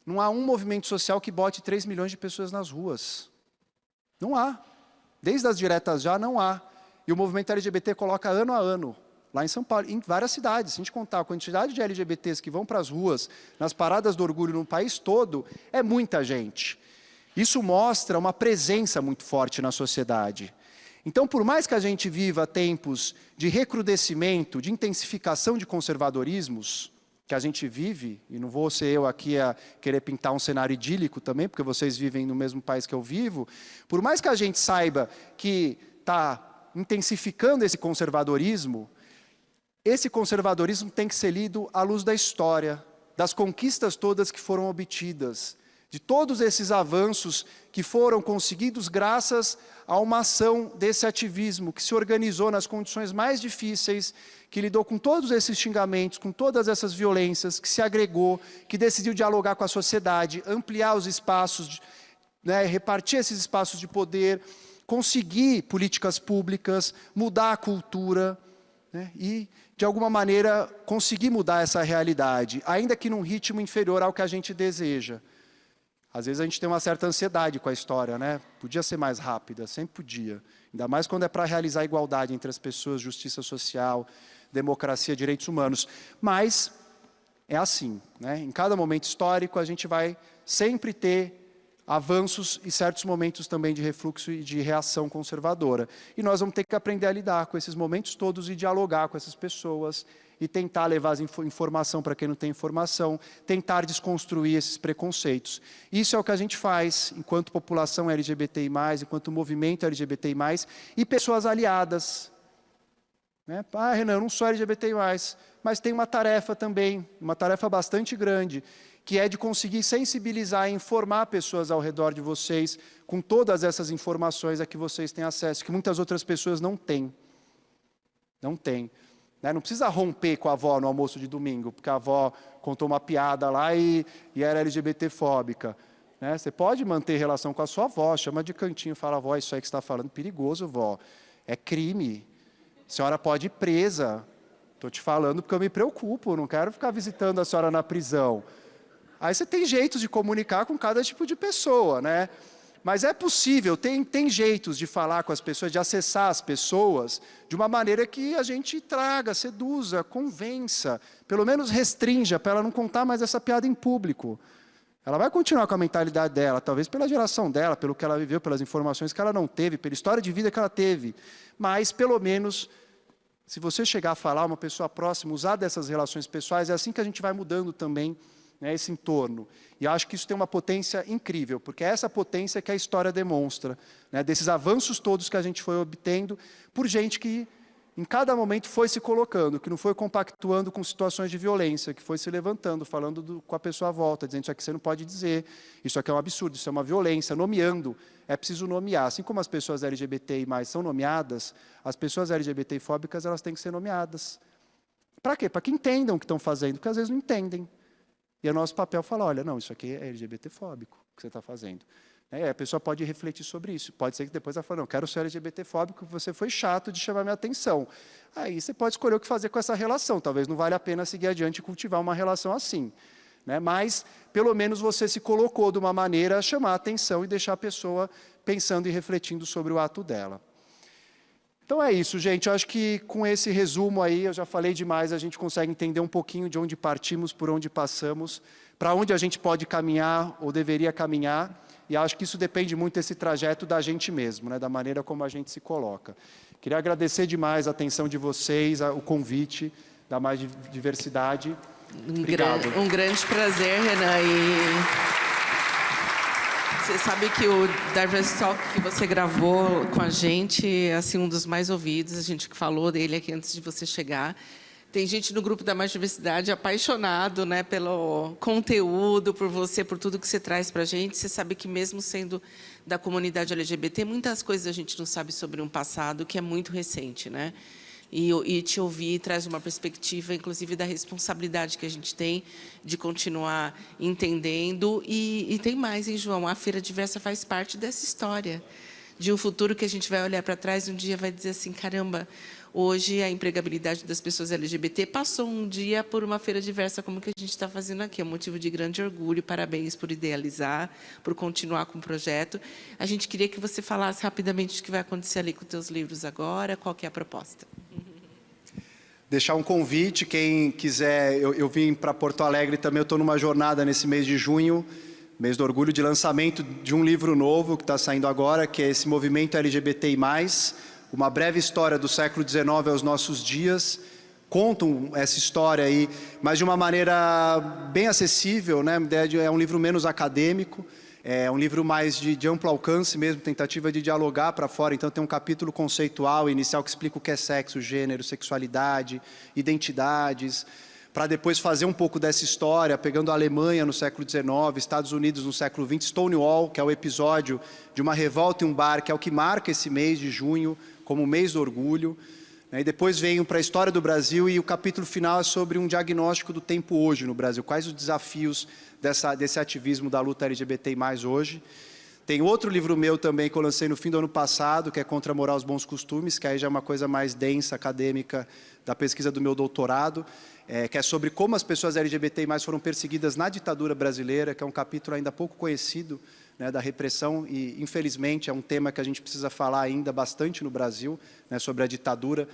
Não há um movimento social que bote 3 milhões de pessoas nas ruas. Não há. Desde as diretas já, não há. E o movimento LGBT coloca ano a ano lá em São Paulo, em várias cidades. Se a gente contar a quantidade de LGBTs que vão para as ruas, nas paradas do orgulho no país todo, é muita gente. Isso mostra uma presença muito forte na sociedade. Então, por mais que a gente viva tempos de recrudescimento, de intensificação de conservadorismos, que a gente vive, e não vou ser eu aqui a querer pintar um cenário idílico também, porque vocês vivem no mesmo país que eu vivo, por mais que a gente saiba que está intensificando esse conservadorismo tem que ser lido à luz da história, das conquistas todas que foram obtidas, de todos esses avanços que foram conseguidos graças a uma ação desse ativismo que se organizou nas condições mais difíceis, que lidou com todos esses xingamentos, com todas essas violências, que se agregou, que decidiu dialogar com a sociedade, ampliar os espaços, né, repartir esses espaços de poder, conseguir políticas públicas, mudar a cultura, né, e, de alguma maneira, conseguir mudar essa realidade, ainda que num ritmo inferior ao que a gente deseja. Às vezes a gente tem uma certa ansiedade com a história, né? Podia ser mais rápida, sempre podia. Ainda mais quando é para realizar a igualdade entre as pessoas, justiça social, democracia, direitos humanos. Mas é assim, né? Em cada momento histórico a gente vai sempre ter avanços e certos momentos também de refluxo e de reação conservadora. E nós vamos ter que aprender a lidar com esses momentos todos e dialogar com essas pessoas e tentar levar informação para quem não tem informação, tentar desconstruir esses preconceitos. Isso é o que a gente faz enquanto população LGBTI+, enquanto movimento LGBTI+, e pessoas aliadas. Né? Ah, Renan, eu não sou LGBTI+, mas tem uma tarefa também, uma tarefa bastante grande, que é de conseguir sensibilizar e informar pessoas ao redor de vocês com todas essas informações a que vocês têm acesso, que muitas outras pessoas não têm. Não têm. Não precisa romper com a avó no almoço de domingo, porque a avó contou uma piada lá e era LGBT-fóbica. Né? Você pode manter relação com a sua avó, chama de cantinho, fala, avó, isso aí que você está falando, perigoso, vó. É crime. A senhora pode ir presa. Estou te falando porque eu me preocupo, não quero ficar visitando a senhora na prisão. Aí você tem jeitos de comunicar com cada tipo de pessoa, né? Mas é possível, tem jeitos de falar com as pessoas, de acessar as pessoas, de uma maneira que a gente traga, seduza, convença, pelo menos restrinja, para ela não contar mais essa piada em público. Ela vai continuar com a mentalidade dela, talvez pela geração dela, pelo que ela viveu, pelas informações que ela não teve, pela história de vida que ela teve. Mas, pelo menos, se você chegar a falar, uma pessoa próxima, usar dessas relações pessoais, é assim que a gente vai mudando também, né, esse entorno. E acho que isso tem uma potência incrível, porque é essa potência que a história demonstra, né, desses avanços todos que a gente foi obtendo por gente que, em cada momento, foi se colocando, que não foi compactuando com situações de violência, que foi se levantando, falando com a pessoa à volta, dizendo isso aqui você não pode dizer, isso aqui é um absurdo, isso é uma violência, nomeando. É preciso nomear. Assim como as pessoas LGBTI+ são nomeadas, as pessoas LGBTI-fóbicas elas têm que ser nomeadas. Para quê? Para que entendam o que estão fazendo, porque às vezes não entendem. E é nosso papel falar, olha, não, isso aqui é LGBT-fóbico, o que você está fazendo. A pessoa pode refletir sobre isso. Pode ser que depois ela fale, não, quero ser LGBT-fóbico, você foi chato de chamar minha atenção. Aí você pode escolher o que fazer com essa relação. Talvez não valha a pena seguir adiante e cultivar uma relação assim. Né? Mas, pelo menos, você se colocou de uma maneira a chamar a atenção e deixar a pessoa pensando e refletindo sobre o ato dela. Então é isso, gente. Eu acho que com esse resumo aí, eu já falei demais, a gente consegue entender um pouquinho de onde partimos, por onde passamos, para onde a gente pode caminhar ou deveria caminhar. E acho que isso depende muito desse trajeto da gente mesmo, né, da maneira como a gente se coloca. Queria agradecer demais a atenção de vocês, o convite da Mais Diversidade. Obrigado. Um grande prazer, Renan. E você sabe que o Diverse Talk que você gravou com a gente é assim, um dos mais ouvidos. A gente falou dele aqui antes de você chegar. Tem gente no grupo da Mais Diversidade apaixonado, né, pelo conteúdo, por você, por tudo que você traz para a gente. Você sabe que mesmo sendo da comunidade LGBT, muitas coisas a gente não sabe sobre um passado que é muito recente, né? E te ouvir traz uma perspectiva, inclusive, da responsabilidade que a gente tem de continuar entendendo. E tem mais, hein, João? A Feira Diversa faz parte dessa história, de um futuro que a gente vai olhar para trás e um dia vai dizer assim, caramba, hoje a empregabilidade das pessoas LGBT passou um dia por uma feira diversa como que a gente está fazendo aqui. É um motivo de grande orgulho. Parabéns por idealizar, por continuar com o projeto. A gente queria que você falasse rapidamente o que vai acontecer ali com os teus livros agora, qual que é a proposta. deixar um convite, quem quiser, eu vim para Porto Alegre também, eu estou numa jornada nesse mês de junho, mês do orgulho, de lançamento de um livro novo que está saindo agora, que é esse movimento LGBTI+, uma breve história do século XIX aos nossos dias. Contam essa história aí, mas de uma maneira bem acessível, né? É um livro menos acadêmico, é um livro mais de amplo alcance mesmo, tentativa de dialogar para fora. Então tem um capítulo conceitual inicial que explica o que é sexo, gênero, sexualidade, identidades, para depois fazer um pouco dessa história, pegando a Alemanha no século XIX, Estados Unidos no século XX, Stonewall, que é o episódio de uma revolta em um bar, que é o que marca esse mês de junho como o mês do orgulho. E depois venho para a história do Brasil e o capítulo final é sobre um diagnóstico do tempo hoje no Brasil. Quais os desafios desse ativismo da luta LGBTI+, hoje. Tem outro livro meu também que eu lancei no fim do ano passado, que é Contra a Moral e os Bons Costumes, que aí já é uma coisa mais densa, acadêmica, da pesquisa do meu doutorado, que é sobre como as pessoas LGBTI+, foram perseguidas na ditadura brasileira, que é um capítulo ainda pouco conhecido, né, da repressão, e infelizmente é um tema que a gente precisa falar ainda bastante no Brasil, né, sobre a ditadura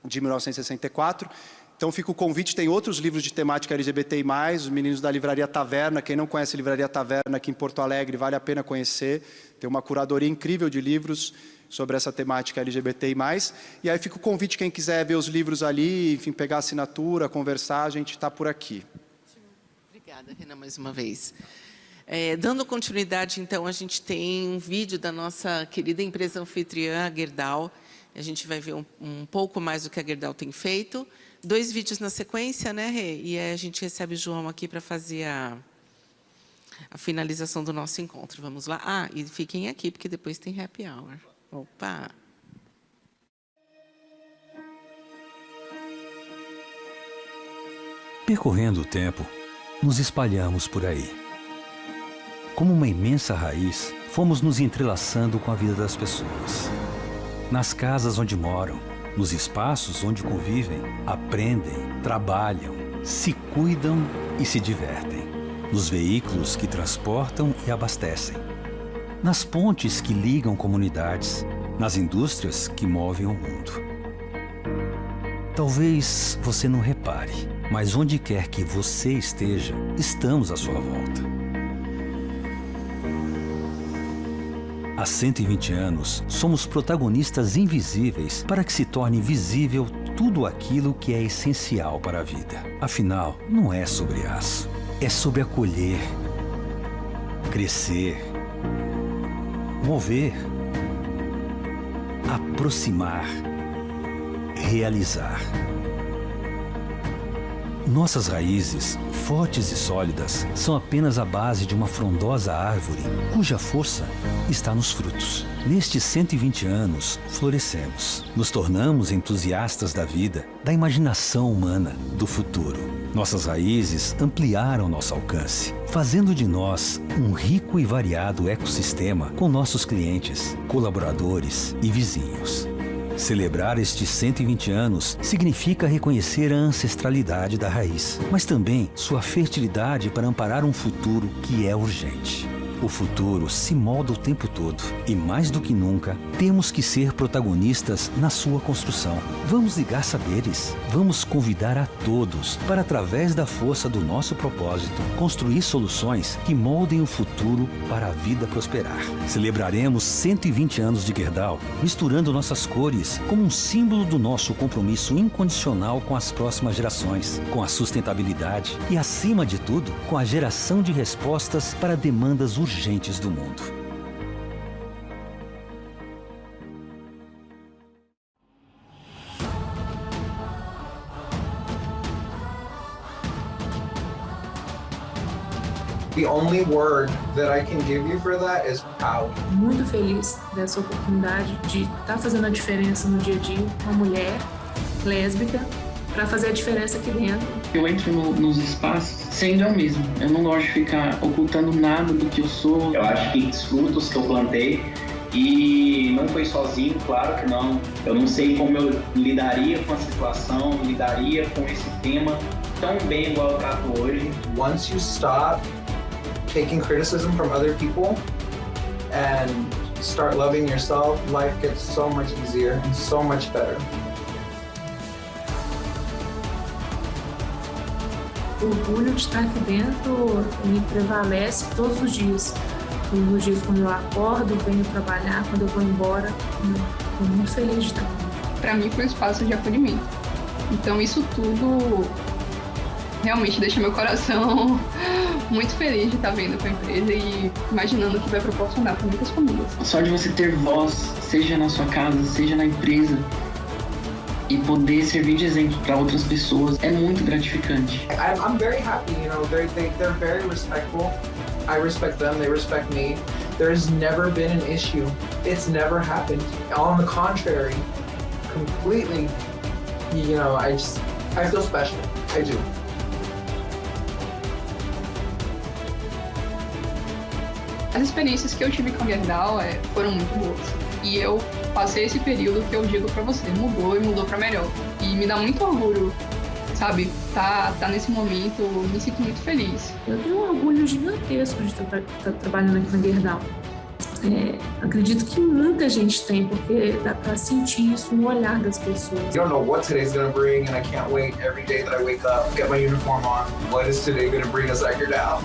de 1964. Então fica o convite, tem outros livros de temática LGBTI+, os meninos da Livraria Taverna, quem não conhece a Livraria Taverna aqui em Porto Alegre, vale a pena conhecer, tem uma curadoria incrível de livros sobre essa temática LGBTI+. E aí fica o convite, quem quiser ver os livros ali, enfim, pegar a assinatura, conversar, a gente está por aqui. Obrigada, Renan, mais uma vez. Dando continuidade, então, a gente tem um vídeo da nossa querida empresa anfitriã, a Gerdau. A gente vai ver um pouco mais do que a Gerdau tem feito. 2 vídeos na sequência, né, Rê? E aí a gente recebe o João aqui para fazer a finalização do nosso encontro. Vamos lá? Ah, e fiquem aqui, porque depois tem happy hour. Opa! Percorrendo o tempo, nos espalhamos por aí. Como uma imensa raiz, fomos nos entrelaçando com a vida das pessoas. Nas casas onde moram, nos espaços onde convivem, aprendem, trabalham, se cuidam e se divertem. Nos veículos que transportam e abastecem. Nas pontes que ligam comunidades, nas indústrias que movem o mundo. Talvez você não repare, mas onde quer que você esteja, estamos à sua volta. Há 120 anos, somos protagonistas invisíveis para que se torne visível tudo aquilo que é essencial para a vida. Afinal, não é sobre aço, é sobre acolher, crescer, mover, aproximar, realizar. Nossas raízes, fortes e sólidas, são apenas a base de uma frondosa árvore, cuja força está nos frutos. Nestes 120 anos, florescemos. Nos tornamos entusiastas da vida, da imaginação humana, do futuro. Nossas raízes ampliaram nosso alcance, fazendo de nós um rico e variado ecossistema com nossos clientes, colaboradores e vizinhos. Celebrar estes 120 anos significa reconhecer a ancestralidade da raiz, mas também sua fertilidade para amparar um futuro que é urgente. O futuro se molda o tempo todo e, mais do que nunca, temos que ser protagonistas na sua construção. Vamos ligar saberes, vamos convidar a todos para, através da força do nosso propósito, construir soluções que moldem o futuro para a vida prosperar. Celebraremos 120 anos de Gerdau, misturando nossas cores como um símbolo do nosso compromisso incondicional com as próximas gerações, com a sustentabilidade e, acima de tudo, com a geração de respostas para demandas urgentes do mundo. The only word that I can give you for that is proud. Muito feliz dessa oportunidade de estar fazendo a diferença no dia a dia, uma mulher lésbica, para fazer a diferença aqui dentro. Eu entro nos espaços sendo eu mesmo. Eu não gosto de ficar ocultando nada do que eu sou. Eu acho que os frutos que eu plantei, e não foi sozinho, claro que não. Eu não sei como eu lidaria com a situação, lidaria com esse tema tão bem igual eu trato hoje. Once you stop taking criticism from other people and start loving yourself, life gets so much easier and so much better. O orgulho de estar aqui dentro me prevalece todos os dias. Todos os dias quando eu acordo, venho trabalhar, quando eu vou embora, estou muito feliz de estar aqui. Para mim foi um espaço de acolhimento. Então isso tudo realmente deixa meu coração muito feliz de estar vindo com a empresa e imaginando o que vai proporcionar para muitas famílias. Só de você ter voz, seja na sua casa, seja na empresa, e poder servir de exemplo para outras pessoas é muito gratificante. I'm very happy, you know, they're very respectful. I respect them, they respect me. There's never been an issue. It's never happened. On the contrary, completely, you know, I feel special. I do. As experiências que eu tive com a Gerdau foram muito boas. E eu passei esse período que eu digo pra você, mudou e mudou pra melhor. E me dá muito orgulho, sabe? Tá nesse momento, me sinto muito feliz. Eu tenho um orgulho gigantesco de estar trabalhando aqui na Gerdau. Acredito que muita gente tem, porque dá pra sentir isso no olhar das pessoas. You don't know what today's gonna bring, and I can't wait every day that I wake up, get my uniform on. What is today gonna bring us at Gerdau?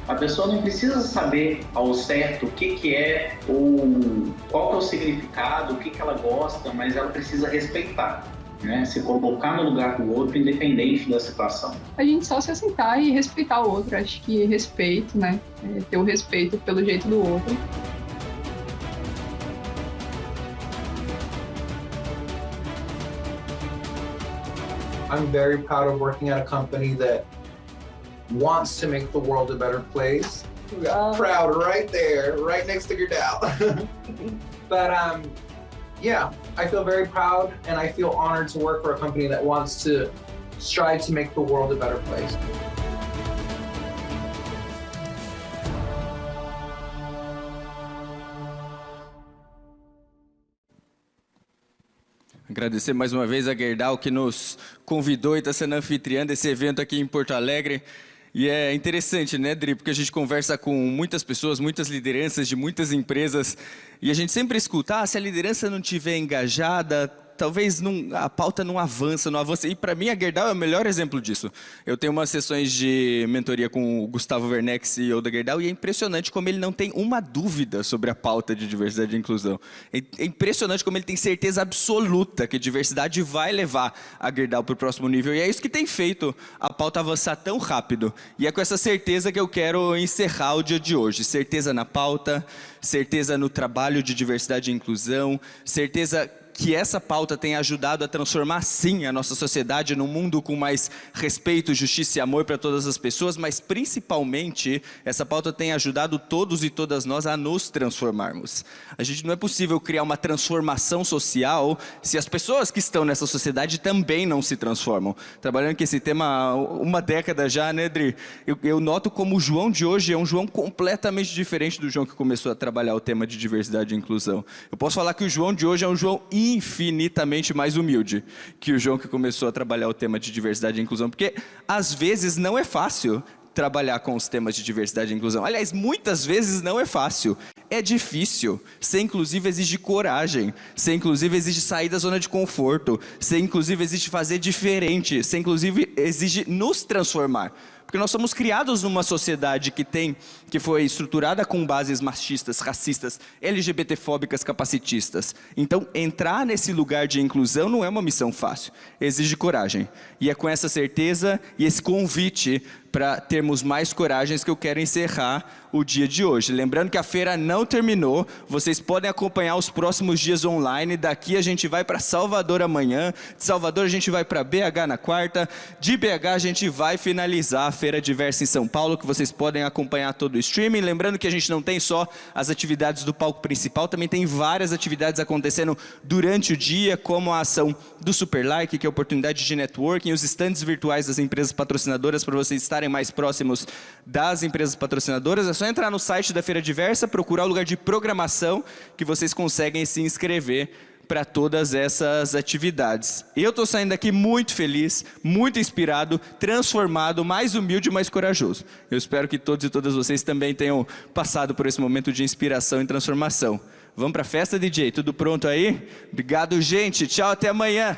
A pessoa não precisa saber ao certo o que é ou qual que é o significado, o que ela gosta, mas ela precisa respeitar, né? Se colocar no lugar do outro, independente da situação. A gente só se aceitar e respeitar o outro. Acho que respeito, né? Ter o respeito pelo jeito do outro. I'm very proud of working at a company that wants to make the world a better place. Proud right there, right next to Gerdau. But yeah, I feel very proud and I feel honored to work for a company that wants to strive to make the world a better place. Agradecer mais uma vez a Gerdau que nos convidou e está sendo anfitriã desse evento aqui em Porto Alegre. E é interessante, né, Dri? Porque a gente conversa com muitas pessoas, muitas lideranças de muitas empresas, e a gente sempre escuta, se a liderança não estiver engajada, talvez a pauta não avança. E para mim a Gerdau é o melhor exemplo disso. Eu tenho umas sessões de mentoria com o Gustavo Werneck, CEO da Gerdau, e é impressionante como ele não tem uma dúvida sobre a pauta de diversidade e inclusão. É impressionante como ele tem certeza absoluta que diversidade vai levar a Gerdau para o próximo nível. E é isso que tem feito a pauta avançar tão rápido. E é com essa certeza que eu quero encerrar o dia de hoje. Certeza na pauta, certeza no trabalho de diversidade e inclusão, certeza que essa pauta tem ajudado a transformar, sim, a nossa sociedade num mundo com mais respeito, justiça e amor para todas as pessoas, mas principalmente essa pauta tem ajudado todos e todas nós a nos transformarmos. A gente não é possível criar uma transformação social se as pessoas que estão nessa sociedade também não se transformam. Trabalhando com esse tema há uma década já, né, Dri? Eu noto como o João de hoje é um João completamente diferente do João que começou a trabalhar o tema de diversidade e inclusão. Eu posso falar que o João de hoje é um João infinitamente mais humilde que o João que começou a trabalhar o tema de diversidade e inclusão, porque às vezes não é fácil trabalhar com os temas de diversidade e inclusão. Aliás, muitas vezes não é fácil. É difícil. Você, inclusive, exige coragem. Você, inclusive, exige sair da zona de conforto. Você, inclusive, exige fazer diferente. Você, inclusive, exige nos transformar. Porque nós somos criados numa sociedade que foi estruturada com bases machistas, racistas, LGBTfóbicas, capacitistas. Então, entrar nesse lugar de inclusão não é uma missão fácil. Exige coragem. E é com essa certeza e esse convite para termos mais coragens que eu quero encerrar o dia de hoje. Lembrando que a feira não terminou, vocês podem acompanhar os próximos dias online. Daqui a gente vai para Salvador amanhã, de Salvador a gente vai para BH na quarta, de BH a gente vai finalizar a Feira Diversa em São Paulo, que vocês podem acompanhar todo o streaming. Lembrando que a gente não tem só as atividades do palco principal, também tem várias atividades acontecendo durante o dia, como a ação do Super Like, que é a oportunidade de networking, os stands virtuais das empresas patrocinadoras para vocês estarem mais próximos das empresas patrocinadoras. É só entrar no site da Feira Diversa, procurar o lugar de programação que vocês conseguem se inscrever para todas essas atividades. Eu estou saindo daqui muito feliz, muito inspirado, transformado, mais humilde e mais corajoso. Eu espero que todos e todas vocês também tenham passado por esse momento de inspiração e transformação. Vamos para a festa, DJ? Tudo pronto aí? Obrigado, gente. Tchau, até amanhã.